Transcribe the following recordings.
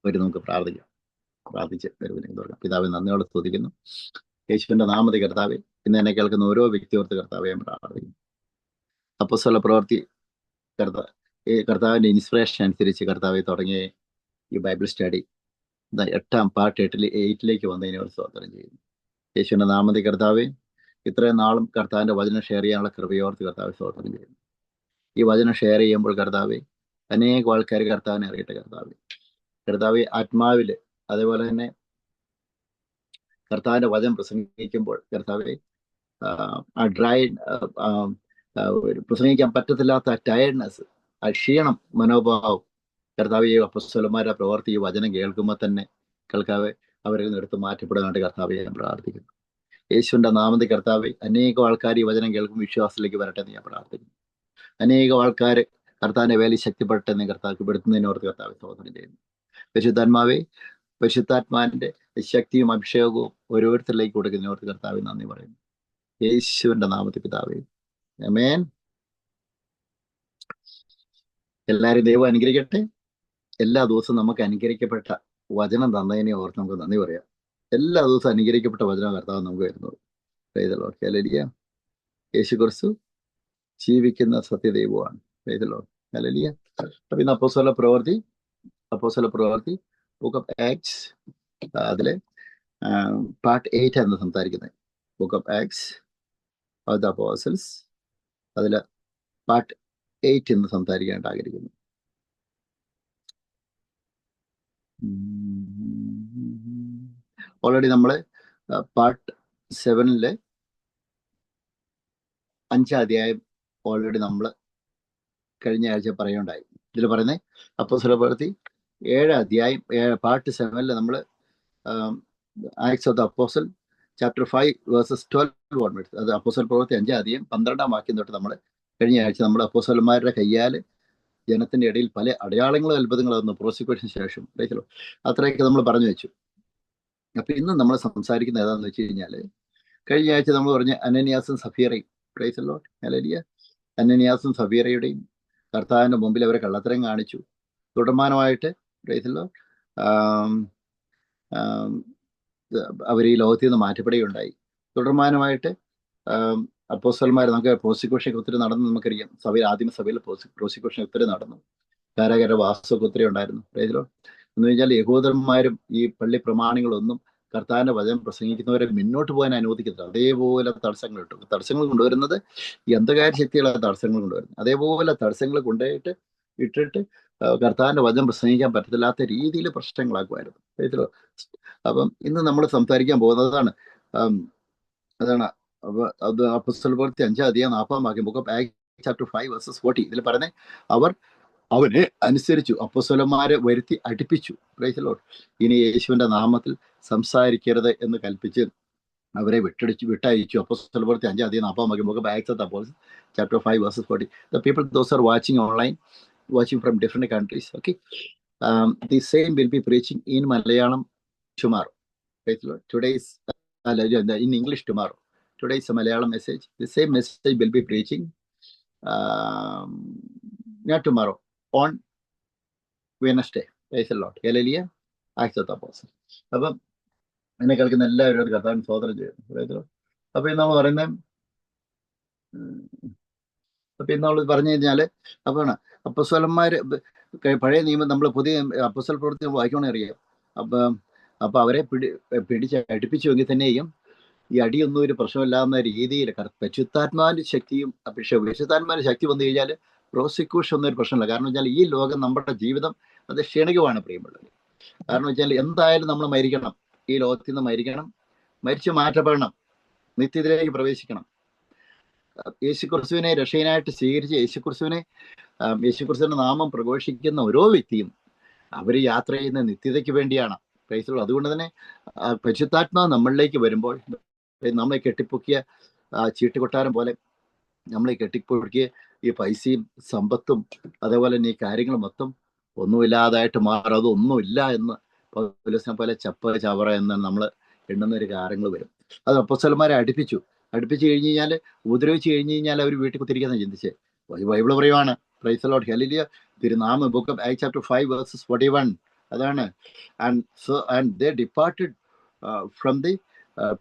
ഒരു നമുക്ക് പ്രാർത്ഥിച്ച് വരുവിനെന്ന് പറയാം. പിതാവെ, നന്ദിയോടെ സ്തുതിക്കുന്നു. യേശുവിന്റെ നാമത്തിൽ കർത്താവെ, ഇന്ന് എന്നെ കേൾക്കുന്ന ഓരോ വ്യക്തിയോർത്ത് കർത്താവെ ഞാൻ പ്രാർത്ഥിക്കുന്നു. അപ്പോസ്തല പ്രവൃത്തി ഈ കർത്താവിന്റെ ഇൻസ്പിറേഷൻ അനുസരിച്ച് കർത്താവെ തുടങ്ങിയ ഈ ബൈബിൾ സ്റ്റഡി 8ാം പാർട്ട് 8ലേക്ക് വന്നതിനെ ഒരു സ്തോത്രം ചെയ്യുന്നു. യേശുവിന്റെ നാമത്തിൽ കർത്താവെ, ഇത്രയും നാളും കർത്താവിന്റെ വചനം ഷെയർ ചെയ്യാനുള്ള കൃപയോർത്ത് കർത്താവ് സ്തോത്രം ചെയ്യുന്നു. ഈ വചനം ഷെയർ ചെയ്യുമ്പോൾ കർത്താവെ, അനേകം ആൾക്കാർ കർത്താവിനെ അറിയട്ടെ കർത്താവെ ആത്മാവില്. അതേപോലെ തന്നെ കർത്താവിന്റെ വചനം പ്രസംഗിക്കുമ്പോൾ കർത്താവെ, ആ ഡ്രൈ പ്രസംഗിക്കാൻ പറ്റത്തില്ലാത്ത ടയർഡ്നെസ്, ആ ക്ഷീണം മനോഭാവം കർത്താവ് ഈ അപ്പോസ്തലന്മാരുടെ പ്രവർത്തി ഈ വചനം കേൾക്കുമ്പോൾ തന്നെ കർത്താവെ അവരിൽ നിന്ന് എടുത്ത് മാറ്റപ്പെടാനായിട്ട് കർത്താവെ ഞാൻ പ്രാർത്ഥിക്കുന്നു. യേശുവിന്റെ നാമത്തിൽ കർത്താവെ, അനേകം ആൾക്കാർ ഈ വചനം കേൾക്കും വിശ്വാസത്തിലേക്ക് വരട്ടെ എന്ന് ഞാൻ പ്രാർത്ഥിക്കുന്നു. അനേകം ആൾക്കാർ കർത്താവിന്റെ വേലി ശക്തിപ്പെടട്ടെ എന്ന് കർത്താവ് പെടുത്തുന്നതിനോർത്ത് കർത്താവ് സ്തോത്രം ചെയ്യുന്നു. പരിശുദ്ധാത്മാവെ, പരിശുദ്ധാത്മാവിന്റെ ശക്തിയും അഭിഷേകവും ഓരോരുത്തരിലേക്ക് കൊടുക്കുന്നതിനോർത്ത് കർത്താവ് നന്ദി പറയുന്നു. യേശുവിന്റെ നാമത്തിൽ പിതാവേ, ആമേൻ. എല്ലാവരും ദൈവം അനുഗ്രഹിക്കട്ടെ. എല്ലാ ദിവസവും നമുക്ക് അനുഗ്രഹിക്കപ്പെട്ട വചനം തന്നതിനെ ഓർത്ത് നമുക്ക് നന്ദി പറയാം. എല്ലാ ദിവസവും അനുഗ്രഹിക്കപ്പെട്ട വചനം കർത്താവ് നമുക്ക് വരുന്നത്. ഹല്ലേലൂയ. യേശുക്രിസ്തു ജീവിക്കുന്ന സത്യദൈവമാണ്. ഹല്ലേലൂയ. അപ്പൊ ഇന്ന് അപ്പോസ്തല പ്രവൃത്തി ബുക്ക് ഓഫ് ആക്ട്സ് അതിലെ പാർട്ട് 8 ആണ് സംസാരിക്കുന്നത്. Book of acts of the apostles അതില് പാർട്ട് 8 എന്ന് സംസാരിക്കാനായിട്ട് ആഗ്രഹിക്കുന്നു. ഓൾറെഡി നമ്മള് പാർട്ട് 7 5ാം അധ്യായം ഓൾറെഡി നമ്മൾ കഴിഞ്ഞ ആഴ്ച പറയുണ്ടായി. ഇതിൽ പറയുന്നത് അപ്പോസ്തല പ്രവൃത്തി 7ാം അധ്യായം പാർട്ട് 7 നമ്മൾ Acts of the Apostle chapter 5 verses 12 onwards. അത് അപ്പോസ്തല പ്രവൃത്തി 5ാം അധ്യായം 12ാം വാക്യം തൊട്ട് നമ്മൾ കഴിഞ്ഞ ആഴ്ച നമ്മൾ അപ്പോസ്തലന്മാരുടെ കയ്യാൽ ജനത്തിന്റെ ഇടയിൽ പല അടയാളങ്ങളും അത്ഭുതങ്ങളും വന്നു പ്രോസിക്യൂഷന് ശേഷം അത്രയൊക്കെ നമ്മൾ പറഞ്ഞു വെച്ചു. അപ്പൊ ഇന്ന് നമ്മൾ സംസാരിക്കുന്നത് ഏതാണെന്ന് വെച്ച് കഴിഞ്ഞാല്, കഴിഞ്ഞ ആഴ്ച നമ്മൾ പറഞ്ഞ അനനിയാസും സഫീറയും, പ്രൈസ് ദി ലോർഡ്, ഹല്ലേലൂയ. അനനിയാസും സഫീറയുടെയും കർത്താവിന്റെ മുമ്പിൽ അവരെ കള്ളത്തരം കാണിച്ചു. തുടർമാനമായിട്ട് പ്രൈസ് ദി ലോർഡ് അവർ ഈ ലോകത്തിൽ നിന്ന് മാറ്റപ്പെടുകയുണ്ടായി. തുടർമാനമായിട്ട് അപ്പോസ്തലന്മാർ, നമുക്ക് പ്രോസിക്യൂഷൻ ഒത്തിരി നടന്നു, നമുക്കറിയാം. ആദ്യമ സഭയിൽ പ്രോസിക്യൂഷൻ ഒത്തിരി നടന്നു. കാരാഗര വാസമൊക്കെ ഒത്തിരി ഉണ്ടായിരുന്നു. Price the Lord. എന്ന് വെച്ചാൽ യഹൂദന്മാരും ഈ പള്ളി പ്രമാണികളൊന്നും കർത്താവിന്റെ വചനം പ്രസംഗിക്കുന്നവരെ മുന്നോട്ട് പോകാൻ അനുവദിക്കത്തില്ല. അതേപോലെ തടസ്സങ്ങൾ ഇട്ടു. തടസ്സങ്ങൾ കൊണ്ടുവരുന്നത് ഈ അന്ധകാര ശക്തികളാണ് തടസ്സങ്ങൾ കൊണ്ടുവരുന്നത്. അതേപോലെ തടസ്സങ്ങൾ ഇട്ടിട്ട് കർത്താവിന്റെ വചനം പ്രസംഗിക്കാൻ പറ്റത്തില്ലാത്ത രീതിയിൽ പ്രശ്നങ്ങളാക്കുമായിരുന്നു. അപ്പം ഇന്ന് നമ്മൾ സംസാരിക്കാൻ പോകുന്നതാണ് അത് അപ്പോസ്തല പ്രവൃത്തി 5ാം അധ്യായം 40ാം വാക്യം, book of acts chapter 5 versus 40. ഇതിൽ പറഞ്ഞേ, അവനെ അനുസരിച്ചു, അപ്പോസ്തലന്മാരെ വരുത്തി അടുപ്പിച്ചു. Price the Lord. ഇനി യേശുവിന്റെ നാമത്തിൽ സംസാരിക്കരുത് എന്ന് കൽപ്പിച്ച് അവരെ വിട്ടയച്ചു. അപ്പോസ്തല പ്രവൃത്തി 5ാം അധ്യായം 40ാം വാക്യം, book of acts of the apostles chapter 5 versus 40. The people, those are watching online, watching from different countries, okay, the same will be preaching in Malayalam tomorrow. Praise the Lord. Today is in English tomorrow. Today is a Malayalam message. The same message will be preaching not tomorrow, on Wednesday. Praise the Lord. Hallelujah. Acts of the Apostles. അപ്പം എന്നെ കേൾക്കുന്ന എല്ലാവരും കർത്താവിന് സ്തോത്രം ചെയ്യുന്നു. അപ്പൊ ഇന്ന് നമ്മൾ പറയുന്നത്, അപ്പൊ ഇന്ന് പറഞ്ഞു കഴിഞ്ഞാല്, അപ്പാണ് അപ്പോസ്തലന്മാര് പഴയ നിയമം നമ്മൾ പുതിയ അപ്പോസ്തല പ്രവൃത്തി വായിക്കണമെന്ന് അറിയാം. അപ്പൊ അവരെ പിടിച്ച് അടുപ്പിച്ചുവെങ്കിൽ തന്നെയും ഈ അടിയൊന്നും ഒരു പ്രശ്നമില്ലാന്ന രീതിയിൽ പരിശുദ്ധാത്മാവിന്റെ ശക്തിയും പരിശുദ്ധാത്മാവിന്റെ ശക്തി വന്നു കഴിഞ്ഞാൽ പ്രോസിക്യൂഷൻ ഒന്നും ഒരു പ്രശ്നമില്ല. കാരണം വെച്ചാൽ ഈ ലോകം, നമ്മുടെ ജീവിതം അത് ക്ഷണികമാണ് പ്രിയമുള്ളത്. കാരണം വെച്ചാൽ എന്തായാലും നമ്മൾ മരിക്കണം, ഈ ലോകത്തിൽ നിന്ന് മരിച്ചു മാറ്റപ്പെടണം, നിത്യത്തിലേക്ക് പ്രവേശിക്കണം. യേശുക്രിസ്തുവിനെ രക്ഷകനായിട്ട് സ്വീകരിച്ച് യേശുക്രിസ്തുവിന്റെ നാമം പ്രഘോഷിക്കുന്ന ഓരോ വ്യക്തിയും അവർ യാത്ര ചെയ്യുന്ന നിത്യതയ്ക്ക് വേണ്ടിയാണ്. Price the Lord. അതുകൊണ്ട് തന്നെ പരിശുദ്ധാത്മാവ് നമ്മളിലേക്ക് വരുമ്പോൾ നമ്മളെ കെട്ടിപ്പൊക്കിയ ചീട്ടുകൊട്ടാരം പോലെ നമ്മളെ കെട്ടിപ്പൊക്കിയ ഈ പൈസയും സമ്പത്തും അതേപോലെ തന്നെ ഈ കാര്യങ്ങൾ മൊത്തം ഒന്നുമില്ലാതായിട്ട് മാറും. അതൊന്നുമില്ല എന്ന് പൗലോസിനെ പോലെ ചവറ എന്ന് നമ്മൾ എണ്ണുന്ന ഒരു കാര്യങ്ങൾ വരും. അത് അപ്പോസ്തലന്മാരെ അടുപ്പിച്ചു കഴിഞ്ഞ് കഴിഞ്ഞാൽ, ഉപദ്രവിച്ചു കഴിഞ്ഞ് കഴിഞ്ഞാൽ അവർ വീട്ടിൽ കുത്തിരിക്കുന്ന ചിന്തിച്ച് ബൈബിള് പറയുവാണ്. Price the Lord. ഹല്ലേലൂയ. തിരുനാമം, book of acts chapter 5 versus 41. അതാണ്. And they departed from the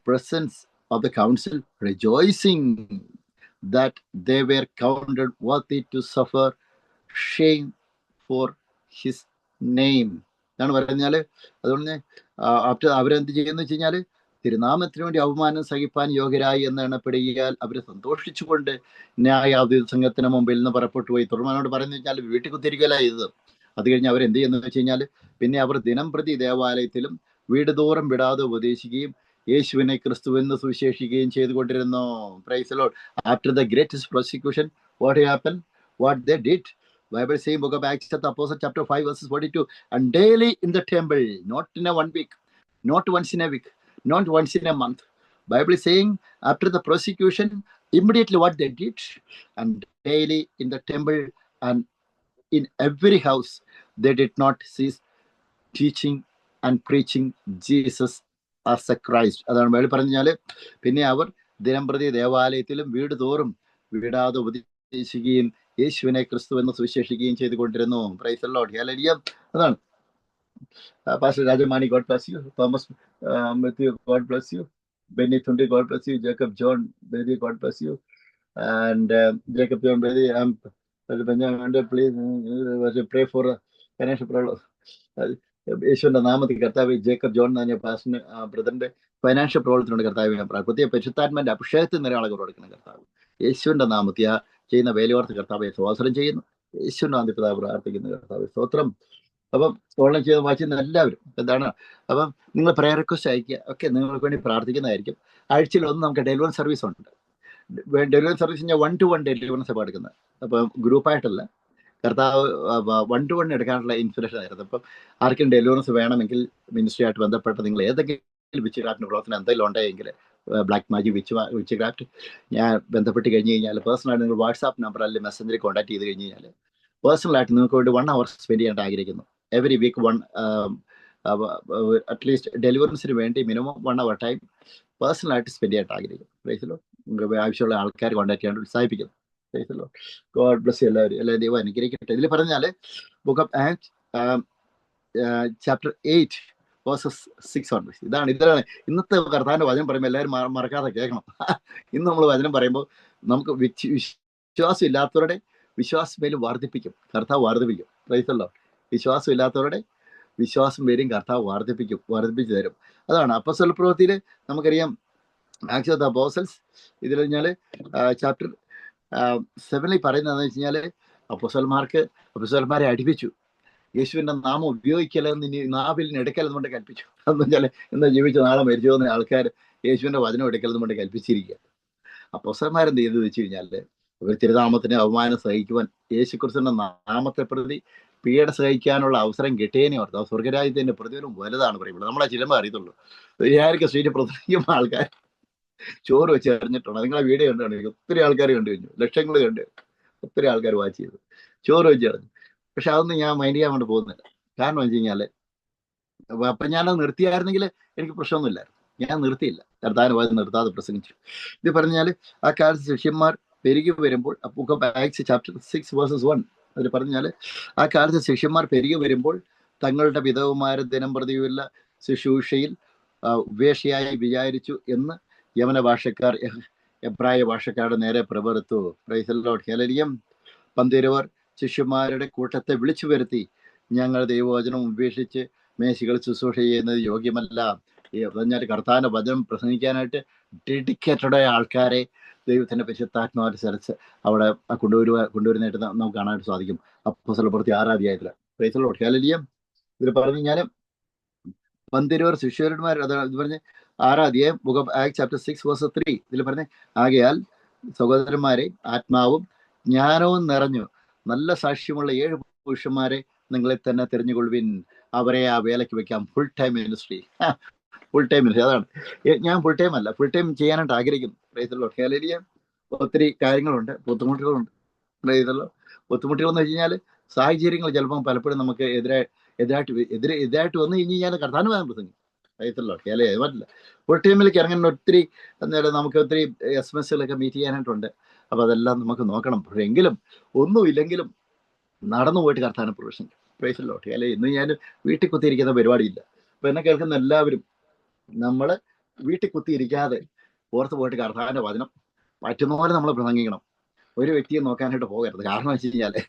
presence of the council, rejoicing that they were counted worthy to suffer shame for his name. എന്നാണ് പറഞ്ഞാല്, അതുകൊണ്ട് after അവരെന്ത് ചെയ്യുന്ന വെച്ച് കഴിഞ്ഞാല്, തിരുനാമത്തിന് വേണ്ടി അവമാനം സഹിപ്പാൻ യോഗ്യരായി എന്ന് എണ്ണപ്പെടുകയാൽ അവർ സന്തോഷിച്ചുകൊണ്ട് ന്യായാധിപ സംഘത്തിന് മുമ്പിൽ നിന്ന് പുറപ്പെട്ടു പോയി. തുടർന്നോട് പറയുന്നത് വെച്ചാൽ വീട്ടിൽ കുത്തിരിക്കല ചെയ്തത്. അത് കഴിഞ്ഞ് അവരെന്ത് ചെയ്യുന്നത് വെച്ച് കഴിഞ്ഞാൽ, പിന്നെ അവർ ദിനം പ്രതി ദേവാലയത്തിലും വീട് തോറും വിടാതെ ഉപദേശിക്കുകയും യേശുവിനെ ക്രിസ്തുവെന്ന് സുവിശേഷിക്കുകയും ചെയ്തുകൊണ്ടിരുന്നു. Praise the Lord. After the greatest prosecution, what happened? What they did? Bible saying, book of Acts of the Apostle, chapter 5, verses 42, and daily in the temple, not in a 1 week, not once in a week, not once in a month. Bible is saying, after the prosecution, immediately what they did, and daily in the temple and in every house, they did not cease teaching and preaching Jesus as a Christ. അതാണ് Bible പറഞ്ഞാല്, പിന്നെ അവർ ദിനം പ്രതി ദേവാലയത്തിലും വീട് തോറും വിടാതെ ഉപദേശിക്കുകയും യേശുവിനെ ക്രിസ്തു എന്ന് സുവിശേഷിക്കുകയും ചെയ്തുകൊണ്ടിരുന്നു. Praise the Lord. ഹല്ലേലൂയ. അതാണ്. Pastor Rajamani, God bless you. Thomas Mathew, God bless you. Benny Thundi, God bless you. Jacob John Bedi, God bless you. And Jacob John Bedi, please pray for financial problem. യേശുവിന്റെ നാമത്തിൽ കർത്താവ് ജേക്കബ് ജോൺ എന്ന് പറഞ്ഞ പാസ്റ്ററിന് ബ്രദറിന്റെ financial പ്രോബ്ലത്തിനുണ്ട് കർത്താവ്. പ്രത്യേക പരിശുദ്ധാത്മാന്റെ അഭിഷേകത്തിൽ നിറയാളെ കൊടുക്കണം കർത്താവ്. യേശുവിന്റെ നാമത്തിൽ ആ ചെയ്യുന്ന വേലയോർത്ത് കർത്താവെ സ്വാതന്ത്ര്യം ചെയ്യുന്നു. യേശുവിന്റെ നാമത്തിൽ പിതാവ് പ്രാർത്ഥിക്കുന്ന കർത്താവ് സ്തോത്രം. അപ്പം ഓൺലൈൻ ചെയ്ത് വായിക്കുന്ന എല്ലാവരും എന്താണ്, അപ്പം നിങ്ങൾ പ്രയർ റിക്വസ്റ്റ് അയക്കുക. ഒക്കെ നിങ്ങൾക്ക് വേണ്ടി പ്രാർത്ഥിക്കുന്നതായിരിക്കും. ആഴ്ചയിൽ ഒന്ന് നമുക്ക് ഡെലിവറൻസ് സർവീസ് ഉണ്ട്. ഡെലിവറൻസ് സർവീസ് ഞാൻ 1-to-1 ഡെലിവറൻസ് ആണ് എടുക്കുന്നത്. അപ്പം ഗ്രൂപ്പായിട്ടല്ല, കർത്താവ് 1-to-1 എടുക്കാനുള്ള ഇൻസ്പിറേഷൻ ആയിരുന്നു. അപ്പം ആർക്കും ഡെലിവറൻസ് വേണമെങ്കിൽ മിനിസ്ട്രി ആയിട്ട് ബന്ധപ്പെട്ട് നിങ്ങൾ ഏതെങ്കിലും വിച്ച് ക്രാഫ്റ്റിന് പ്രവർത്തനം എന്തെങ്കിലും ഉണ്ടെങ്കിൽ, ബ്ലാക്ക് മാജിക് വിച്ച് ക്രാഫ്റ്റ്, ഞാൻ ബന്ധപ്പെട്ട് കഴിഞ്ഞ് കഴിഞ്ഞാൽ പേഴ്സണലായിട്ട് നിങ്ങൾ വാട്സാപ്പ് നമ്പർ അല്ലെങ്കിൽ മെസ്സഞ്ചറിൽ കോൺടാക്ട് ചെയ്ത് കഴിഞ്ഞ് കഴിഞ്ഞാൽ പേഴ്സണലായിട്ട് നിങ്ങൾക്ക് വേണ്ടി 1 hour സ്പെൻഡ് ചെയ്യാൻ ആഗ്രഹിക്കുന്നു. എവറി വീക്ക് അറ്റ്ലീസ്റ്റ് ഡെലിവറൻസിന് വേണ്ടി മിനിമം 1 hour ടൈം പേഴ്സണലായിട്ട് സ്പെൻഡ് ചെയ്യാൻ ആഗ്രഹിക്കുന്നു. പ്രൈസിലോ നിങ്ങൾക്ക് ആവശ്യമുള്ള ആൾക്കാർ കോൺടാക്ട് ചെയ്യാൻ ഉത്സാഹിപ്പിക്കുന്നു. പ്രൈസിലോ. God bless you. എല്ലാവരും ദൈവം അനുഗ്രഹിക്കട്ടെ. ഇതിൽ പറഞ്ഞാൽ book of Act chapter 8 verses 6 on. ഇതാണ് ഇന്നത്തെ കർത്താവിന്റെ വചനം പറയുമ്പോൾ എല്ലാവരും മറക്കാതെ കേൾക്കണം. ഇന്ന് നമ്മൾ വചനം പറയുമ്പോൾ നമുക്ക് വിശ്വാസം ഇല്ലാത്തവരുടെ വിശ്വാസം പേരും വർദ്ധിപ്പിക്കും, കർത്താവ് വർദ്ധിപ്പിക്കും. പ്രൈസല്ലോ. വിശ്വാസം ഇല്ലാത്തവരുടെ വിശ്വാസം പേരും കർത്താവ് വർദ്ധിപ്പിച്ചു തരും. അതാണ് അപ്പോസ്തല പ്രവൃത്തിയിൽ നമുക്കറിയാം. ആക്ട്സ് ഓഫ് ദ അപ്പോസ്റ്റൽസ് ഇതിൽ കഴിഞ്ഞാൽ ചാപ്റ്റർ 7 പറയുന്നതെന്ന് വെച്ച് കഴിഞ്ഞാൽ അപ്പോസ്തലന്മാരെ അടിപ്പിച്ചു. യേശുവിന്റെ നാമം ഉപയോഗിക്കലെന്ന്, ഇനി നാവിലിന് എടുക്കലെന്ന് കൊണ്ട് കൽപ്പിച്ചു. അതെന്ന് വെച്ചാൽ ഇന്ന് ജീവിച്ച നാളെ മരിച്ചു പോകുന്ന ആൾക്കാർ യേശുവിന്റെ വചനം എടുക്കലെന്ന് കൊണ്ട് കൽപ്പിച്ചിരിക്കുക. അപ്പോസ്തലന്മാരെന്ത് ചെയ്തു വെച്ച് കഴിഞ്ഞാൽ, തിരുനാമത്തിന് അവമാനം സഹിക്കുവാൻ യേശുക്രിസ്തുവിന്റെ നാമത്തെ പ്രതി പീഡ സഹിക്കാനുള്ള അവസരം കിട്ടിയതിനെ ഓർത്ത് സ്വർഗരാജ്യത്തിന്റെ പ്രതിഫലം വലുതാണ് പറയുന്നത്. നമ്മളെ ചിലമ്പ് അറിയത്തുള്ളൂ. ആയിരിക്കും സ്ട്രീറ്റ് പ്രതികരിക്കുമ്പോൾ ആൾക്കാർ ചോറ് വെച്ച് എറിഞ്ഞിട്ടുണ്ട്. നിങ്ങളെ വീഡിയോ കണ്ടുകഴിഞ്ഞു, ഒത്തിരി ആൾക്കാർ കണ്ടു കഴിഞ്ഞു, ലക്ഷങ്ങൾ കണ്ടു, ഒത്തിരി ആൾക്കാർ വാച്ച് ചെയ്തു, ചോറ് വെച്ച് എറിഞ്ഞു. പക്ഷെ അതൊന്നും ഞാൻ മൈൻഡ് ചെയ്യാൻ കൊണ്ട് പോകുന്നില്ല. കാരണം വെച്ച് കഴിഞ്ഞാല്, അപ്പം ഞാനത് നിർത്തിയായിരുന്നെങ്കിൽ എനിക്ക് പ്രശ്നമൊന്നുമില്ലായിരുന്നു. ഞാൻ നിർത്തിയില്ല, കർത്താവിന് നിർത്താതെ പ്രസംഗിച്ചു. ഇത് പറഞ്ഞാൽ ആ കാലത്ത് ശിഷ്യന്മാർ പെരുകി വരുമ്പോൾ, book of acts chapter 6 verses 1 അതിൽ പറഞ്ഞാൽ, ആ കാലത്ത് ശിഷ്യന്മാർ പെരുകി വരുമ്പോൾ തങ്ങളുടെ പിതാവുമാരെ ദിനം പ്രതിയുള്ള ശുശ്രൂഷയിൽ ഉപേക്ഷയായി വിചാരിച്ചു എന്ന് യമന ഭാഷക്കാർ എബ്രായ ഭാഷക്കാരുടെ നേരെ പ്രവർത്തിച്ചു. Price the Lord. ഹല്ലേലൂയ. 12 ശിഷ്യന്മാരുടെ കൂട്ടത്തെ വിളിച്ചു വരുത്തി, ഞങ്ങൾ ദൈവവചനം ഉപേക്ഷിച്ച് മേശകൾ ശുശ്രൂഷ ചെയ്യുന്നത് യോഗ്യമല്ല. പറഞ്ഞാൽ കർത്താവിന്റെ വചനം പ്രസംഗിക്കാനായിട്ട് ഡെഡിക്കേറ്റഡ് ആൾക്കാരെ ദൈവത്തിന്റെ പരിശുദ്ധാത്മാനുസരിച്ച് അവിടെ കൊണ്ടുവരുന്നതായിട്ട് നമുക്ക് കാണാനായിട്ട് സാധിക്കും. അപ്പോസ്തല പ്രവൃത്തി 6 അധ്യായത്തില്. Praise the Lord. ഹല്ലേലൂയ. ഇതിൽ പറഞ്ഞു ഞാൻ 12 ശിഷ്യന്മാർ, ഇത് പറഞ്ഞ് 6 അധ്യായം book of acts chapter 6 verse 3 ഇതിൽ പറഞ്ഞ്, ആകയാൽ സഹോദരന്മാരെ ആത്മാവും ജ്ഞാനവും നിറഞ്ഞു നല്ല സാക്ഷ്യമുള്ള 7 പുരുഷന്മാരെ നിങ്ങളെ തന്നെ തിരഞ്ഞുകൊള്ളുവിൻ, അവരെ ആ വേലയ്ക്ക് വെക്കാം. Full time ministry. Full time ministry. അതാണ് ഞാൻ ഫുൾ ടൈം അല്ല, ഫുൾ ടൈം ചെയ്യാനായിട്ട് ആഗ്രഹിക്കുന്നു. Price the Lord. ഹല്ലേലൂയ. ഒത്തിരി കാര്യങ്ങളുണ്ട്, ബുദ്ധിമുട്ടുകളുണ്ട്. Price the Lord. ബുദ്ധിമുട്ടുകളെന്ന് വെച്ച് കഴിഞ്ഞാൽ സാഹചര്യങ്ങൾ ചിലപ്പം പലപ്പോഴും നമുക്ക് എതിരായിട്ട് വന്നു കഴിഞ്ഞ് കഴിഞ്ഞാൽ കർത്താവിന് വേണം പ്രസംഗം. Price the Lord. അല്ലേ, പറ്റില്ല. ഫുൾ ടൈമിലേക്ക് ഇറങ്ങുന്ന ഒത്തിരി നമുക്ക് ഒത്തിരി SMS-കളൊക്കെ മീറ്റ് ചെയ്യാനായിട്ടുണ്ട്. അപ്പൊ അതെല്ലാം നമുക്ക് നോക്കണം. എങ്കിലും ഒന്നുമില്ലെങ്കിലും നടന്നു പോയിട്ട് കർത്താവിനെ പ്രവേശിക്കും. Price the Lord. അല്ലെ, ഇന്ന് ഞാൻ വീട്ടിൽ കുത്തിയിരിക്കുന്ന പരിപാടിയില്ല. അപ്പൊ എന്നെ കേൾക്കുന്ന എല്ലാവരും നമ്മൾ വീട്ടിൽ കുത്തിയിരിക്കാതെ പുറത്ത് പോയിട്ട് കർത്താവിന്റെ വചനം പറ്റുന്ന പോലെ നമ്മൾ പ്രസംഗിക്കണം. ഒരു വ്യക്തിയെ നോക്കാനായിട്ട് പോകരുത്. കാരണം വെച്ച് കഴിഞ്ഞാല്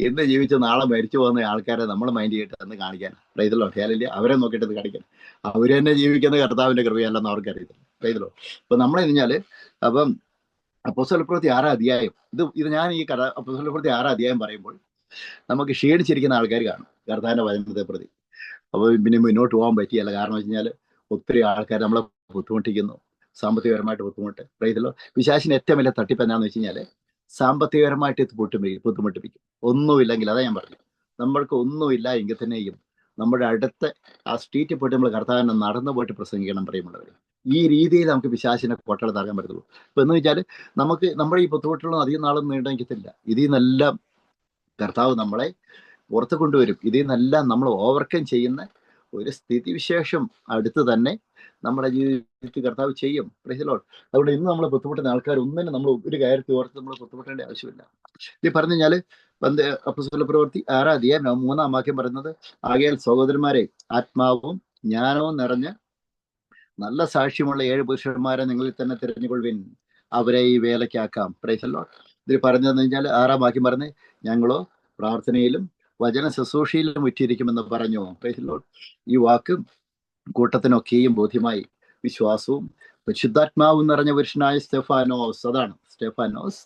ഇന്ന് ജീവിച്ച് നാളെ മരിച്ചു പോകുന്ന ആൾക്കാരെ നമ്മൾ മൈൻഡ് ചെയ്തിട്ട് എന്ന് കാണിക്കാൻ. Price the Lord. അല്ലെങ്കിൽ അവരെ നോക്കിയിട്ട് ഇത് കാണിക്കാൻ. അവർ തന്നെ ജീവിക്കുന്ന കർത്താവിന്റെ കൃപയല്ലെന്ന് അവർക്കറിയില്ല. Price the Lord. അപ്പൊ നമ്മൾ കഴിഞ്ഞാല് അപ്പം അപ്പോസ്തല പ്രവൃത്തി 6 അധ്യായം, ഇത് ഞാൻ ഈ കഥ അപ്പോസ്തല പ്രവൃത്തി 6 അധ്യായം പറയുമ്പോൾ നമുക്ക് ക്ഷീണിച്ചിരിക്കുന്ന ആൾക്കാർ കാണും കർത്താവിന്റെ വചനത്തെ പ്രതി. അപ്പോൾ പിന്നെ മുന്നോട്ട് പോകാൻ പറ്റിയല്ല. കാരണം വെച്ച് കഴിഞ്ഞാൽ ഒത്തിരി ആൾക്കാർ നമ്മളെ ബുദ്ധിമുട്ടിക്കുന്നു, സാമ്പത്തികപരമായിട്ട് ബുദ്ധിമുട്ട്. Price the Lord. പിശാചിന് ഏറ്റവും വലിയ തട്ടിപ്പ് എന്നാന്ന് വെച്ച് കഴിഞ്ഞാൽ സാമ്പത്തികപരമായിട്ട് ഇത് ബുദ്ധിമുട്ടിപ്പിക്കും. ഒന്നുമില്ലെങ്കിൽ, അതാ ഞാൻ പറഞ്ഞു, നമ്മൾക്ക് ഒന്നുമില്ല എങ്കിൽ തന്നെയും നമ്മുടെ അടുത്ത ആ സ്ട്രീറ്റിൽ പോയിട്ട് നമ്മൾ കർത്താവിനെ നടന്നു പോയിട്ട് പ്രസംഗിക്കണം പറയുമുള്ളവർ. ഈ രീതിയിൽ നമുക്ക് പിശാചിനെ കൊട്ടളത്താക്കാൻ പറ്റുള്ളൂ. ഇപ്പൊ എന്ന് വെച്ചാൽ നമുക്ക് നമ്മുടെ ഈ ബുദ്ധിമുട്ടുകളൊന്നും അധികം നാളും നീണ്ടെങ്കിത്തില്ല. ഇതിൽ നിന്നെല്ലാം കർത്താവ് നമ്മളെ പുറത്ത് കൊണ്ടുവരും. ഇതിൽ നിന്നെല്ലാം നമ്മൾ ഓവർകം ചെയ്യുന്ന ഒരു സ്ഥിതിവിശേഷം അടുത്ത് തന്നെ നമ്മുടെ ജീവിതത്തിൽ കർത്താവ് ചെയ്യും. Price the Lord. അതുകൊണ്ട് ഇന്ന് നമ്മൾ ബുദ്ധിമുട്ടുന്ന ആൾക്കാർ ഒന്നിനും നമ്മൾ ഒരു കാര്യത്തിൽ ഓർത്ത് നമ്മൾ ബുദ്ധിമുട്ടേണ്ട ആവശ്യമില്ല. ഇത് പറഞ്ഞു കഴിഞ്ഞാൽ അപ്പോസ്തല പ്രവൃത്തി 6 അധ്യായം 3 വാക്യം പറയുന്നത്, ആകയാൽ സഹോദരന്മാരെ, ആത്മാവും ജ്ഞാനവും നിറഞ്ഞ നല്ല സാക്ഷ്യമുള്ള 7 പുരുഷന്മാരെ നിങ്ങളിൽ തന്നെ തിരഞ്ഞുകൊള്ളുവിൻ, അവരെ ഈ വേലയ്ക്കാക്കാം. Price the Lord. ഇതിൽ പറഞ്ഞതെന്ന് കഴിഞ്ഞാൽ 6 വാക്യം പറഞ്ഞ്, ഞങ്ങളോ പ്രാർത്ഥനയിലും വചന ശുശ്രൂഷയിലും ഉറ്റിരിക്കുമെന്ന് പറഞ്ഞു. Price the Lord. ഈ വാക്ക് കൂട്ടത്തിനൊക്കെയും ബോധ്യമായി. വിശ്വാസവും പരിശുദ്ധാത്മാവും നിറഞ്ഞ പുരുഷനായ സ്തെഫാനോസ്, അതാണ് സ്തെഫാനോസ്,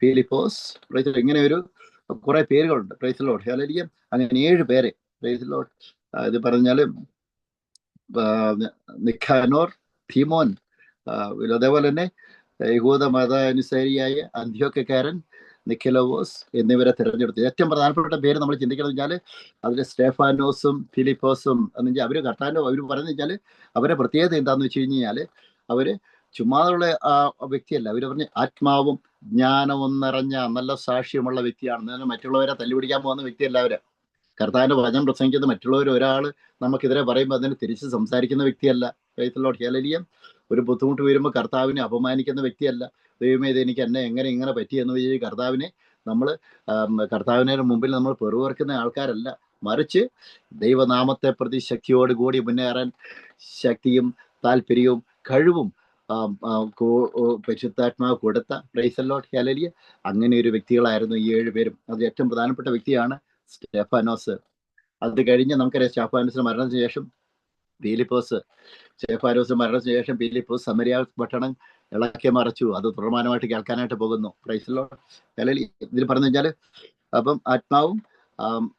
ഫിലിപ്പോസ്, ഇങ്ങനെ ഒരു കുറെ പേരുകളുണ്ട്. Price the Lord. ഹല്ലേലൂയ. അങ്ങനെ 7 പേരെ. Price the Lord. ഇത് പറഞ്ഞാല് നിഖാനോർ, തീമോൻ, അതേപോലെ തന്നെ യഹൂദ മത അനുസാരിയായ അന്ത്യോക്യക്കാരൻ നിക്കലോവോസ് എന്നിവരെ തിരഞ്ഞെടുത്തു. ഏറ്റവും പ്രധാനപ്പെട്ട പേര് നമ്മൾ ചിന്തിക്കണം വെച്ചാൽ അതിൽ സ്റ്റെഫാനോസും ഫിലിപ്പോസും എന്ന് വെച്ചാൽ അവർ കർത്താവിന്റെ അവർ പറയുന്നത് വെച്ചാൽ അവരെ പ്രത്യേകത എന്താണെന്ന് വെച്ച് കഴിഞ്ഞാൽ അവര് ചുമ്മാതുള്ള ആ വ്യക്തിയല്ല. അവർ പറഞ്ഞ് ആത്മാവും ജ്ഞാനവും നിറഞ്ഞ നല്ല സാക്ഷ്യമുള്ള വ്യക്തിയാണ്. മറ്റുള്ളവരെ തല്ലുപിടിക്കാൻ പോകുന്ന വ്യക്തിയല്ല അവര്. കർത്താവിന്റെ വചനം പ്രസംഗിക്കുന്നത് മറ്റുള്ളവർ ഒരാൾ നമുക്കെതിരെ പറയുമ്പോൾ അതിന് തിരിച്ച് സംസാരിക്കുന്ന വ്യക്തിയല്ല. Price the Lord. ഹല്ലേലൂയ. ഒരു ബുദ്ധിമുട്ട് വരുമ്പോൾ കർത്താവിനെ അപമാനിക്കുന്ന വ്യക്തിയല്ല. ദൈവമേ, ഇത് എനിക്ക് എങ്ങനെ ഇങ്ങനെ പറ്റിയെന്ന് വിചാരിച്ച് കർത്താവിനെ നമ്മൾ കർത്താവിനെ മുമ്പിൽ നമ്മൾ പെറുവർക്കുന്ന ആൾക്കാരല്ല. മറിച്ച് ദൈവനാമത്തെ പ്രതി ശക്തിയോടുകൂടി മുന്നേറാൻ ശക്തിയും താല്പര്യവും കഴിവും പരിശുദ്ധാത്മാവ് കൊടുത്ത, പ്രൈസ് ദി ലോർഡ്. ഹല്ലേലൂയ. അങ്ങനെ ഒരു വ്യക്തികളായിരുന്നു ഈ 7 പേരും. അത് ഏറ്റവും പ്രധാനപ്പെട്ട വ്യക്തിയാണ് സ്റ്റെഫാനോസ്. അത് കഴിഞ്ഞ് നമുക്കറിയാം സ്റ്റെഫാനോസിന്റെ മരണത്തിന് ശേഷം ഫിലിപ്പോസ്, സ്റ്റെഫാനോസ് മരണത്തിന് ശേഷം ഫിലിപ്പോസ് സമരിയ പട്ടണം ഇളക്കി മറിച്ചു. അത് തുടർമാനമായിട്ട് കേൾക്കാനായിട്ട് പോകുന്നു. Price the Lord. ഹല്ലേലൂയ. ഇതിൽ പറഞ്ഞു കഴിഞ്ഞാൽ അപ്പം ആത്മാവും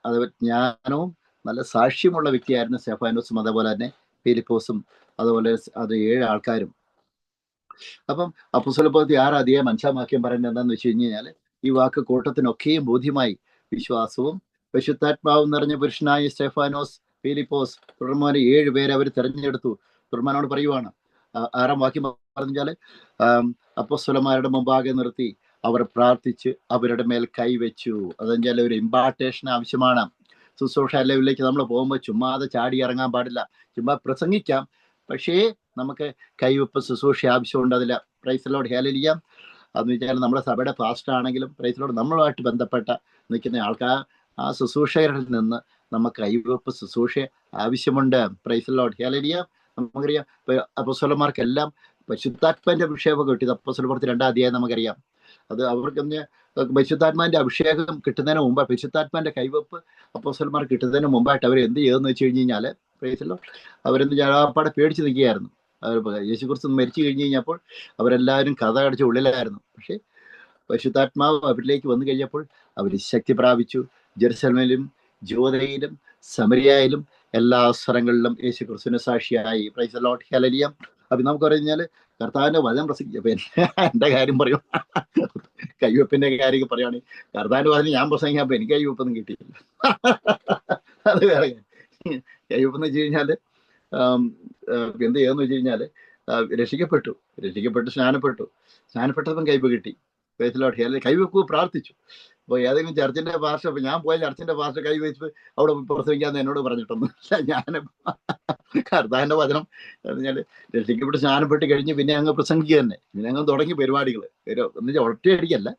അത് ജ്ഞാനവും നല്ല സാക്ഷ്യമുള്ള വ്യക്തിയായിരുന്നു സ്റ്റെഫാനോസും, അതേപോലെ തന്നെ ഫിലിപ്പോസും, അതുപോലെ അത് 7 ആൾക്കാരും. അപ്പം അപ്പോസ്തല പ്രവൃത്തി 6 അധ്യായം 5 വാക്യം പറയുന്നത് എന്താണെന്ന് വെച്ച് കഴിഞ്ഞാൽ ഈ വാക്ക് കൂട്ടത്തിനൊക്കെയും ബോധ്യമായി. വിശ്വാസവും പരിശുദ്ധാത്മാവും നിറഞ്ഞ പുരുഷനായ സ്റ്റെഫാനോസ്, ഫിലിപ്പോസ്, തുടർമാനെ 7 പേരെ അവർ തെരഞ്ഞെടുത്തു. തുടർമാനോട് പറയുവാണ് 6 വാക്യം പറഞ്ഞാൽ അപ്പോസ്തലന്മാരുടെ മുമ്പാകെ നിർത്തി അവർ പ്രാർത്ഥിച്ച് അവരുടെ മേൽ കൈവച്ചു. അതെന്നാൽ ഒരു ഇമ്പാർട്ടേഷൻ ആവശ്യമാണ്. ശുശ്രൂഷ ലെവലിലേക്ക് നമ്മൾ പോകുമ്പോൾ ചുമ്മാതെ ചാടി ഇറങ്ങാൻ പാടില്ല. ചുമ്മാ പ്രസംഗിക്കാം, പക്ഷേ നമുക്ക് കൈവെപ്പ് ശുശ്രൂഷ ആവശ്യമുണ്ട് അതിൽ. Price the Lord. ഹല്ലേലൂയ. അതെന്ന് വെച്ചാൽ നമ്മുടെ സഭയുടെ പാസ്റ്റർ ആണെങ്കിലും പ്രൈസ് ദി ലോർഡ് നമ്മളുമായിട്ട് ബന്ധപ്പെട്ട നിൽക്കുന്ന ആൾക്കാർ ആ ശുശ്രൂഷകരിൽ നിന്ന് നമുക്ക് കൈവെപ്പ് ശുശ്രൂഷ ആവശ്യമുണ്ട്. Price the Lord. ഹല്ലേലൂയ. നമുക്കറിയാം അപ്പോസ്തലന്മാർക്കെല്ലാം പരിശുദ്ധാത്മാവിന്റെ അഭിഷേകം കിട്ടിയത് അപ്പോസ്തല പ്രവൃത്തി 2 അധ്യായം നമുക്കറിയാം. അത് അവർക്ക് പരിശുദ്ധാത്മാവിന്റെ അഭിഷേകം കിട്ടുന്നതിന് മുമ്പ്, പരിശുദ്ധാത്മാവിന്റെ കൈവെപ്പ് അപ്പോസ്തലന്മാർ കിട്ടുന്നതിന് മുമ്പായിട്ട് അവർ എന്ത് ചെയ്തെന്ന് വെച്ച് കഴിഞ്ഞ് കഴിഞ്ഞാൽ പ്രൈസ് ദി ലോർഡ് അവരെന്ത് ജാപ്പാടെ പേടിച്ച് നിൽക്കുകയായിരുന്നു. യേശുക്രിസ്തു മരിച്ചു കഴിഞ്ഞ് കഴിഞ്ഞപ്പോൾ അവരെല്ലാവരും കഥ അടച്ച് ഉള്ളിലായിരുന്നു. പക്ഷേ പരിശുദ്ധാത്മാവ് അവരിലേക്ക് വന്നു കഴിഞ്ഞപ്പോൾ അവർ ശക്തി പ്രാപിച്ചു. ജെറുസലേമിലും ജൂദയിലും സമരിയയിലും എല്ലാ സ്ഥലങ്ങളിലും യേശുക്രിസ്തുവിന് സാക്ഷിയായി. Price the Lord. ഹല്ലേലൂയ. അപ്പൊ നമുക്ക് പറഞ്ഞാൽ കർത്താവിന്റെ വചനം പ്രസംഗിക്കും. എന്റെ കാര്യം പറയും, കൈവെപ്പിന്റെ കാര്യം പറയുകയാണെങ്കിൽ കർത്താവിന്റെ വചനം ഞാൻ പ്രസംഗിക്കാൻ എനിക്ക് കൈവെപ്പൊന്നും കിട്ടിയില്ല. അത് വേറെ കൈവെപ്പെന്ന് വെച്ച് കഴിഞ്ഞാല് എന്ത് ചെയ്യാന്ന് വെച്ച് കഴിഞ്ഞാല് രക്ഷിക്കപ്പെട്ടു സ്നാനപ്പെട്ടപ്പം കൈവെപ്പ് കിട്ടി. Price the Lord. കൈവെപ്പ് പ്രാർത്ഥിച്ചു. അപ്പോൾ ഏതെങ്കിലും ചർച്ചിന്റെ പാസ്റ്റർ, അപ്പൊ ഞാൻ പോയ ചർച്ചിന്റെ പാസ്റ്റർ കൈവെച്ച് അവിടെ പ്രസംഗിക്കാന്ന് എന്നോട് പറഞ്ഞിട്ടൊന്നും ഞാൻ കർത്താവിന്റെ വചനം പറഞ്ഞാൽ രക്ഷിക്കപ്പെട്ട് സ്നാനപ്പെട്ട് കഴിഞ്ഞ് പിന്നെ അങ്ങ് പ്രസംഗിക്കുക തന്നെ. പിന്നെ അങ്ങ് തുടങ്ങി പരിപാടികൾ എന്ന് വെച്ചാൽ ഒറ്റയടിക്കല്ല,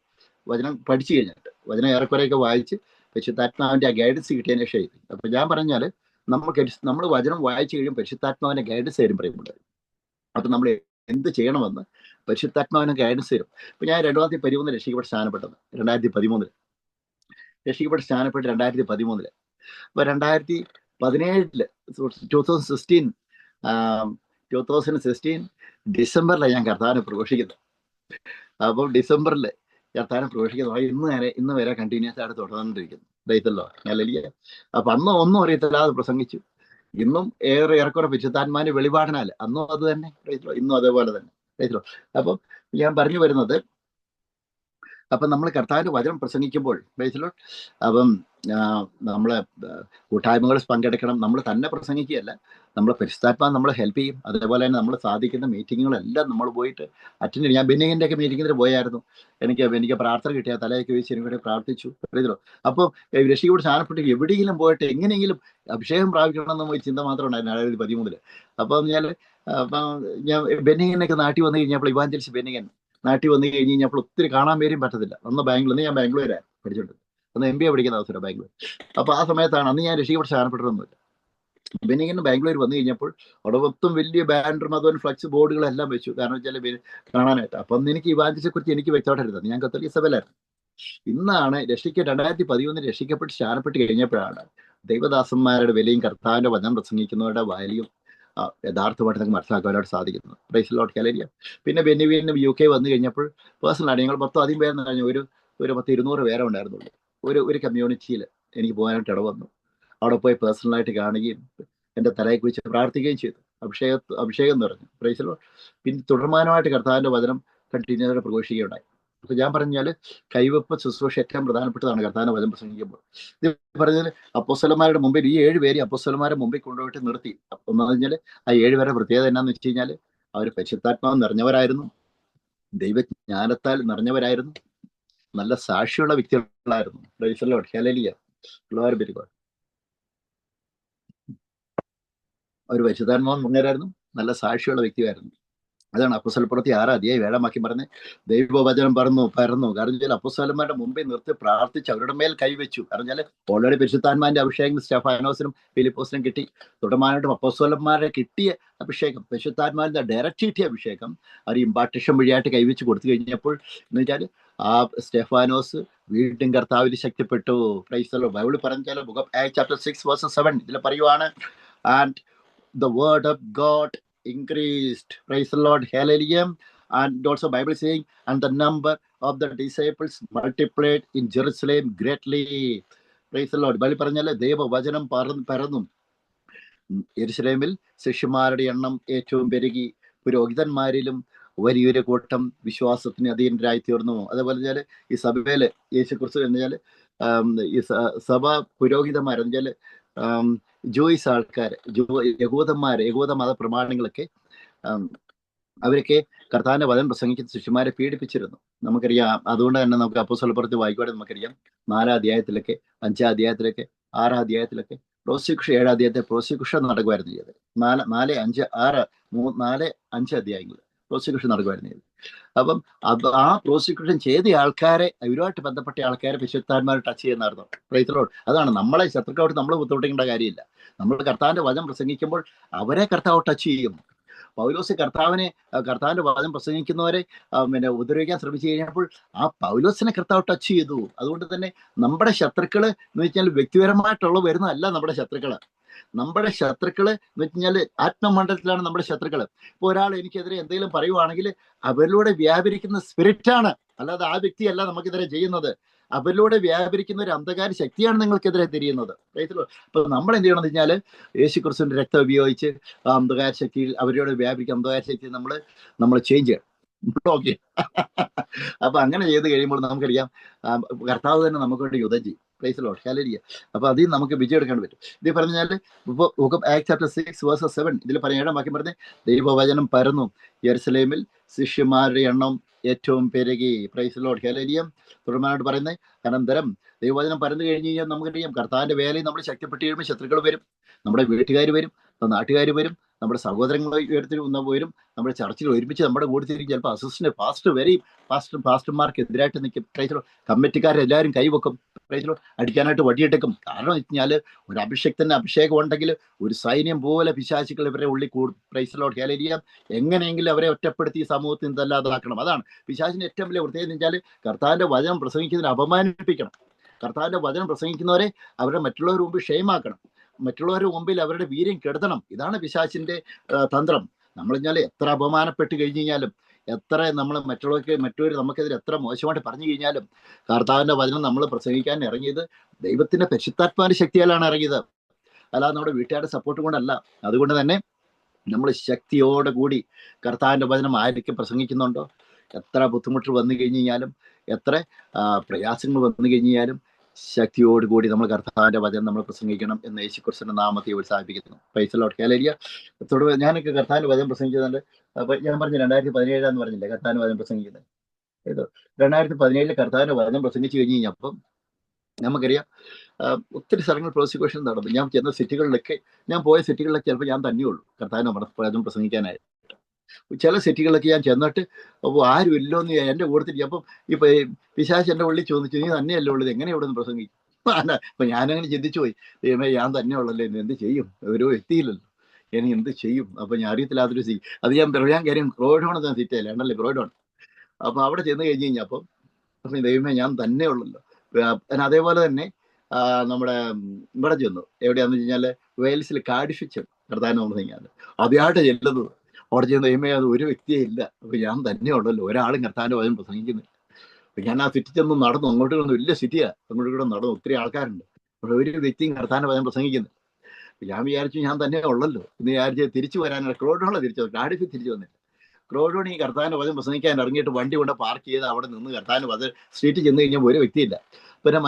വചനം പഠിച്ചു കഴിഞ്ഞിട്ട് വചനം ഏറെക്കുറെയൊക്കെ വായിച്ച് പരിശുദ്ധാത്മാവിൻ്റെ ആ ഗൈഡൻസ് കിട്ടിയതിന് ശേഷം. അപ്പം ഞാൻ പറഞ്ഞാൽ നമ്മൾ വചനം വായിച്ചു കഴിയും പരിശുദ്ധാത്മാവിൻ്റെ ഗൈഡൻസ് തരും പറയുമ്പോൾ. അപ്പം നമ്മൾ എന്ത് ചെയ്യണമെന്ന് പരിശുദ്ധാത്മാവിന് ഗൈഡൻസ് തരും. ഇപ്പം ഞാൻ 2013 രക്ഷിക്കപ്പെട്ട് സ്ഥാനപ്പെട്ടത്, 2013 രക്ഷിക്കപ്പെട്ട് സ്ഥാനപ്പെട്ട് 2013. അപ്പോൾ 2017 2016 ഡിസംബറിലാണ് ഞാൻ കർത്താവിനെ പ്രഘോഷിക്കുന്നത്. അപ്പം ഡിസംബറിൽ കർത്താവിനെ പ്രഘോഷിക്കുന്നത് ഇന്ന് വരെ കണ്ടിന്യൂസ് ആയിട്ട് തുടർന്നുകൊണ്ടിരിക്കുന്നു. ദൈവത്തല്ലോ ഹല്ലേലൂയ. അപ്പം അന്ന് ഒന്നും അറിയത്തില്ലാതെ പ്രസംഗിച്ചു. ഇന്നും ഏറെക്കുറെ പരിശുദ്ധാത്മാവിന്റെ വെളിപാടിനാൽ അന്നും അത് തന്നെ, ഇന്നും അതേപോലെ തന്നെ. അപ്പം ഞാൻ പറഞ്ഞു വരുന്നത്, അപ്പം നമ്മൾ കർത്താവിന്റെ വചനം പ്രസംഗിക്കുമ്പോൾ അപ്പം നമ്മളെ കൂട്ടായ്മകൾ പങ്കെടുക്കണം. നമ്മൾ തന്നെ പ്രസംഗിക്കുകയല്ല, നമ്മൾ പരിശുദ്ധാത്മാവ് നമ്മളെ ഹെൽപ്പ് ചെയ്യും. അതേപോലെ തന്നെ നമ്മൾ സാധിക്കുന്ന മീറ്റിങ്ങുകളെല്ലാം നമ്മൾ പോയിട്ട് അറ്റൻഡ് ചെയ്യും. ഞാൻ ബെന്നിങ്ങിൻ്റെ ഒക്കെ മീറ്റിങ്ങിന് പോയായിരുന്നു. എനിക്ക് പ്രാർത്ഥന കിട്ടിയ തലയൊക്കെ വെച്ച് എനിക്ക് പ്രാർത്ഥിച്ചു. അപ്പോൾ രക്ഷിക്കപ്പെട്ട് സ്ഥാനപ്പെട്ട് എവിടെയെങ്കിലും പോയിട്ട് എങ്ങനെയെങ്കിലും അഭിഷേകം പ്രാപിക്കണം എന്ന ചിന്ത മാത്രം ഉണ്ടായിരുന്നു 2013. അപ്പം ഞാൻ ബെന്നിങ്ങിനൊക്കെ നാട്ടിൽ വന്നു കഴിഞ്ഞപ്പോൾ, ഇവാഞ്ചലിസ്റ്റ് ബെന്നിങ്ങൻ നാട്ടിൽ വന്നു കഴിഞ്ഞ് കഴിഞ്ഞപ്പോൾ ഒത്തിരി കാണാൻ പേരും പറ്റത്തില്ല. ഞാൻ ബാംഗ്ലൂരാണ് പഠിച്ചോണ്ട്, അന്ന് MBA പഠിക്കുന്ന അവസരം ബാംഗ്ലൂർ. അപ്പോൾ ആ സമയത്താണ്, അന്ന് ഞാൻ രക്ഷിക്കപ്പെട്ട് സ്ഥാനപ്പെട്ടിട്ടൊന്നുമില്ല. ബെന്നിങ്ങനെ ബാംഗ്ലൂർ വന്നു കഴിഞ്ഞപ്പോൾ അവിടെ മൊത്തം വലിയ ബാനറും അതുപോലെ ഫ്ലക്സ് ബോർഡുകളെല്ലാം വെച്ചു, കാരണം വെച്ചാൽ കാണാനായിട്ട്. അപ്പം എനിക്ക് ഇവാഞ്ചലിനെ കുറിച്ച് എനിക്ക് വ്യക്തമായിട്ടായിരുന്നു. ഞാൻ കത്തോലിക്ക സഭയിലായിരുന്നു. ഇന്നാണ് 2013 രക്ഷിക്കപ്പെട്ട് സ്ഥാനപ്പെട്ട് കഴിഞ്ഞപ്പോഴാണ് ദൈവദാസന്മാരുടെ വിലയും കർത്താവിന്റെ വചനം പ്രസംഗിക്കുന്നവരുടെ വാല്യൂം യഥാർത്ഥമായിട്ട് നമുക്ക് മനസ്സിലാക്കാനായിട്ട് സാധിക്കുന്നത്. Price the Lord hallelujah. പിന്നെ ബെന്നിവീനും UK വന്നു കഴിഞ്ഞപ്പോൾ പേഴ്സണലാണ് ഞങ്ങൾ മൊത്തം അധികം പേരെന്ന് കഴിഞ്ഞാൽ ഒരു 200 പേരെ ഉണ്ടായിരുന്നുള്ളൂ. ഒരു കമ്മ്യൂണിറ്റിയിൽ എനിക്ക് പോകാനായിട്ട് ഇടവന്നു. അവിടെ പോയി പേഴ്സണലായിട്ട് കാണുകയും എൻ്റെ തലയെ കുറിച്ച് പ്രാർത്ഥിക്കുകയും ചെയ്തു. അഭിഷേകം നിറഞ്ഞു. Price the Lord. പിന്നെ തുടർമാനമായിട്ട് കർത്താവിന്റെ വചനം കണ്ടിന്യൂസ് പ്രഘോഷിക്കുകയുണ്ടായി. അപ്പൊ ഞാൻ പറഞ്ഞാൽ കൈവെപ്പ് ശുശ്രൂഷ ഏറ്റവും പ്രധാനപ്പെട്ടതാണ് കർത്താവിന്റെ വചനം പ്രസംഗിക്കുമ്പോൾ. ഇത് പറഞ്ഞാൽ അപ്പോസ്തലന്മാരുടെ മുമ്പിൽ ഈ 7 പേര് അപ്പോസ്തലന്മാരുടെ മുമ്പിൽ കൊണ്ടുപോയിട്ട് നിർത്തി. എന്ന് പറഞ്ഞാൽ ആ 7 പേരുടെ പ്രത്യേകത എന്നാന്ന് വെച്ച് കഴിഞ്ഞാൽ അവർ പരിശുദ്ധാത്മാവ് നിറഞ്ഞവരായിരുന്നു, ദൈവജ്ഞാനത്താൽ നിറഞ്ഞവരായിരുന്നു, നല്ല സാക്ഷിയുള്ള വ്യക്തികളായിരുന്നു. Praise the Lord hallelujah. Glory be to God. അവർ പരിശുദ്ധാത്മാവ് നിറഞ്ഞവരായിരുന്നു, നല്ല സാക്ഷിയുള്ള വ്യക്തിയായിരുന്നു. അതാണ് അപ്പോസ്തലപ്രവൃത്തി 6:7 പറഞ്ഞ് ദൈവവചനം പരന്നു. കാരണം വെച്ചാൽ അപ്പോസ്തലന്മാരുടെ മുമ്പിൽ നിർത്തി പ്രാർത്ഥിച്ച് അവരുടെ മേൽ കൈവച്ചു. കാരണം വെച്ചാൽ ഓൾറെഡി പരിശുദ്ധാത്മാവിന്റെ അഭിഷേകം സ്റ്റെഫാനോസിനും ഫിലിപ്പോസിനും കിട്ടി. തുടർമാനായിട്ടും അപ്പോസ്തലന്മാരെ കിട്ടിയ അഭിഷേകം, പരിശുദ്ധാത്മാവിന്റെ ഡയറക്റ്റ് കിട്ടിയ അഭിഷേകം അവർ ഇമ്പാർട്ടേഷൻ വഴിയായിട്ട് കൈവച്ച് കൊടുത്തു കഴിഞ്ഞപ്പോൾ എന്ന് വെച്ചാൽ ആ സ്റ്റെഫാനോസ് വീണ്ടും കർത്താവിൽ ശക്തിപ്പെട്ടു. Praise the Lord. ബൈബിൾ പറഞ്ഞാൽ ബുക്ക് ഓഫ് ആക്ട്സ് ചാപ്റ്റർ 6:7 ഇതിൽ പറയുവാണ്, and the word of God increased. Praise the Lord. Hallelujah. And also Bible saying, and the number of the disciples multiplied in Jerusalem greatly. Praise the Lord. Bible പറഞ്ഞാൽ ദൈവവചനം പരന്നു. യെരുശലേമിൽ ശിഷ്യന്മാരുടെ എണ്ണം ഏറ്റവും പെരുകി, പുരോഹിതന്മാരിലും വലിയൊരു കൂട്ടം വിശ്വാസത്തിന് അധീനരായി തീർന്നു. അതേപോലെ വെച്ചാൽ ഈ സഭയില് യേശുക്രിസ്തു എന്ന് വെച്ചാൽ ഈ സഭ പുരോഹിതന്മാരെന്ന് വെച്ചാൽ ജൂയിസ് ആൾക്കാർ, യഹൂദ മത പ്രമാണികളൊക്കെ അവരൊക്കെ കർത്താവിന്റെ വചനം പ്രസംഗിക്കുന്ന ശിഷ്യന്മാരെ പീഡിപ്പിച്ചിരുന്നു. നമുക്കറിയാം. അതുകൊണ്ട് തന്നെ നമുക്ക് അപ്പോസ്തലപ്രവൃത്തി വായിക്കുവാണെങ്കിൽ നമുക്കറിയാം 4 അധ്യായത്തിലൊക്കെ 5 അധ്യായത്തിലൊക്കെ 6 അധ്യായത്തിലൊക്കെ പ്രോസിക്യൂഷൻ, 7 അധ്യായത്തിൽ പ്രോസിക്യൂഷൻ നടക്കുമായിരുന്നു ചെയ്തത്. 4, 5 അധ്യായങ്ങൾ പ്രോസിക്യൂഷൻ നടക്കുമായിരുന്നു ചെയ്തത്. അപ്പം ആ പ്രോസിക്യൂഷൻ ചെയ്ത ആൾക്കാരെ, ഇവരുമായിട്ട് ബന്ധപ്പെട്ട ആൾക്കാരെ പരിശുദ്ധാത്മാരെ ടച്ച് ചെയ്യുന്നായിരുന്നു. Praise the Lord. അതാണ് നമ്മളെ ശത്രുക്കളോട് നമ്മൾ ബുദ്ധിമുട്ടിക്കേണ്ട കാര്യമില്ല. നമ്മൾ കർത്താവിന്റെ വചനം പ്രസംഗിക്കുമ്പോൾ അവരെ കർത്താവ് ടച്ച് ചെയ്യും. പൗലോസ് കർത്താവിന്റെ വചനം പ്രസംഗിക്കുന്നവരെ ഉപദ്രവിക്കാൻ ശ്രമിച്ചു കഴിഞ്ഞപ്പോൾ ആ പൗലോസിനെ കർത്താവ് ടച്ച് ചെയ്തു. അതുകൊണ്ട് തന്നെ നമ്മുടെ ശത്രുക്കള് എന്ന് വെച്ചാൽ വ്യക്തിപരമായിട്ടുള്ള വരുന്നതല്ല. നമ്മുടെ ശത്രുക്കള് എന്ന് വെച്ചാൽ ആത്മമണ്ഡലത്തിലാണ് നമ്മുടെ ശത്രുക്കള്. ഇപ്പൊ ഒരാൾ എനിക്കെതിരെ എന്തെങ്കിലും പറയുവാണെങ്കിൽ അവരിലൂടെ വ്യാപരിക്കുന്ന സ്പിരിറ്റാണ്, അല്ലാതെ ആ വ്യക്തിയല്ല നമുക്കെതിരെ ചെയ്യുന്നത്. അവരിലൂടെ വ്യാപരിക്കുന്ന ഒരു അന്ധകാര ശക്തിയാണ് നിങ്ങൾക്കെതിരെ തിരിയുന്നത്. അപ്പൊ നമ്മൾ എന്ത് ചെയ്യണമെന്ന് വെച്ചാൽ യേശുക്രിസ്തുവിന്റെ രക്തം ഉപയോഗിച്ച് ആ അന്ധകാര ശക്തിയിൽ അവരോട് വ്യാപരിക്കുന്ന അന്ധകാര ശക്തി നമ്മൾ ചേഞ്ച് ചെയ്യണം. ഓക്കെ. അപ്പൊ അങ്ങനെ ചെയ്ത് കഴിയുമ്പോൾ നമുക്കറിയാം കർത്താവ് തന്നെ നമുക്ക് വേണ്ടി യുദ്ധം ചെയ്യും. Price the Lord hallelujah. അപ്പൊ അതിൽ നമുക്ക് വിജയം എടുക്കാൻ പറ്റും. ഇത് പറഞ്ഞാൽ ബുക്ക് ഓഫ് ആക്ട്സ് ചാപ്റ്റർ 6:7 ഇതിൽ പറഞ്ഞ് ദൈവവചനം പരന്നു, യെരുശലേമിൽ ശിഷ്യന്മാരുടെ എണ്ണം ഏറ്റവും പെരുകി. Praise the Lord hallelujah. തുടർമാനായിട്ട് പറയുന്നത്, അനന്തരം ദൈവവചനം പരന്നു കഴിഞ്ഞ് കഴിഞ്ഞാൽ നമുക്കറിയാം കർത്താവിന്റെ വേലയിൽ നമ്മൾ ശക്തിപ്പെട്ട് കഴിയുമ്പോൾ ശത്രുക്കൾ വരും, നമ്മുടെ വീട്ടുകാർ വരും, നാട്ടുകാർ വരും, നമ്മുടെ സഹോദരങ്ങളെ ഉയർത്തിരുന്നവരും നമ്മുടെ ചർച്ചകൾ ഒരുമിച്ച് നമ്മുടെ കൂട്ടത്തിരിക്കും. ചിലപ്പോൾ അസിസ്റ്റന്റ് പാസ്റ്റർ വരെയും പാസ്റ്റർമാർക്ക് എതിരായിട്ട് നിൽക്കും. പ്രൈസിലോ കമ്മിറ്റിക്കാരെല്ലാവരും കൈവെക്കും. പ്രൈസിലോ അടിക്കാനായിട്ട് വടിയെടുക്കും. കാരണം എന്ന് വെച്ചാൽ ഒരു അഭിഷേകത്തിന് അഭിഷേകം ഉണ്ടെങ്കിൽ ഒരു സൈന്യം പോലെ പിശാചുക്കൾ ഇവരെ ഉള്ളിൽ കൂടും. പ്രൈസിലോ ഹല്ലേലൂയ. എങ്ങനെയെങ്കിലും അവരെ ഒറ്റപ്പെടുത്തി സമൂഹത്തിൽ നിന്ന് അല്ലാതാക്കണം. അതാണ് പിശാചിന്റെ ഏറ്റവും വലിയ പ്രത്യേകത എന്ന് വെച്ചാൽ കർത്താവിന്റെ വചനം പ്രസംഗിക്കുന്നതിന് അപമാനിപ്പിക്കണം. കർത്താവിന്റെ വചനം പ്രസംഗിക്കുന്നവരെ അവരെ മറ്റുള്ളവരുടെ മുമ്പിൽ ക്ഷേമാക്കണം. മറ്റുള്ളവരുടെ മുമ്പിൽ അവരുടെ വീര്യം കെടുത്തണം. ഇതാണ് പിശാചിന്റെ തന്ത്രം. നമ്മൾ കഴിഞ്ഞാൽ എത്ര അപമാനപ്പെട്ട് കഴിഞ്ഞു കഴിഞ്ഞാലും, എത്ര നമ്മൾ മറ്റുള്ളവർ നമുക്കെതിരെ എത്ര മോശമായിട്ട് പറഞ്ഞു കഴിഞ്ഞാലും, കർത്താവിന്റെ വചനം നമ്മൾ പ്രസംഗിക്കാൻ ഇറങ്ങിയത് ദൈവത്തിന്റെ പരിശുദ്ധാത്മാവിന്റെ ശക്തിയാലാണ് ഇറങ്ങിയത്, അല്ലാതെ നമ്മുടെ വീട്ടുകാരുടെ സപ്പോർട്ട് കൊണ്ടല്ല. അതുകൊണ്ട് തന്നെ നമ്മൾ ശക്തിയോടെ കൂടി കർത്താവിന്റെ വചനം ആയിരിക്കും പ്രസംഗിക്കുന്നുണ്ടോ. എത്ര ബുദ്ധിമുട്ട് വന്നു കഴിഞ്ഞു കഴിഞ്ഞാലും, എത്ര പ്രയാസങ്ങൾ വന്നു കഴിഞ്ഞാലും ശക്തിയോടുകൂടി നമ്മൾ കർത്താവിന്റെ വചനം നമ്മൾ പ്രസംഗിക്കണം എന്ന് യേശുക്രിസ്തുവിന്റെ നാമത്തെ ഉത്സാഹിപ്പിക്കുന്നു. Praise Lord hallelujah. തുടർന്ന് ഞാനൊക്കെ കർത്താവിന്റെ വചനം പ്രസംഗിച്ചതുകൊണ്ട്, അപ്പൊ ഞാൻ പറഞ്ഞു 2017 പറഞ്ഞില്ലേ കർത്താവിന്റെ വചനം പ്രസംഗിക്കുന്നത്. ഇത് 2017 കർത്താവിന്റെ വചനം പ്രസംഗിച്ചു കഴിഞ്ഞ് കഴിഞ്ഞപ്പം നമുക്കറിയാം ഒത്തിരി സ്ഥലങ്ങൾ പ്രോസിക്യൂഷൻ നടന്നു. ഞാൻ ചെന്ന സിറ്റികളിലൊക്കെ, ഞാൻ പോയ സിറ്റികളിലൊക്കെ ചിലപ്പോൾ ഞാൻ തന്നെയുള്ളൂ കർത്താവിന്റെ വചനം പ്രസംഗിക്കാനായിട്ട്. ചില സിറ്റികളിലൊക്കെ ഞാൻ ചെന്നിട്ട് ആരും ഇല്ലോന്ന് എൻ്റെ കൂട്ടത്തിൽ. അപ്പം ഇപ്പൊ പിശാച് എൻ്റെ ഉള്ളിൽ ചോദിച്ചു, നീ തന്നെയല്ലേ ഉള്ളത്, എങ്ങനെ ഇവിടെ നിന്ന് പ്രസംഗിക്കും? അപ്പൊ ഞാനങ്ങനെ ചിന്തിച്ചു പോയി, ദൈവമേ ഞാൻ തന്നെ ഉള്ളല്ലോ, ഇനി എന്ത് ചെയ്യും, ഒരു എത്തിയില്ലല്ലോ, ഇനി എന്ത് ചെയ്യും? അപ്പൊ ഞാൻ അറിയത്തില്ലാത്തൊരു അത് ഞാൻ കാര്യം ക്രോയിഡോൺ സിറ്റിയല്ലേ, ഉണ്ടല്ലേ ക്രോയിഡോൺ. അപ്പൊ അവിടെ ചെന്ന് കഴിഞ്ഞ് കഴിഞ്ഞപ്പം ദൈവമേ ഞാൻ തന്നെ ഉള്ളല്ലോ. അതേപോലെ തന്നെ നമ്മുടെ ഇവിടെ ചെന്നു, എവിടെയാന്ന് വെച്ച് കഴിഞ്ഞാല് വെയിൽസിൽ കാർഡിഫിച്ച് കർത്താവിനെ പ്രസംഗിക്കാൻ ആദ്യമായിട്ട് ചെല്ലുന്നത്. അവിടെ ചെന്ന് ദൈവമേ അത് ഒരു വ്യക്തിയെ ഇല്ല, അപ്പൊ ഞാൻ തന്നെ ഉള്ളല്ലോ, ഒരാളും കർത്താവിന്റെ വചനം പ്രസംഗിക്കുന്നില്ല. അപ്പൊ ഞാൻ ആ സിറ്റി ചെന്ന് നടന്നു, അങ്ങോട്ട് കൊണ്ട് വലിയ സിറ്റിയാ, അങ്ങോട്ട് കൂടെ നടന്നു, ഒത്തിരി ആൾക്കാരുണ്ട്, പക്ഷെ ഒരു വ്യക്തിയും കർത്താവിന്റെ വചനം പ്രസംഗിക്കുന്നില്ല. ഞാൻ വിചാരിച്ചു ഞാൻ തന്നെ ഉള്ളല്ലോ എന്ന് വിചാരിച്ച് തിരിച്ചു വരാനുള്ള ക്രോഡോണ തിരിച്ചു, കാർഡിഫിൽ തിരിച്ചു വന്നില്ല. ക്രോഡോൺ ഈ കർത്താവിന്റെ വചനം പ്രസംഗിക്കാൻ ഇറങ്ങിയിട്ട് വണ്ടി കൊണ്ട് പാർക്ക് ചെയ്ത് അവിടെ നിന്ന് കർത്താവിന്റെ വചനം സ്ട്രീറ്റിൽ ചെന്ന് കഴിഞ്ഞാൽ ഒരു വ്യക്തിയില്ല. പിന്നെ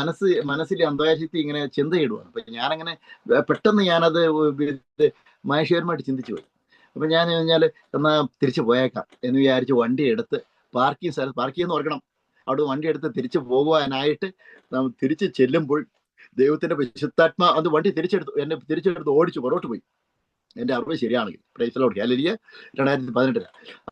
മനസ്സിൽ അന്തരാശക്തി ഇങ്ങനെ ചിന്തയിടുവാണ്. അപ്പൊ ഞാനങ്ങനെ പെട്ടെന്ന് ഞാനത് മഹേശ്വരമായിട്ട് ചിന്തിച്ചു പോയി. അപ്പൊ ഞാൻ കഴിഞ്ഞാൽ എന്നാ തിരിച്ചു പോയേക്കാം എന്ന് വിചാരിച്ച് വണ്ടി എടുത്ത് പാർക്ക് ചെയ്യുന്ന ഓർക്കണം, അവിടെ വണ്ടി എടുത്ത് തിരിച്ചു പോകുവാനായിട്ട് തിരിച്ച് ചെല്ലുമ്പോൾ ദൈവത്തിന്റെ പരിശുദ്ധാത്മാ അത് വണ്ടി തിരിച്ചെടുത്ത് ഓടിച്ചു പുറകോട്ട് പോയി. എൻ്റെ അറിവ് ശരിയാണെങ്കിൽ. Praise Lord hallelujah. 2018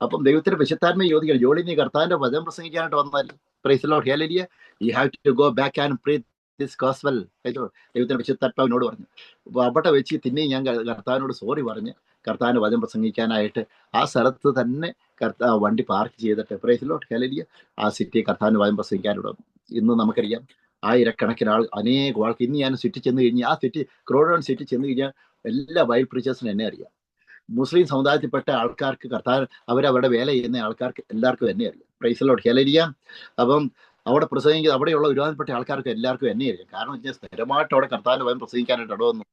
അപ്പം ദൈവത്തിന്റെ പരിശുദ്ധാത്മ ചോദിക്കണം, ജോളി നീ കർത്താവിന്റെ വചനം പ്രസംഗിക്കാനായിട്ട് വന്നാൽ, praise Lord hallelujah, you have to go back and preach this gospel. ദൈവത്തിന്റെ പരിശുദ്ധാത്മാവിനോട് പറഞ്ഞു. അപ്പൊ അവിടെ വെച്ച് പിന്നെ ഞാൻ കർത്താവിനോട് സോറി പറഞ്ഞ് കർത്താവിന്റെ വചനം പ്രസംഗിക്കാനായിട്ട് ആ സ്ഥലത്ത് തന്നെ വണ്ടി പാർക്ക് ചെയ്തിട്ട്, പ്രൈസ് ലോർഡ് ഹല്ലേലൂയ, ആ സിറ്റി കർത്താവിന്റെ വചനം പ്രസംഗിക്കാനോട്. ഇന്ന് നമുക്കറിയാം ആയിരക്കണക്കിന് അനേക ആൾക്ക്. ഇന്ന് ഞാൻ സിറ്റി ചെന്ന് കഴിഞ്ഞാൽ, ആ സിറ്റി ക്രോഡോൺ സിറ്റി ചെന്ന് കഴിഞ്ഞാൽ എല്ലാ ബൈബിൾ പ്രീച്ചേഴ്സിനും എന്നെ അറിയാം. മുസ്ലിം സമുദായത്തിൽപ്പെട്ട ആൾക്കാർക്ക് അവരവിടെ വേല ചെയ്യുന്ന ആൾക്കാർക്ക് എല്ലാവർക്കും എന്നെ അറിയാം. Praise Lord hallelujah. അപ്പം അവിടെ പ്രസംഗിക്കുന്ന അവിടെയുള്ള ഒരുപാടുപെട്ട ആൾക്കാർക്ക് എല്ലാവർക്കും എന്നെ അറിയാം. കാരണം വെച്ചാൽ സ്ഥിരമായിട്ട് അവിടെ കർത്താവിന്റെ വചനം പ്രസംഗിക്കാനായിട്ട് ഇടവന്നു.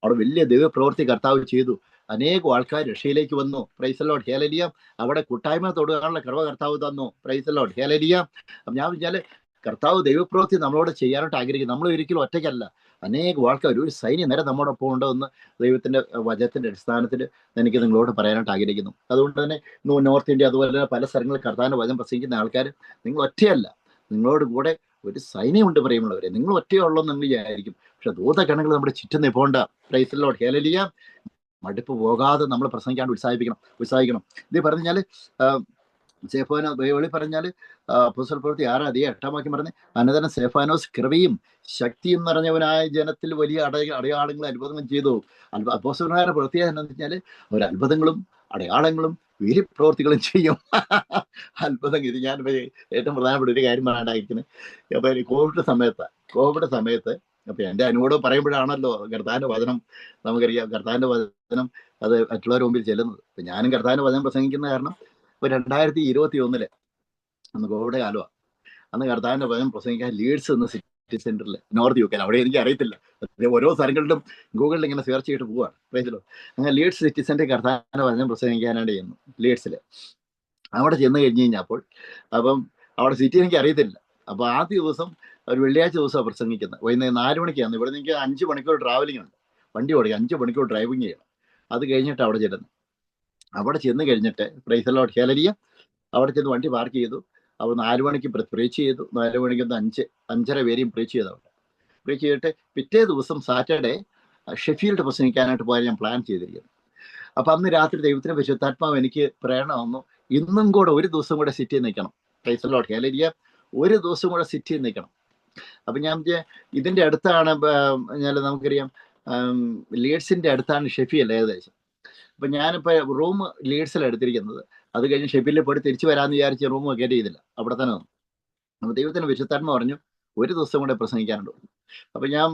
അവിടെ വലിയ ദൈവപ്രവൃത്തി കർത്താവ് ചെയ്തു. അനേകം ആൾക്കാർ രക്ഷയിലേക്ക് വന്നു. Praise Lord hallelujah. അവിടെ കൂട്ടായ്മ തൊടുകാനുള്ള കൃപ കർത്താവ് തന്നു. Praise Lord hallelujah. അപ്പം ഞാൻ വിചാരിച്ചാൽ കർത്താവ് ദൈവപ്രവൃത്തി നമ്മളോട് ചെയ്യാനായിട്ട് ആഗ്രഹിക്കും. നമ്മൾ ഒരിക്കലും ഒറ്റയ്ക്കല്ല, അനേകം ആൾക്കാർ, ഒരു സൈന്യം നേരെ നമ്മോടൊപ്പം ഉണ്ടെന്ന് ദൈവത്തിന്റെ വചനത്തിന്റെ അടിസ്ഥാനത്തിൽ എനിക്ക് നിങ്ങളോട് പറയാനായിട്ട് ആഗ്രഹിക്കുന്നു. അതുകൊണ്ട് തന്നെ നോർത്ത് ഇന്ത്യ അതുപോലെ തന്നെ പല സ്ഥലങ്ങളിൽ കർത്താവിന്റെ വചനം പ്രസംഗിക്കുന്ന ആൾക്കാർ, നിങ്ങൾ ഒറ്റയല്ല, നിങ്ങളോട് കൂടെ ഒരു സൈന്യമുണ്ട് പറയുമുള്ളവരെ. നിങ്ങൾ ഒറ്റയുള്ളൂ നിങ്ങൾ വിചാരിക്കും, പക്ഷെ ദൂതഗണങ്ങൾ നമ്മുടെ ചുറ്റും നിൽപ്പുണ്ട്. Praise Lord hallelujah. മടുപ്പ് പോകാതെ നമ്മൾ പ്രസംഗിക്കാണ്ട് ഉത്സാഹിക്കണം. ഇത് പറഞ്ഞാൽ സേഫാനോ ബൈബിളിൽ പറഞ്ഞാൽ അപ്പോസ്തല പ്രവൃത്തി 6:8 പറഞ്ഞ്, അനന്തരം സേഫാനോസ് കൃപയും ശക്തിയും നിറഞ്ഞവനായ ജനത്തിൽ വലിയ അടയാളങ്ങളും അത്ഭുതങ്ങളും ചെയ്തു. അപ്പോസ്തലന്മാരുടെ പ്രത്യേകത എന്താണെന്ന് വെച്ചാൽ അവർ അത്ഭുതങ്ങളും അടയാളങ്ങളും വീര്യപ്രവർത്തികളും ചെയ്യും. അത്ഭുതം. ഇത് ഞാൻ ഏറ്റവും പ്രധാനപ്പെട്ട ഒരു കാര്യം പറയാണ്ടായിരിക്കുന്നത്. അപ്പൊ കോവിഡ് സമയത്ത് അപ്പൊ എൻ്റെ അനുഭവം പറയുമ്പോഴാണല്ലോ കർത്താവിന്റെ വചനം നമുക്കറിയാം. കർത്താവിന്റെ വചനം അത് മറ്റുള്ളവരുടെ മുമ്പിൽ ചെല്ലുന്നത്. അപ്പൊ ഞാനും കർത്താവിന്റെ വചനം പ്രസംഗിക്കുന്ന കാരണം ഇപ്പൊ 2021 അന്ന് കോവിഡ് കാലമാണ്. അന്ന് കർത്താവിന്റെ വചനം പ്രസംഗിക്കാൻ ലീഡ്സ് എന്ന സിറ്റി സെന്ററിൽ, നോർത്ത് യു കെ, അവിടെ എനിക്ക് അറിയത്തില്ല, ഓരോ സ്ഥലങ്ങളിലും ഗൂഗിളിൽ ഇങ്ങനെ സെർച്ച് ചെയ്തിട്ട് പോവാണ്. പ്രൈസിലോ. അങ്ങനെ ലീഡ്സ് സിറ്റി സെന്ററിൽ കർത്താവിന്റെ വചനം പ്രസംഗിക്കാനായിട്ട് ചെന്നു ലീഡ്സിൽ. അവിടെ ചെന്ന് കഴിഞ്ഞ് കഴിഞ്ഞപ്പോൾ അപ്പം അവിടെ സിറ്റി എനിക്ക് അറിയത്തില്ല. അപ്പൊ ആദ്യ ദിവസം ഒരു വെള്ളിയാഴ്ച ദിവസമാണ് പ്രസംഗിക്കുന്നത്. വൈകുന്നേരം 4 മണിക്കാണ്. ഇവിടെ എനിക്ക് 5 മണിക്കൂർ ട്രാവലിംഗ് ഉണ്ട്, വണ്ടി ഓടിക്കുക, 5 മണിക്കൂർ ഡ്രൈവിങ് ചെയ്യണം. അത് കഴിഞ്ഞിട്ട് അവിടെ ചെല്ലുന്നു. അവിടെ ചെന്ന് കഴിഞ്ഞിട്ട് പ്രൈസ് ലോർഡ് ഹല്ലേലൂയ, അവിടെ ചെന്ന് വണ്ടി പാർക്ക് ചെയ്തു. അപ്പോൾ 4 മണിക്ക് പ്രീച്ച് ചെയ്തു. 4 മണിക്ക് 5:30 പേരെയും പ്രീച്ച് ചെയ്തു. അവിടെ പ്രീച്ച് ചെയ്തിട്ട് പിറ്റേ ദിവസം സാറ്റർഡേ ഷെഫീൽഡ് പ്രസംഗിക്കാനായിട്ട് പോയാൽ ഞാൻ പ്ലാൻ ചെയ്തിരിക്കുന്നു. അപ്പൊ അന്ന് രാത്രി ദൈവത്തിന് പരിശുദ്ധാത്മാവ് എനിക്ക് പ്രേരണ വന്നു, ഇന്നും കൂടെ ഒരു ദിവസം കൂടെ സിറ്റി നിൽക്കണം. Price the Lord, hallelujah. ഒരു ദിവസം കൂടെ സിറ്റി നിൽക്കണം. അപ്പൊ ഞാൻ ഇതിന്റെ അടുത്താണ്, നമുക്കറിയാം ലീഡ്സിന്റെ അടുത്താണ് ഷെഫിയൽ ഏകദേശം. അപ്പൊ ഞാനിപ്പോ റൂം ലീഡ്സിലാണ് എടുത്തിരിക്കുന്നത്. അത് കഴിഞ്ഞ് ഷെഫിയിൽ പോയി തിരിച്ചു വരാമെന്ന് വിചാരിച്ച് റൂം വെക്കേറ്റ് ചെയ്തില്ല, അവിടെ തന്നെ വന്നു. അപ്പൊ ദൈവത്തിന് പരിശുദ്ധാത്മ പറഞ്ഞു ഒരു ദിവസം കൂടെ പ്രസംഗിക്കാനുണ്ട്. അപ്പൊ ഞാൻ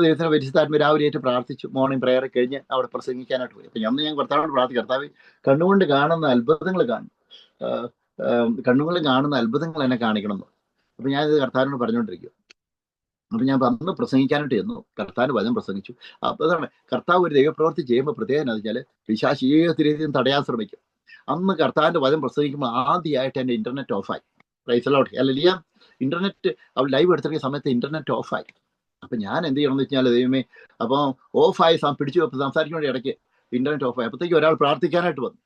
ദൈവത്തിന് പരിശുദ്ധാത്മ രാവിലെ ആയിട്ട് പ്രാർത്ഥിച്ചു. മോർണിംഗ് പ്രെയർ കഴിഞ്ഞ് അവിടെ പ്രസംഗിക്കാനായിട്ട് പോയി. അപ്പൊ ഞാൻ കർത്താവിനോട് പ്രാർത്ഥിച്ചു, കർത്താവ് കണ്ണുകൊണ്ട് കാണുന്ന അത്ഭുതങ്ങൾ കണ്ണുകൊണ്ട് കാണുന്ന അത്ഭുതങ്ങൾ എന്നെ കാണിക്കണം എന്ന്. അപ്പൊ ഞാനിത് കർത്താവിനോട് പറഞ്ഞുകൊണ്ടിരിക്കും. അപ്പൊ ഞാൻ അന്ന് പ്രസംഗിക്കാനായിട്ട് ചെന്നു, കർത്താവിന് വചനം പ്രസംഗിച്ചു. അപ്പൊ അതാണ് കർത്താവ് ഒരു ദൈവപ്രവൃത്തി ചെയ്യുമ്പോൾ പ്രത്യേകം എന്ന് വെച്ചാൽ പിശാച് ഏത് രീതിയും തടയാൻ ശ്രമിക്കും. അന്ന് കർത്താവിന്റെ വചനം പ്രസംഗിക്കുമ്പോൾ ആദ്യമായിട്ട് എൻ്റെ ഇന്റർനെറ്റ് ഓഫായി. Price the Lord, hallelujah. Internet അവൾ ലൈവ് എടുത്തിരിക്കുന്ന സമയത്ത് ഇന്റർനെറ്റ് ഓഫായി. അപ്പൊ ഞാൻ എന്ത് ചെയ്യണം എന്ന് വെച്ചാൽ, ദൈവമേ, അപ്പോൾ ഓഫായി പിടിച്ചു സംസാരിക്കുന്ന ഇടയ്ക്ക് ഇന്റർനെറ്റ് ഓഫായി. അപ്പോഴത്തേക്ക് ഒരാൾ പ്രാർത്ഥിക്കാനായിട്ട് വന്നു.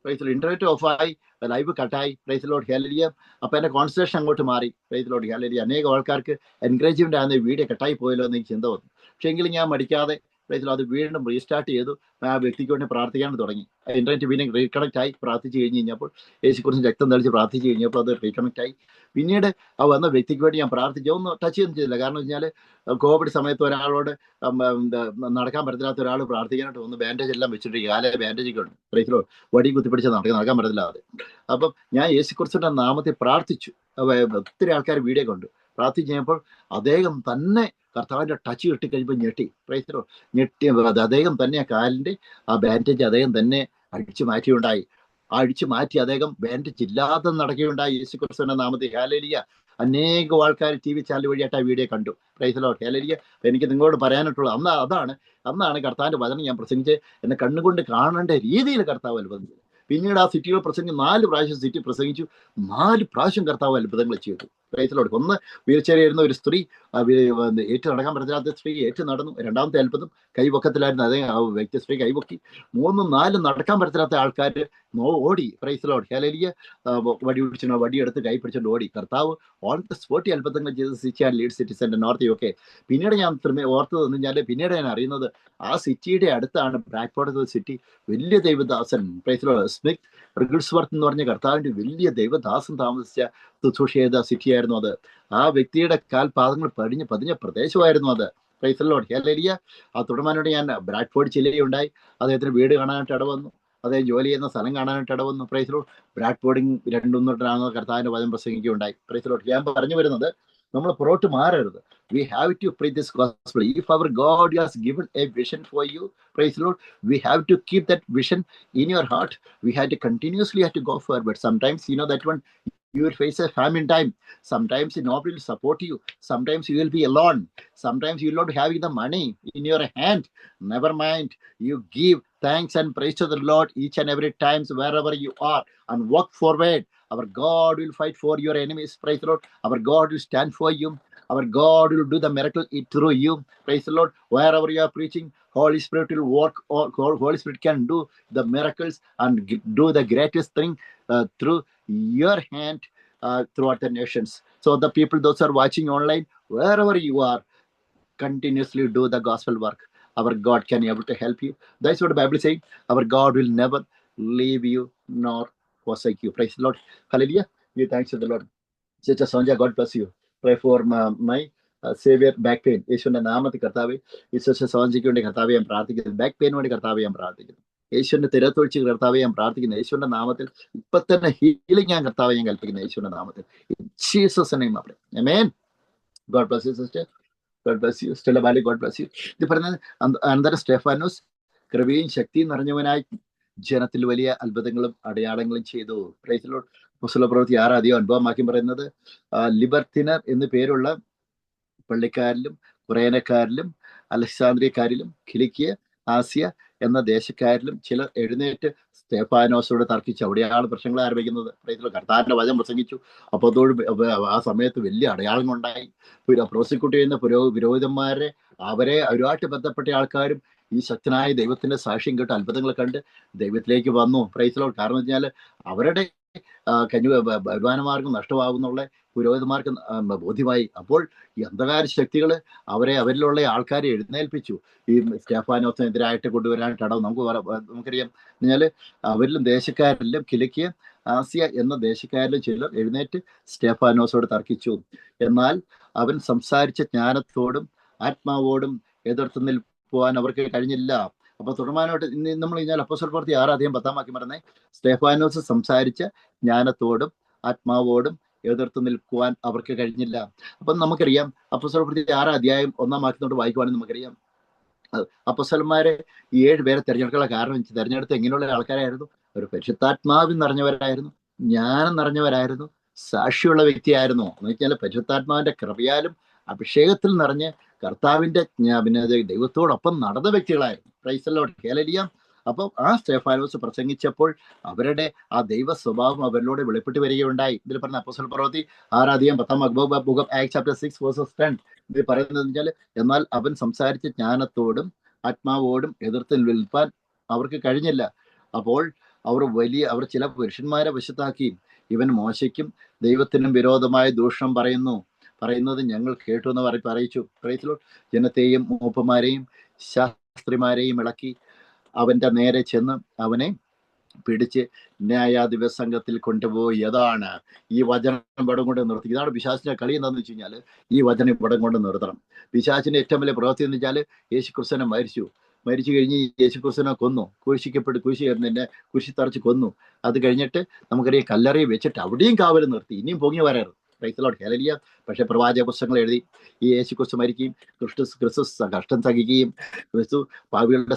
പ്രൈസ് ദി ലോർഡ്, ഇന്റർനെറ്റ് ഓഫായി, ലൈവ് കട്ടായി. Price the Lord, hallelujah. അപ്പൊ എന്റെ കോൺസെൻട്രേഷൻ അങ്ങോട്ട് മാറി. Price the Lord, hallelujah. അനേകം ആൾക്കാർക്ക് എൻകറേജ്മെന്റ് ആകുന്ന വീഡിയോ കട്ടായി പോയല്ലോ എന്ന് എനിക്ക് ചിന്ത വന്നു. പക്ഷെ എങ്കിലും ഞാൻ മടിക്കാതെ പ്രൈസ് ദി ലോർഡ് അത് വീണ്ടും റീസ്റ്റാർട്ട് ചെയ്തു. ആ വ്യക്തിക്ക് വേണ്ടി പ്രാർത്ഥിക്കാൻ തുടങ്ങി. ഇന്റർനെറ്റ് പിന്നെ റീകണക്ട് ആയി. പ്രാർത്ഥിച്ചു കഴിഞ്ഞ് കഴിഞ്ഞപ്പോൾ യേശുക്കുറിച്ച് രക്തം തളിച്ച് പ്രാർത്ഥിച്ചു കഴിഞ്ഞപ്പോൾ അത് റീകണക്ട് ആയി. പിന്നീട് ആ വന്ന വ്യക്തിക്ക് വേണ്ടി ഞാൻ പ്രാർത്ഥിച്ചു. ഒന്നും ടച്ച് ഒന്നും ചെയ്തില്ല. കാരണം വെച്ചാൽ കോവിഡ് സമയത്ത് ഒരാളോട് നടക്കാൻ പറ്റത്തില്ലാത്ത ഒരാൾ പ്രാർത്ഥിക്കാനായിട്ട് വന്ന് ബാൻഡേജ് എല്ലാം വെച്ചിട്ട് കാല ബാൻഡേജ് ഒക്കെ ഉണ്ട്. പ്രൈസ് ദി ലോർഡ്, വടി കുത്തിപ്പിടിച്ച് നടക്കാൻ പറ്റത്തില്ലാതെ. അപ്പം ഞാൻ യേശുക്രിസ്തുവിന്റെ നാമത്തിൽ പ്രാർത്ഥിച്ചു. ഒത്തിരി ആൾക്കാർ വീഡിയോ കണ്ടു. പ്രാർത്ഥിച്ചു കഴിഞ്ഞപ്പോൾ അദ്ദേഹം തന്നെ കർത്താവിന്റെ ടച്ച് കിട്ടിക്കഴിഞ്ഞപ്പോൾ ഞെട്ടി. പ്രൈസ് ദി ലോർഡ്, ഞെട്ടി. അദ്ദേഹം തന്നെ ആ കാലിന്റെ ആ ബാൻഡേജ് അദ്ദേഹം തന്നെ അടിച്ചു മാറ്റിയുണ്ടായി. അടിച്ചു മാറ്റി അദ്ദേഹം ബാൻഡേജ് ഇല്ലാതെ നടക്കുകയുണ്ടായി യേശുക്രിസ്തുവിന്റെ നാമത്തിൽ. ഹല്ലേലൂയ. അനേകം ആൾക്കാർ ടി വി ചാനൽ വഴിയായിട്ട് ആ വീഡിയോ കണ്ടു. Price the Lord, hallelujah. എനിക്ക് നിങ്ങളോട് പറയാനായിട്ടുള്ളത് അന്നാണ് കർത്താവിന്റെ വചനം ഞാൻ പ്രസംഗിച്ച് എന്നെ കണ്ണുകൊണ്ട് കാണേണ്ട രീതിയിൽ കർത്താവ് അത്ഭുതം ചെയ്തു. പിന്നീട് ആ സിറ്റികൾ പ്രസംഗിച്ച് 4 പ്രാവശ്യം സിറ്റി പ്രസംഗിച്ചു. 4 പ്രാവശ്യം കർത്താവ് അത്ഭുതങ്ങൾ ചെയ്തു. Price the Lord. ഒന്ന് വീൽചെയറിൽ ഒരു സ്ത്രീ ഏറ്റു നടക്കാൻ പറ്റാത്ത സ്ത്രീ ഏറ്റു നടന്നു. രണ്ടാമത്തെ അത്ഭുതം കൈപൊക്കത്തിലായിരുന്നു. അതേ ആ വ്യക്തി സ്ത്രീ കൈപൊക്കി. 3, 4 നടക്കാൻ പറ്റാത്ത ആൾക്കാർ ഓടി. Price the Lord, hallelujah. വടി എടുത്ത് കൈ പിടിച്ചുകൊണ്ട് ഓടി. കർത്താവ് ഓൺ ദ സ്പോട്ട് അത്ഭുതങ്ങൾ ചെയ്ത് സിറ്റി ആൻഡ് ലീഡ് സിറ്റിസന്റെ നോർത്ത് UK. പിന്നീട് ഞാൻ ഓർത്തത് കഴിഞ്ഞാൽ പിന്നീട് ഞാൻ അറിയുന്നത് ആ സിറ്റിയുടെ അടുത്താണ് ബ്രാഡ്ഫോർഡ് സിറ്റി. വലിയ ദൈവദാസൻ പ്രൈസ് ദി ലോർഡ് സ്മിത്ത് റിഗിൾസ്വർത്ത് എന്ന് പറഞ്ഞ കർത്താവിന്റെ വലിയ ദൈവദാസൻ താമസിച്ച ശുശ്രൂഷ ചെയ്ത സിറ്റിയായിരുന്നു അത്. ആ വ്യക്തിയുടെ കാൽപാദങ്ങൾ പതിഞ്ഞ പ്രദേശമായിരുന്നു അത്. Price the Lord, hallelujah. ആ തുടർമാനോട് ഞാൻ ബ്രാഡ്ഫോർഡ് ജില്ലയുണ്ടായി. അദ്ദേഹത്തിന് വീട് കാണാനായിട്ട് ഇടവന്നു. അദ്ദേഹം ജോലി ചെയ്യുന്ന സ്ഥലം കാണാനായിട്ട് ഇടവന്നു. Praise the Lord. ബ്രാഡ്ഫോർഡിങ് 2-3 കർത്താവിന്റെ വചനം പ്രസംഗിക്കുകയുണ്ടായി. Price the Lord. ഞാൻ പറഞ്ഞു വരുന്നത്, നമ്മൾ പുറോട്ട് മാറരുത്. We have to preach this gospel. If our God has given a vision for you, praise the Lord, we have to keep that vision in your heart. We have to continuously go forward. Sometimes, that one, you will face a famine time. Sometimes nobody will support you. Sometimes you will be alone. Sometimes you will not have the money in your hand. Never mind. You give thanks and praise to the Lord each and every time wherever you are and walk forward. Our God will fight for your enemies. Praise the Lord. Our God will stand for you. Our God will do the miracle through you. Praise the Lord. Wherever you are preaching, Holy Spirit will work. Holy Spirit can do the miracles and do the greatest thing through your hand throughout the nations. So the people, those who are watching online, wherever you are, continuously do the gospel work. Our God can be able to help you. That's what the Bible is saying. Our God will never leave you nor forsake you. Praise the Lord. Hallelujah. Give thanks to the Lord. Sister Sonja, God bless you. Pray for my savior back pain. യേശുവിന്റെ നാമത്തിൽ കർത്താവേ, ഈ sister സോഞ്ചയ്ക്ക് വേണ്ടി കർത്താവെ ഞാൻ പ്രാർത്ഥിക്കുന്നു. Back pain വേണ്ടി കർത്താവെ ഞാൻ പ്രാർത്ഥിക്കുന്നു. യേശുവിന്റെ തിരത്തൊഴിച്ച് കർത്താവെ ഞാൻ പ്രാർത്ഥിക്കുന്നു. യേശുവിന്റെ നാമത്തിൽ ഇപ്പൊ തന്നെ ഹീലിംഗ് ഞാൻ കർത്താവെ ഞാൻ കൽപ്പിക്കുന്നു. യേശുവിന്റെ നാമത്തിൽ. ജീസസ് നെയിം അവിടെ. Amen. God bless you sister. God bless you. Stella Bali, God bless you. ഇത് പറഞ്ഞത് അനന്തരം സ്റ്റെഫാനോസ് കൃപയും ശക്തിയും നിറഞ്ഞവനായി ജനത്തിൽ വലിയ അത്ഭുതങ്ങളും അടയാളങ്ങളും ചെയ്തു. Price the Lord. അപ്പോസ്തല പ്രവൃത്തി 6 അനുഭവമാക്കി പറയുന്നത്, ലിബർത്തിനർ എന്ന് പേരുള്ള പള്ളിക്കാരിലും കുറേനക്കാരിലും അലക്സാന്ദ്രിയക്കാരിലും കിലിക്കിയ, ആസിയ എന്ന ദേശക്കാരിലും ചിലർ എഴുന്നേറ്റ് സ്തെഫാനോസോട് തർക്കിച്ചു. അവിടെയാണ് പ്രശ്നങ്ങൾ ആരംഭിക്കുന്നത്. കർത്താവിന്റെ വചനം പ്രസംഗിച്ചു. അപ്പോൾ ആ സമയത്ത് വലിയ അടയാളങ്ങളുണ്ടായി. പ്രോസിക്യൂട്ട് ചെയ്യുന്ന പുരോഹിതന്മാരെ അവരുമായിട്ട് ബന്ധപ്പെട്ട ആൾക്കാരും ഈ ശക്തനായ ദൈവത്തിന്റെ സാക്ഷ്യം കേട്ട് അത്ഭുതങ്ങൾ കണ്ട് ദൈവത്തിലേക്ക് വന്നു. Praise Lord. കാരണം വെച്ചാൽ അവരുടെ വരുമാനമാർഗം നഷ്ടമാകുന്നുള്ള പുരോഹിതന്മാർക്ക് ബോധ്യമായി. അപ്പോൾ ഈ അന്ധകാര ശക്തികൾ അവരിലുള്ള ആൾക്കാരെ എഴുന്നേൽപ്പിച്ചു ഈ സ്തെഫാനോസിനെതിരായിട്ട് കൊണ്ടുവരാനായിട്ടാണ്. നമുക്കറിയാം എന്നാൽ അവരിലും ദേശക്കാരിലും കിലിക്കിയ ആസിയ എന്ന ദേശക്കാരിലും ചിലർ എഴുന്നേറ്റ് സ്തെഫാനോസോട് തർക്കിച്ചു. എന്നാൽ അവൻ സംസാരിച്ച ജ്ഞാനത്തോടും ആത്മാവോടും എതിർത്ത് നിൽക്കുവാൻ അവർക്ക് കഴിഞ്ഞില്ല. അപ്പൊ തുടർമാനമായിട്ട് നമ്മൾ കഴിഞ്ഞാൽ അപ്പോസ്തല പ്രവൃത്തി 6:10 പറഞ്ഞേ, സ്തെഫാനോസ് സംസാരിച്ച ജ്ഞാനത്തോടും ആത്മാവോടും എതിർത്ത് നിൽക്കുവാൻ അവർക്ക് കഴിഞ്ഞില്ല. അപ്പം നമുക്കറിയാം അപ്പോസ്തല പ്രവൃത്തി 6:1 വായിക്കുവാണെങ്കിൽ നമുക്കറിയാം അപ്പോസ്തലന്മാരെ 7 പേരെ തിരഞ്ഞെടുക്കാനുള്ള കാരണം തിരഞ്ഞെടുത്ത് എങ്ങനെയുള്ള ആൾക്കാരായിരുന്നു? ഒരു പരിശുദ്ധാത്മാവിൽ നിറഞ്ഞവരായിരുന്നു, ജ്ഞാനം നിറഞ്ഞവരായിരുന്നു, സാക്ഷിയുള്ള വ്യക്തിയായിരുന്നു. എന്ന് വെച്ചാൽ പരിശുദ്ധാത്മാവിന്റെ കൃപയാലും അഭിഷേകത്തിൽ നിറഞ്ഞ് കർത്താവിന്റെ ദൈവത്തോടൊപ്പം നടന്ന വ്യക്തികളായിരുന്നു. Praise the Lord. ഹല്ലേലൂയ. അപ്പം ആ സ്തെഫാനോസ് പ്രസംഗിച്ചപ്പോൾ അവരുടെ ആ ദൈവ സ്വഭാവം അവരിലൂടെ വെളിപ്പെട്ട് വരികയുണ്ടായി. ഇതിൽ പറഞ്ഞ അപ്പോസ്തല പ്രവൃത്തി 6:10 ഇതിൽ പറയുന്നത് വെച്ചാൽ, എന്നാൽ അവൻ സംസാരിച്ച ജ്ഞാനത്തോടും ആത്മാവോടും എതിർത്ത് നിൽപ്പാൻ അവർക്ക് കഴിഞ്ഞില്ല. അപ്പോൾ അവർ ചില പുരുഷന്മാരെ വശത്താക്കി, ഇവൻ മോശയ്ക്കും ദൈവത്തിനും വിരോധമായ ദൂഷണം പറയുന്നത് ഞങ്ങൾ കേട്ടു എന്ന് പറയിച്ചു. Praise Lord. ജനത്തെയും മൂപ്പന്മാരെയും ശാസ്ത്രിമാരെയും ഇളക്കി അവന്റെ നേരെ ചെന്ന് അവനെ പിടിച്ച് ന്യായാധിപ സംഘത്തിൽ കൊണ്ടുപോയി. അതാണ് ഈ വചനം ഇവിടെ കൊണ്ട് നിർത്തി. ഇതാണ് പിശാചിന്റെ കളി. എന്താണെന്ന് വെച്ച് കഴിഞ്ഞാൽ ഈ വചനം ഇവിടെ കൊണ്ട് നിർത്തണം. പിശാചിന്റെ ഏറ്റവും വലിയ പ്രവൃത്തി എന്ന് വെച്ചാൽ യേശു ക്രിസ്തുവിനെ മരിച്ചു കഴിഞ്ഞ് യേശു ക്രിസ്തുവിനെ കൊന്നു, കുരിശി തറച്ച് കൊന്നു. അത് കഴിഞ്ഞിട്ട് നമുക്കറിയാം കല്ലറയിൽ വെച്ചിട്ട് അവിടെയും കാവൽ നിർത്തി, ഇനിയും പൊങ്ങി വരാറുണ്ട്. Price the Lord. ഹല്ലേലൂയ. പക്ഷെ പ്രവാചക പുസ്തകങ്ങൾ എഴുതി ഈ യേശു ക്രിസ്തു മരിക്കുകയും ക്രിസ്തു കഷ്ടം സഹിക്കുകയും ക്രിസ്തു പാപികളുടെ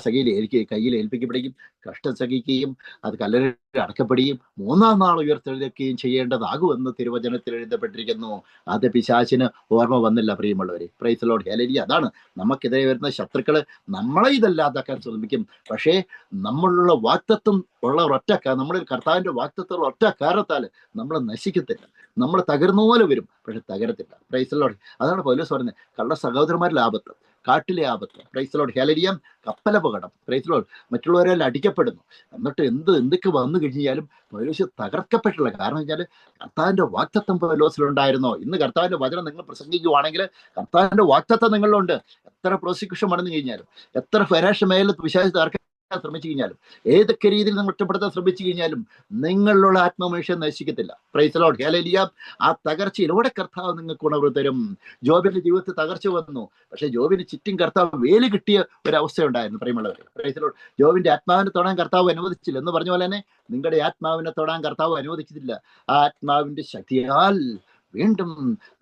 കയ്യിൽ ഏൽപ്പിക്കപ്പെടുകയും കഷ്ടം സഹിക്കുകയും അത് കല്ലറയിൽ അടക്കപ്പെടുകയും 3-ാം നാൾ ഉയർത്തെഴുന്നേൽക്കുകയും ചെയ്യേണ്ടതാകുമെന്ന് തിരുവചനത്തിൽ എഴുതപ്പെട്ടിരിക്കുന്നു. അത് പിശാചിന് ഓർമ്മ വന്നില്ല പ്രിയമുള്ളവരെ. Praise the Lord. ഹല്ലേലൂയ. അതാണ് നമുക്കെതിരെ വരുന്ന ശത്രുക്കള് നമ്മളെ ഇതല്ലാതാക്കാൻ ശ്രമിക്കും. പക്ഷേ നമ്മളുള്ള വാഗ്ദത്തം ഉള്ള നമ്മുടെ കർത്താവിന്റെ വാഗ്ദത്തമുള്ള ഒറ്റ കാരണത്താൽ നമ്മൾ നശിക്കത്തില്ല. നമ്മൾ തകർന്ന പോലെ വരും, പക്ഷെ തകരത്തില്ല. Price the Lord. അതാണ് പൗലോസ് പറയുന്നത്, കള്ള സഹോദരന്മാരിലെ ആപത്ത്, കാട്ടിലെ ആപത്ത്. Praise the Lord. ഹല്ലേലൂയ. കപ്പലപകടം. Praise the Lord. മറ്റുള്ളവരെല്ലാം അടിക്കപ്പെടുന്നു. എന്നിട്ട് എന്തൊക്കെ വന്നു കഴിഞ്ഞാലും പൗലോസ് തകർക്കപ്പെട്ടില്ല. കാരണം വെച്ചാൽ കർത്താവിന്റെ വാഗ്ദത്തം പൗലോസിലുണ്ടായിരുന്നോ? ഇന്ന് കർത്താവിന്റെ വചനം നിങ്ങൾ പ്രസംഗിക്കുവാണെങ്കിൽ കർത്താവിന്റെ വാഗ്ദത്തം നിങ്ങളിലുണ്ട്. എത്ര പ്രോസിക്യൂഷൻ നടന്നു കഴിഞ്ഞാലും, എത്ര പരാശ മേഖല വിശാച തകർക്കാൻ ശ്രമിച്ചു കഴിഞ്ഞാലും, ഏതൊക്കെ രീതിയിൽ നിങ്ങൾ ഒറ്റപ്പെടുത്താൻ ശ്രമിച്ചു കഴിഞ്ഞാലും നിങ്ങളിലുള്ള ആത്മമനുഷ്യൻ നശിക്കത്തില്ല. Praise the Lord. ഹല്ലേലൂയ. ആ തകർച്ചയിലൂടെ കർത്താവ് നിങ്ങൾക്ക് ഉണർവ് തരും. ജോബിന്റെ ജീവിതത്തിൽ തകർച്ച വന്നു, പക്ഷെ ജോബിന് ചുറ്റും കർത്താവ് വേലി കിട്ടിയ ഒരവസ്ഥയുണ്ടായിരുന്നു. പ്രിയമുള്ളവരെ. Praise the Lord. ജോബിന്റെ ആത്മാവിനെ തൊടാൻ കർത്താവ് അനുവദിച്ചില്ല എന്ന് പറഞ്ഞ പോലെ തന്നെ നിങ്ങളുടെ ആത്മാവിനെ തൊടാൻ കർത്താവ് അനുവദിച്ചിട്ടില്ല. ആ ആത്മാവിന്റെ ശക്തിയാൽ വീണ്ടും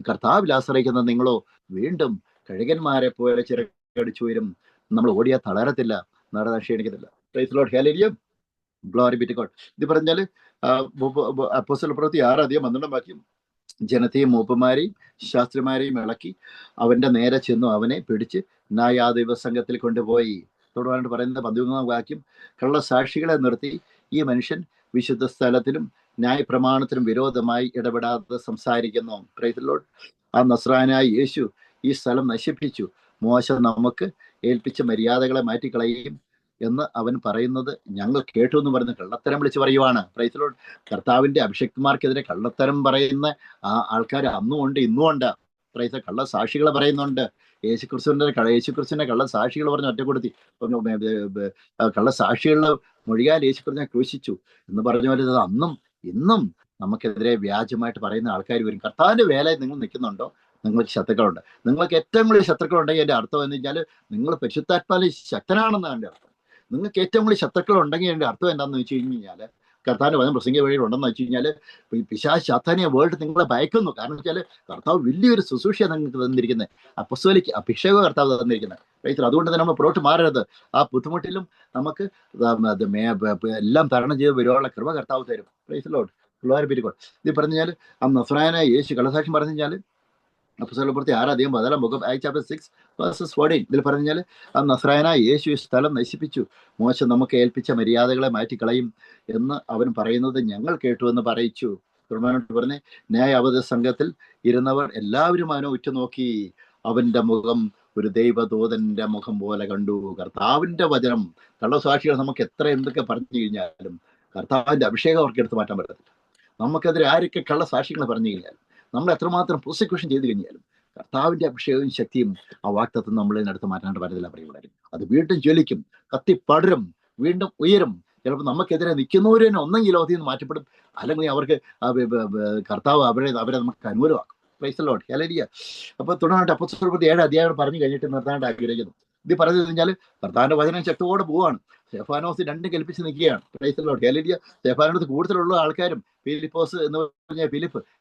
കർത്താവിൽ ആശ്രയിക്കുന്ന നിങ്ങളോ വീണ്ടും കഴുകന്മാരെ പോലെ ചിറകടിച്ചു വരും. നമ്മൾ ഓടിയാൽ തളരത്തില്ല, നടന്നാൽ ക്ഷീണിക്കത്തില്ല. Praise the Lord. Hallelujah. Glory be to God. ഇത് പറഞ്ഞാൽ അപ്പോസ്തല പ്രവൃത്തി 6:12 ജനത്തെയും മൂപ്പന്മാരെയും ശാസ്ത്രിമാരെയും ഇളക്കി അവന്റെ നേരെ ചെന്നു അവനെ പിടിച്ച് ന്യായാധിപ സംഘത്തിൽ കൊണ്ടുപോയി. തുടർന്ന് പറയുന്നത് 13 കള്ള സാക്ഷികളെ നിർത്തി ഈ മനുഷ്യൻ വിശുദ്ധ സ്ഥലത്തിലും ന്യായപ്രമാണത്തിനും വിരോധമായി ഇടപെടാതെ സംസാരിക്കുന്നു. Price the Lord. ആ നസ്രായനായ യേശു ഈ സ്ഥലം നശിപ്പിച്ചു, മോശ നമുക്ക് ഏൽപ്പിച്ച മര്യാദകളെ മാറ്റിക്കളയും എന്ന് അവൻ പറയുന്നത് ഞങ്ങൾ കേട്ടു എന്ന് പറയുന്ന കള്ളത്തരം വിളിച്ച് പറയുവാണ്. Price the Lord. കർത്താവിന്റെ അഭിഷക്തന്മാർക്കെതിരെ കള്ളത്തരം പറയുന്ന ആ ആൾക്കാർ അന്നും ഉണ്ട്, ഇന്നും ഉണ്ട്. പ്രൈസ്. കള്ള സാക്ഷികളെ പറയുന്നുണ്ട്. യേശുക്രിസ്തുവിന്റെ കള്ള സാക്ഷികൾ പറഞ്ഞ് ഒറ്റപ്പെടുത്തി, കള്ള സാക്ഷികളുടെ മൊഴിയാൽ യേശുക്രിസ്തുവിനെ ക്രൂശിച്ചു എന്ന് പറഞ്ഞ പോലെ അന്നും ഇന്നും നമുക്കെതിരെ വ്യാജമായിട്ട് പറയുന്ന ആൾക്കാർ വരും. കർത്താവിന്റെ വേലയിൽ നിങ്ങൾ നിൽക്കുന്നുണ്ടോ? നിങ്ങൾക്ക് ശത്രുക്കളുണ്ട്. നിങ്ങൾക്ക് ഏറ്റവും കൂടുതൽ ശത്രുക്കളുണ്ടെങ്കിൽ എൻ്റെ അർത്ഥം എന്ന് വെച്ചാൽ നിങ്ങൾ പരിശുദ്ധാത്മാവിൽ ശക്തനാണെന്നാണ് എൻ്റെ അർത്ഥം. നിങ്ങൾക്ക് ഏറ്റവും കൂടുതൽ ശത്രുക്കൾ ഉണ്ടെങ്കിൽ എൻ്റെ അർത്ഥം എന്താണെന്ന് വെച്ച് കഴിഞ്ഞാൽ കർത്താവിന്റെ വചനം പ്രസംഗ വഴിയിൽ ഉണ്ടെന്ന് വെച്ച് കഴിഞ്ഞാൽ പിശാച് സാത്താനിക വേൾഡ് നിങ്ങളെ ഭയക്കുന്നു. കാരണം വെച്ചാൽ കർത്താവ് വലിയൊരു ശുശ്രൂഷയാണ് നിങ്ങൾക്ക് തന്നിരിക്കുന്നത്, അപ്പസ്തോലിക അഭിഷേക കർത്താവ് തന്നിരിക്കുന്നത്. അതുകൊണ്ട് തന്നെ നമ്മൾ പുറത്ത് മാറരുത്. ആ ബുദ്ധിമുട്ടിലും നമുക്ക് എല്ലാം തരണം ചെയ്ത് വരുവാനുള്ള കൃപ കർത്താവ് തരും. Praise the Lord. Glory be to God. ഇത് പറഞ്ഞാൽ ആ നസ്രായനായ യേശു കള്ളസാക്ഷ്യം പറഞ്ഞു കഴിഞ്ഞാൽ അപ്പോസ്തല പ്രവൃത്തി 6:14 ഇതിൽ പറഞ്ഞാൽ ആ നസ്രായനായ യേശു സ്ഥലം നശിപ്പിച്ചു, മോശ നമുക്ക് ഏൽപ്പിച്ച മര്യാദകളെ മാറ്റിക്കളയും എന്ന് അവൻ പറയുന്നത് ഞങ്ങൾ കേട്ടു എന്ന് പറയിച്ചു. തുടർന്ന് പറഞ്ഞ് ന്യായാധിപ സംഘത്തിൽ ഇരുന്നവർ എല്ലാവരും അവനെ ഉറ്റുനോക്കി അവന്റെ മുഖം ഒരു ദൈവദൂതന്റെ മുഖം പോലെ കണ്ടു. കർത്താവിന്റെ വചനം, കള്ളസാക്ഷികൾ നമുക്ക് എത്ര എന്തൊക്കെ പറഞ്ഞു കഴിഞ്ഞാലും കർത്താവിന്റെ അഭിഷേകം അവർക്ക് എടുത്തു മാറ്റാൻ പറ്റത്തില്ല. നമുക്കെതിരെ ആരൊക്കെ കള്ളസാക്ഷികൾ പറഞ്ഞു കഴിഞ്ഞാലും, നമ്മൾ എത്രമാത്രം പ്രോസിക്യൂഷൻ ചെയ്തു കഴിഞ്ഞാലും കർത്താവിന്റെ അഭിഷേകവും ശക്തിയും ആ വാക്തത്വം നമ്മളെ എടുത്ത് മാറ്റാണ്ട് പറ്റത്തില്ല. പറയുന്നത് അത് വീണ്ടും ജ്വലിക്കും, കത്തിപ്പടരും, വീണ്ടും ഉയരും. ചിലപ്പോൾ നമുക്കെതിരെ നിൽക്കുന്നവർ തന്നെ ഒന്നെങ്കിൽ ലോകത്തിൽ നിന്ന് മാറ്റപ്പെടും, അല്ലെങ്കിൽ അവർക്ക് കർത്താവ് അവരെ നമുക്ക് അനുകൂലമാക്കും. Praise the Lord, hallelujah. അപ്പൊ തുടർന്നായിട്ട് അപ്പോസ്തലപ്രവൃത്തി 7 അധ്യായം പറഞ്ഞു കഴിഞ്ഞിട്ട് നിർത്താണ്ട് ആഗ്രഹിക്കുന്നു. ഇത് പറഞ്ഞു കഴിഞ്ഞാൽ കർത്താവിന്റെ വചനം ശക്തിയോടെ പോവാണ്. സ്തെഫാനോസ് രണ്ടും കൽപ്പിച്ച് നിൽക്കുകയാണ്. Price the Lord, hallelujah. Stephanos കൂടുതലുള്ള ആൾക്കാരും ഫിലിപ്പോസ് എന്ന് പറഞ്ഞ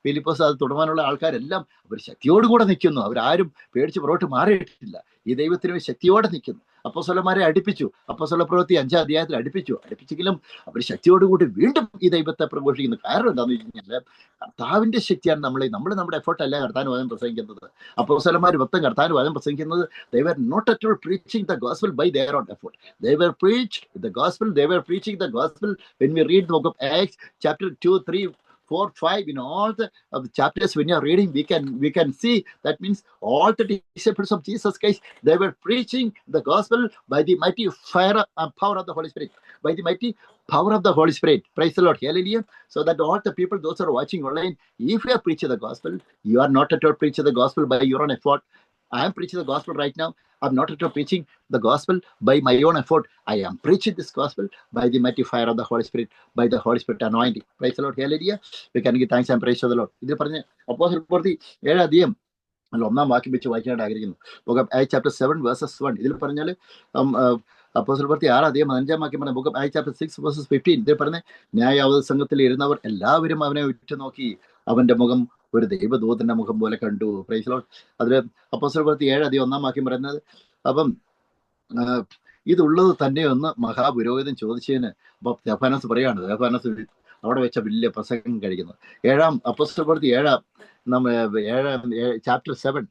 ഫിലിപ്പോസ് അത് തുടങ്ങാനുള്ള ആൾക്കാരെല്ലാം അവർ ശക്തിയോടുകൂടെ നിൽക്കുന്നു. അവരാരും പേടിച്ച് പുറകോട്ട് മാറിയിട്ടില്ല. ഈ ദൈവത്തിന് ശക്തിയോടെ നിൽക്കുന്നു. അപ്പോസ്തലന്മാരെ അടുപ്പിച്ചു. അപ്പോസ്തലപ്രവൃത്തി 5 അധ്യായത്തിൽ അടുപ്പിച്ചെങ്കിലും അവർ ശക്തിയോടുകൂടി വീണ്ടും ഈ ദൈവത്തെ പ്രഘോഷിക്കുന്നു. കാരണം എന്താണെന്ന് വെച്ച് കഴിഞ്ഞാൽ കർത്താവിന്റെ ശക്തിയാണ് നമ്മൾ നമ്മുടെ എഫേർട്ട് അല്ല കർത്താവിന് വചനം പ്രസംഗിക്കുന്നത്. അപ്പോസ്തലന്മാർ മൊത്തം കർത്താവിന് വചനം പ്രസംഗിക്കുന്നത് they were not at all preaching the gospel by their own effort. They were preaching the gospel when we read the book of Acts chapter 2, 3, 4, 5, in all the chapters when you are reading, we can see that means all the disciples of Jesus Christ, they were preaching the gospel by the mighty fire and power of the Holy Spirit, by the mighty power of the Holy Spirit. Praise the Lord, hallelujah. So that all the people, those who are watching online, if you are preaching the gospel, you are not at all preaching the gospel by your own effort. I am preaching the gospel right now. I'm not at all preaching the gospel by my own effort. I am preaching this gospel by the mighty fire of the Holy Spirit, by the Holy Spirit anointing. Praise the Lord, hallelujah. We can give thanks and praise to the Lord. ഇതിൽ പറഞ്ഞ അപ്പോസ്തലപ്രവൃത്തി 7 അധ്യായം അല്ല 1-ാം വാക്യം വെച്ച് വായിക്കാനായിട്ട് ആഗ്രഹിക്കുന്നു. Book of acts chapter 7 versus 1. ഇതിൽ പറഞ്ഞാൽ അപ്പോസ്തലപ്രവൃത്തി 6 അധ്യായം 5-ാം വാക്യം പറഞ്ഞ book of acts chapter 6 versus 15. ഇതിൽ പറഞ്ഞ ന്യായാവധി സംഘത്തിൽ ഇരുന്നവർ എല്ലാവരും അവനെ ഉറ്റുനോക്കി അവന്റെ മുഖം ഒരു ദൈവദൂതന്റെ മുഖം പോലെ കണ്ടു. Price the Lord. അതില് അപ്പോസ്തലപ്രവൃത്തി 7 അധ്യായം 1-ാം വാക്യം പറയുന്നത്, അപ്പം ഇതുള്ളത് തന്നെയൊന്ന് മഹാപുരോഹിതൻ ചോദിച്ചതിന് അപ്പൊ സ്തെഫാനോസ് പറയാണ്. സ്തെഫാനോസ് അവിടെ വെച്ച വലിയ പ്രസംഗം കഴിക്കുന്നത്. അപ്പോസ്തലപ്രവൃത്തി 7 ചാപ്റ്റർ 7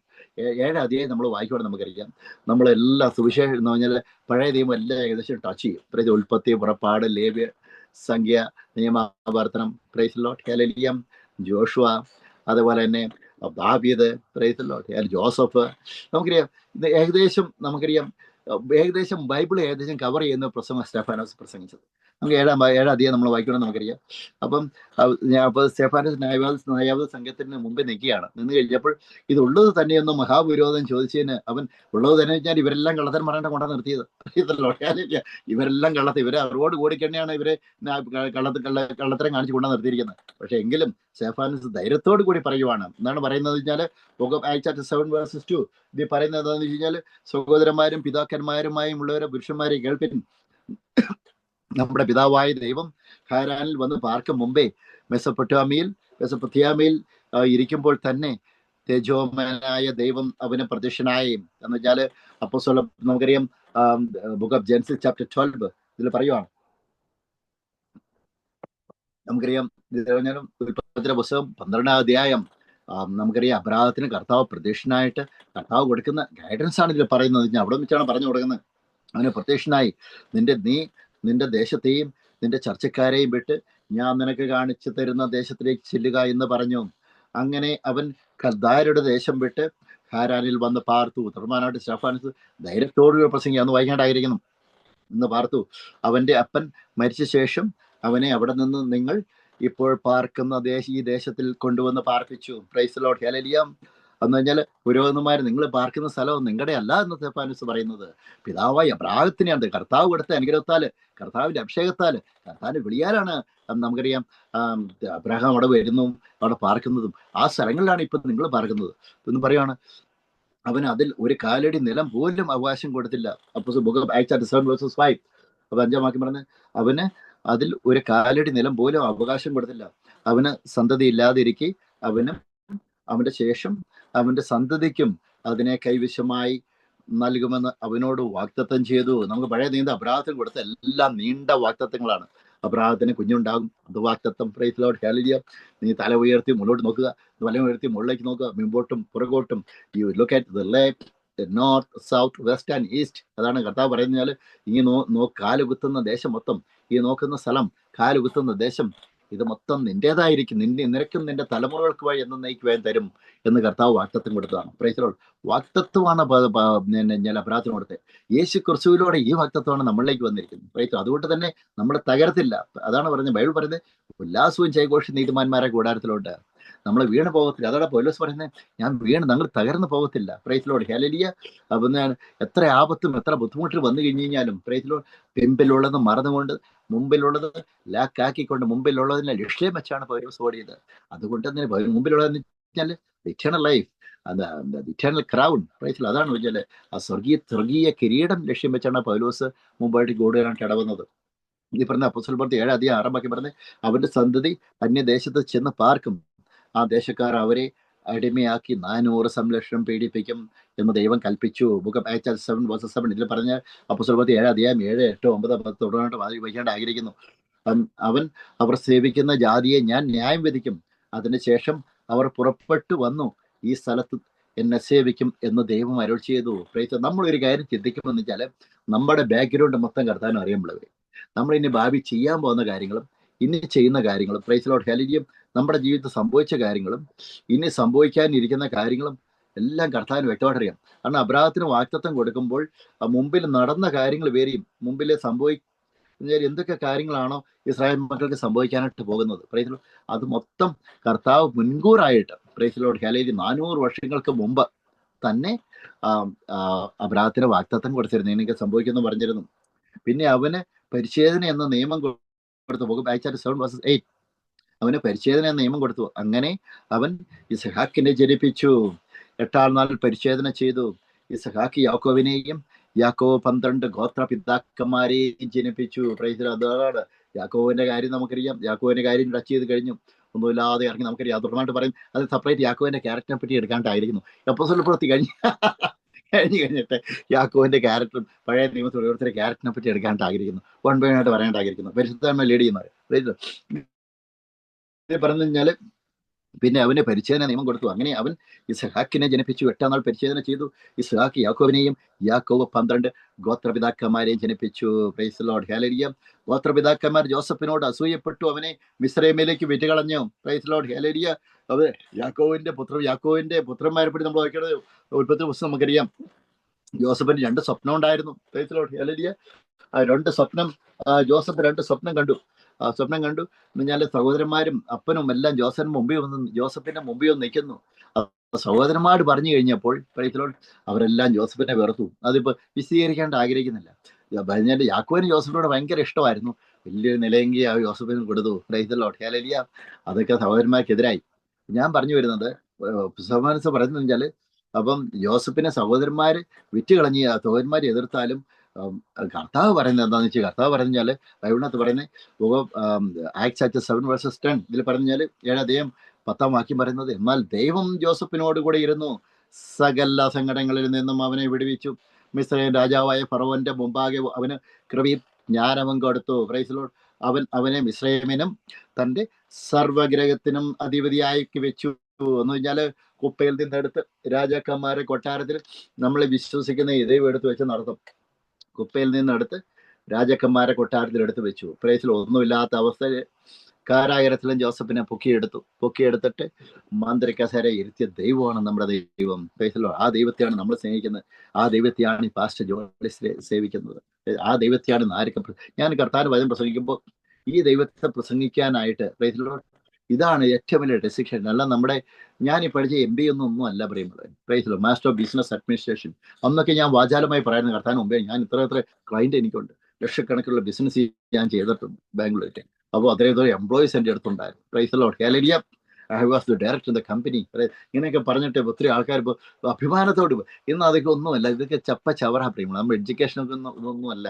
അധ്യായം നമ്മൾ വായിക്കുവാണെങ്കിൽ നമുക്കറിയാം, നമ്മളെല്ലാ സുവിശേഷം എന്ന് പറഞ്ഞാൽ പഴയ നിയമം എല്ലാം ഏകദേശം ടച്ച് ചെയ്യും. പ്രൈസ് ഉൽപ്പത്തി, പുറപ്പാട്, ലേവ്യ, സംഖ്യ, നിയമാവർത്തനം, praise the Lord, hallelujah, Joshua, അതുപോലെ തന്നെ ദാവീദ്, പ്രൈസ് ദി ലോർഡ്, ജോസഫ്. നമുക്കറിയാം ഇത് ഏകദേശം ബൈബിൾ ഏകദേശം കവർ ചെയ്യുന്ന പ്രസംഗം സ്തെഫാനോസ് പ്രസംഗിച്ചത്. നമുക്ക് 7 അധ്യായം നമ്മൾ വായിക്കണം നമുക്കറിയാം. അപ്പം സ്തെഫാനോസ് ന്യായാവധി സംഘത്തിന് മുമ്പേ നിന്ന് കഴിഞ്ഞപ്പോൾ ഇതുള്ളത് തന്നെയൊന്ന് മഹാപുരോഹിതൻ ചോദിച്ചതിന് അവൻ ഉള്ളത് തന്നെ വെച്ചാൽ ഇവരെല്ലാം കള്ളത്തന്മാരാണ് കൊണ്ടാ നിർത്തിയത്. ഇവരെല്ലാം ഇവരെ അറിവോട് കൂടി തന്നെയാണ് ഇവരെ കള്ളത്തരം കാണിച്ചു കൊണ്ടാ നിർത്തിയിരിക്കുന്നത്. പക്ഷെ എങ്കിലും സ്തെഫാനോസ് ധൈര്യത്തോടു കൂടി പറയുവാണ്. എന്താണ് പറയുന്നത് വെച്ചാൽ book of acts chapter 7 versus 2 ഇത് പറയുന്നത് എന്താണെന്ന് വെച്ച് കഴിഞ്ഞാൽ, സഹോദരന്മാരും പിതാക്കന്മാരുമായും ഉള്ളവരെ പുരുഷന്മാരെ കേൾപ്പിൻ. നമ്മുടെ പിതാവായ ദൈവം ഹാരാനിൽ വന്ന് പാർക്കും മുമ്പേ മെസൊപ്പൊത്താമിയിൽ ഇരിക്കുമ്പോൾ തന്നെ തേജോമയനായ ദൈവം അവന് പ്രത്യക്ഷനായി എന്ന് വെച്ചാൽ അപ്പോസ്തലൻ നമുക്കറിയാം ബുക്ക് ഓഫ് ജെനസിസ് ചാപ്റ്റർ 12 ഇതിൽ പറയുവാണ്. നമുക്കറിയാം ഉൽപ്പത്തിയുടെ പുസ്തകം 12-ാം അധ്യായം നമുക്കറിയാം അബ്രാഹത്തിന് കർത്താവ് പ്രത്യക്ഷനായിട്ട് കർത്താവ് കൊടുക്കുന്ന ഗൈഡൻസ് ആണ് ഇതിൽ പറയുന്നത്. അവിടെ വെച്ചാണ് പറഞ്ഞു കൊടുക്കുന്നത്. അവന് പ്രത്യക്ഷനായി നിന്റെ ദേശത്തെയും നിന്റെ ചർച്ചക്കാരെയും വിട്ട് ഞാൻ നിനക്ക് കാണിച്ചു തരുന്ന ദേശത്തിലേക്ക് ചെല്ലുക എന്ന് പറഞ്ഞു. അങ്ങനെ അവൻ കൽദായരുടെ ദേശം വിട്ട് ഹാരാനിൽ വന്ന് പാർത്തു. തുടർമാനായിട്ട് സ്തെഫാനോസ് ധൈര്യത്തോടുകൂടി പ്രസംഗിക്കാന്ന് വായിക്കാണ്ടായിരിക്കുന്നു. ഇന്ന് പാർത്തു. അവന്റെ അപ്പൻ മരിച്ച ശേഷം അവനെ അവിടെ നിന്ന് നിങ്ങൾ ഇപ്പോൾ പാർക്കുന്ന ഈ ദേശത്തിൽ കൊണ്ടുവന്ന് പാർപ്പിച്ചു. Price the Lord, hallelujah. എന്ന് പറഞ്ഞാൽ പുരോഹിതന്മാർ നിങ്ങൾ പാർക്കുന്ന സ്ഥലവും നിങ്ങളുടെ അല്ല എന്ന് സ്തെഫാനോസ് പറയുന്നത്. പിതാവായ അബ്രാഹത്തിനെയാണ് കർത്താവ് കൊടുത്ത അനുഗ്രഹത്താല്, കർത്താവിന്റെ അഭിഷേകത്താല്, കർത്താവിന്റെ വിളിയാലാണ് നമുക്കറിയാം അബ്രാഹാം അവിടെ വരുന്നതും അവിടെ പാർക്കുന്നതും. ആ സ്ഥലങ്ങളിലാണ് ഇപ്പൊ നിങ്ങൾ പാർക്കുന്നത് എന്ന് പറയുകയാണ്. അവന് അതിൽ ഒരു കാലടി നിലം പോലും അവകാശം കൊടുത്തില്ല. അപ്പോൾ book of acts chapter 7 versus 5 അപ്പൊ 5-ാം വാക്യം പറഞ്ഞ് അവന് അതിൽ ഒരു കാലടി നിലം പോലും അവകാശം കൊടുത്തില്ല. അവന് സന്തതി ഇല്ലാതിരിക്കെ അവനും അവന്റെ ശേഷം അവന്റെ സന്തതിക്കും അതിനെ കൈവശമായി നൽകുമെന്ന് അവനോട് വാഗ്ദത്തം ചെയ്തു. നമുക്ക് പഴയ നീന്ത അബ്രാഹത്തിന് കൊടുത്ത എല്ലാം നീണ്ട വാഗ്ദത്തങ്ങളാണ്. അബ്രാഹത്തിന് കുഞ്ഞുണ്ടാകും, അത് വാഗ്ദത്തം. Praise the Lord, hallelujah. നീ തല ഉയർത്തി മുകളിലോട്ട് നോക്കുക, തല ഉയർത്തി മുകളിലേക്ക് നോക്കുക, മുമ്പോട്ടും പുറകോട്ടും. You look at the left, north, south, west and east. അതാണ് കർത്താവ് പറയുന്നത്. ഈ കാലുകുത്തുന്ന ദേശം മൊത്തം, ഈ നോക്കുന്ന സ്ഥലം, കാലുകുത്തുന്ന ദേശം ഇത് മൊത്തം നിന്റേതായിരിക്കും, നിനക്കും നിന്റെ തലമുറകൾക്കുമായി എന്നേക്കുമായി തരും എന്ന് കർത്താവ് വാഗ്ദത്തം കൊടുത്തതാണ്. Price the Lord. വാഗ്ദത്വമാണ് ഞാൻ പ്രാർത്ഥന കൊടുത്തത്. യേശു ക്രിസ്തുവിലൂടെ ഈ വാഗ്ദത്വമാണ് നമ്മളിലേക്ക് വന്നിരിക്കുന്നത്. പ്രൈസ്. അതുകൊണ്ട് തന്നെ നമ്മൾ തകരത്തില്ല. അതാണ് പറഞ്ഞത്, ബൈബിൾ പറയുന്നത് ഉല്ലാസവും ജയഘോഷ നീതിമാന്മാരെ കൂടാരത്തിലുണ്ട്. നമ്മൾ വീണ് പോകത്തില്ല. അതോടെ പൗലോസ് പറയുന്നത്, ഞാൻ വീണ് ഞങ്ങൾ തകർന്നു പോകത്തില്ല. Praise Lord. ഹല്ലേലൂയ. അപ്പം എത്ര ആപത്തും എത്ര ബുദ്ധിമുട്ടും വന്നു കഴിഞ്ഞു കഴിഞ്ഞാലും പ്രൈസ് ലോർഡ്, പിമ്പിലുള്ളത് മറന്നുകൊണ്ട് മുമ്പിലുള്ളത് ലാക്കാക്കിക്കൊണ്ട് മുമ്പിലുള്ളതിനെ ലക്ഷ്യം വെച്ചാണ് പൗലോസ് ഓടിയത്. അതുകൊണ്ട് തന്നെ മുമ്പിലുള്ളതെന്ന് വെച്ചാൽ eternal life, eternal crown. Praise. അതാണ് വെച്ചാൽ ആ സ്വർഗീയ കിരീടം ലക്ഷ്യം വെച്ചാണ് പൗലോസ് മുമ്പായിട്ട് ഓടുവാനായിട്ട് ഇടവന്നത്. ഈ പറഞ്ഞ അപ്പോസ്തലർ പ്രവൃത്തി 7:6 പറഞ്ഞ്, അവന്റെ സന്തതി അന്യദേശത്ത് ചെന്ന് പാർക്കും, ആ ദേശക്കാർ അവരെ അടിമയാക്കി 400 സംലക്ഷം പീഡിപ്പിക്കും എന്ന് ദൈവം കൽപ്പിച്ചു. ബുക്ക് ഓഫ് ആക്ട്സ് 7:7 ഇതിൽ പറഞ്ഞ അപ്പോസ്തലർ പ്രവൃത്തി 7:7, 8, 9, 10 തുടർന്നിട്ട് വായിക്കാണ്ട് ആഗ്രഹിക്കുന്നു. അവർ സേവിക്കുന്ന ജാതിയെ ഞാൻ ന്യായം വിധിക്കും, അതിനുശേഷം അവർ പുറപ്പെട്ടു വന്നു ഈ സ്ഥലത്ത് എന്നെ സേവിക്കും എന്ന് ദൈവം അരുൾ ചെയ്തു. പ്രൈസ്. നമ്മളൊരു കാര്യം ചിന്തിക്കുമെന്ന് വെച്ചാൽ, നമ്മുടെ ബാക്ക്ഗ്രൗണ്ട് മൊത്തം കർത്താവിനും അറിയുമ്പോഴേ നമ്മൾ ഇനി ഭാവി ചെയ്യാൻ പോകുന്ന കാര്യങ്ങളും ഇനി ചെയ്യുന്ന കാര്യങ്ങളും പ്രൈസ് ലോർഡ് ഹല്ലേലൂയ, നമ്മുടെ ജീവിതത്തിൽ സംഭവിച്ച കാര്യങ്ങളും ഇനി സംഭവിക്കാനിരിക്കുന്ന കാര്യങ്ങളും എല്ലാം കർത്താവിന് വ്യക്തമായിട്ട് അറിയാം. കാരണം അബ്രാഹത്തിന് വാഗ്ദത്തം കൊടുക്കുമ്പോൾ മുമ്പിൽ നടന്ന കാര്യങ്ങൾ വേറെയും മുമ്പിൽ എന്തൊക്കെ കാര്യങ്ങളാണോ ഇസ്രായേൽ മക്കൾക്ക് സംഭവിക്കാനായിട്ട് പോകുന്നത്, പ്രൈസ് ലോർഡ്, അത് മൊത്തം കർത്താവ് മുൻകൂറായിട്ട് പ്രൈസ് ലോർഡ് ഹല്ലേലൂയ 400 വർഷങ്ങൾക്ക് മുമ്പ് തന്നെ അബ്രാഹത്തിന് വാഗ്ദത്തം കൊടുത്തിരുന്നു, എനിക്ക് സംഭവിക്കുമെന്ന് പറഞ്ഞിരുന്നു. പിന്നെ അവന് പരിച്ഛേദന എന്ന നിയമം കൊടുത്തു. ബുക്ക് ഓഫ് ആക്ട്സ് 7:8 അവന് പരിച്ഛേദന എന്ന നിയമം കൊടുത്തു. അങ്ങനെ അവൻ ഇസ്ഹാക്കിനെ ജനിപ്പിച്ചു. 8-ാം നാളിൽ പരിച്ഛേദന ചെയ്തു. ഇസ്ഹാക്ക് യാക്കോബിനെയും യാക്കോബ് 12 ഗോത്രപിതാക്കന്മാരെയും ജനിപ്പിച്ചു. പ്രൈസ്. അതാണ് യാക്കോബിന്റെ കാര്യം നമുക്കറിയാം. യാക്കോബിന്റെ കാര്യം ടച്ച് ചെയ്ത് കഴിഞ്ഞു, ഒന്നുമില്ലാതെ ഇറങ്ങി നമുക്കറിയാം. തുടർന്നായിട്ട് പറയും അത് സെപ്പറേറ്റ് യാക്കോബിന്റെ ക്യാരക്ടറിനെ പറ്റി എടുക്കാണ്ടായിരിക്കുന്നു. അപ്പോസ്തലർ പ്രവൃത്തി കഴിഞ്ഞിട്ട് യാക്കോബിന്റെ ക്യാരക്ടറും പഴയ നിയമത്തിൽ ഓരോരുത്തരുടെ ക്യാരക്ടറിനെ പറ്റി എടുക്കാനായിട്ട് ആഗ്രഹിക്കുന്നു, വൺ ബൈ ആയിട്ട് പറയാനായിട്ടായിരിക്കുന്നു. പരിശുദ്ധാത്മ ലീഡ് ചെയ്യുന്നത് പറഞ്ഞു കഴിഞ്ഞാൽ പിന്നെ അവന് പരിച്ഛേദന നിയമം കൊടുത്തു. അങ്ങനെ അവൻ ഇസ്ഹാക്കിനെ ജനിപ്പിച്ചു. 8-ാം നാൾ പരിച്ഛേദന ചെയ്തു. ഇസ്ഹാക്ക് യാക്കോബിനെയും യാക്കോബ് 12 ഗോത്രപിതാക്കന്മാരെയും ജനിപ്പിച്ചു. Praise Lord hallelujah. ഗോത്രപിതാക്കന്മാർ ജോസഫിനോട് അസൂയപ്പെട്ടു അവനെ മിസ്രൈമിലേക്ക് വിറ്റുകളഞ്ഞു. Praise Lord hallelujah. അത് യാക്കോബിന്റെ പുത്രന്മാരെ പറ്റി നമ്മൾ വായിക്കുന്നത് ഉൽപ്പത്തി പുസ്തകം നമുക്കറിയാം. ജോസഫിന് 2 സ്വപ്നം ഉണ്ടായിരുന്നു. Praise Lord hallelujah. ജോസഫ് 2 സ്വപ്നം കണ്ടു. സ്വപ്നം കണ്ടു കഴിഞ്ഞാൽ സഹോദരന്മാരും അപ്പനും എല്ലാം ജോസഫിന്റെ മുമ്പിൽ വന്ന് നിൽക്കുന്നു. സഹോദരന്മാർ പറഞ്ഞു കഴിഞ്ഞപ്പോൾ പ്രൈസ് ലോർഡ് അവരെല്ലാം ജോസഫിനെ വെറുത്തു. അതിപ്പോ വിശദീകരിക്കാണ്ട് ആഗ്രഹിക്കുന്നില്ല. പറഞ്ഞാൽ യാക്കോബിന് ജോസഫിനോട് ഭയങ്കര ഇഷ്ടമായിരുന്നു. വലിയൊരു നിലയെങ്കിൽ ആ ജോസഫിന് കൊടുത്തു. Praise Lord hallelujah. അതൊക്കെ സഹോദരന്മാർക്കെതിരായി. ഞാൻ പറഞ്ഞു വരുന്നത് സഹോദരൻ പറയുന്നത് വെച്ചാല്, അപ്പം ജോസഫിനെ സഹോദരന്മാര് വിറ്റുകളഞ്ഞ് സഹോദരന്മാരെ എതിർത്താലും കർത്താവ് പറയുന്നത് എന്താണെന്ന് വെച്ചാൽ, കർത്താവ് പറഞ്ഞാൽ ബൈബിളിനകത്ത് പറയുന്നത് ആക്ട്സ് 7:10 ഇതിൽ പറഞ്ഞാൽ 7:10 വാക്യം പറയുന്നത്, എന്നാൽ ദൈവം ജോസഫിനോട് കൂടെ ഇരുന്നു സകല സങ്കടങ്ങളിൽ നിന്നും അവനെ വിടുവിച്ചു. മിസ്രൈം രാജാവായ ഫറവോന്റെ മുമ്പാകെ അവന് കൃപയും ജ്ഞാനവും കൊടുത്തു. Praise Lord. അവനെ മിസ്രൈമിനും തന്റെ സർവഗ്രഹത്തിനും അധിപതിയാക്കി വെച്ചു എന്ന് പറഞ്ഞാല് കുപ്പയിൽ നിന്നെടുത്ത് രാജാക്കന്മാരെ കൊട്ടാരത്തിൽ നമ്മൾ വിശ്വസിക്കുന്ന ദൈവം എടുത്ത് വെച്ച് നടത്തും. കുപ്പയിൽ നിന്നെടുത്ത് രാജാക്കന്മാരെ കൊട്ടാരത്തിൽ എടുത്ത് വെച്ചു. പ്രൈസിൽ ഒന്നുമില്ലാത്ത അവസ്ഥയിൽ കാരാഗ്രഹത്തിലും ജോസഫിനെ പൊക്കിയെടുത്തിട്ട് മാന്ത്രികസേര ഇരുത്തിയ ദൈവമാണ് നമ്മുടെ ദൈവം. പ്രൈസിലോ ആ ദൈവത്തെയാണ് നമ്മൾ സ്നേഹിക്കുന്നത്. ആ ദൈവത്തെയാണ് ഈ പാസ്റ്റർ ജോളി സേവിക്കുന്നത്. ആ ദൈവത്തെയാണ് ആർക്കും ഞാൻ കർത്താവിന് വചനം പ്രസംഗിക്കുമ്പോൾ ഈ ദൈവത്തെ പ്രസംഗിക്കാനായിട്ട് പ്രൈസിലോ ഇതാണ് ഏറ്റവും വലിയ ഡെസിഷൻ. അല്ല ഞാൻ ഈ പഠിച്ച MBA ഒന്നും അല്ല പറയുന്നത്. പ്രൈസിലോ മാസ്റ്റർ ഓഫ് ബിസിനസ് അഡ്മിനിസ്ട്രേഷൻ അന്നൊക്കെ ഞാൻ വാചാലമായി പറയുന്ന കർത്താവിന് മുമ്പേ ഞാൻ ഇത്ര ക്ലയന്റ് എനിക്കുണ്ട്, ലക്ഷക്കണക്കിലുള്ള ബിസിനസ് ഞാൻ ചെയ്തിട്ടുണ്ട് ബാംഗ്ലൂരിൽ. അപ്പോൾ അത്രയും എംപ്ലോയീസ് എൻ്റെ അടുത്തുണ്ടായിരുന്നു. Praise Lord hallelujah. I was the director in the company. ഇങ്ങനെയൊക്കെ പറഞ്ഞിട്ട് ഒത്തിരി ആൾക്കാർ ഇപ്പോൾ അഭിമാനത്തോട് ഇന്ന് അതൊക്കെ ഒന്നുമല്ല. ഇതൊക്കെ ചവറ പ്രിയമാണ്. നമ്മുടെ എഡ്യൂക്കേഷനൊക്കെ ഒന്നുമല്ല.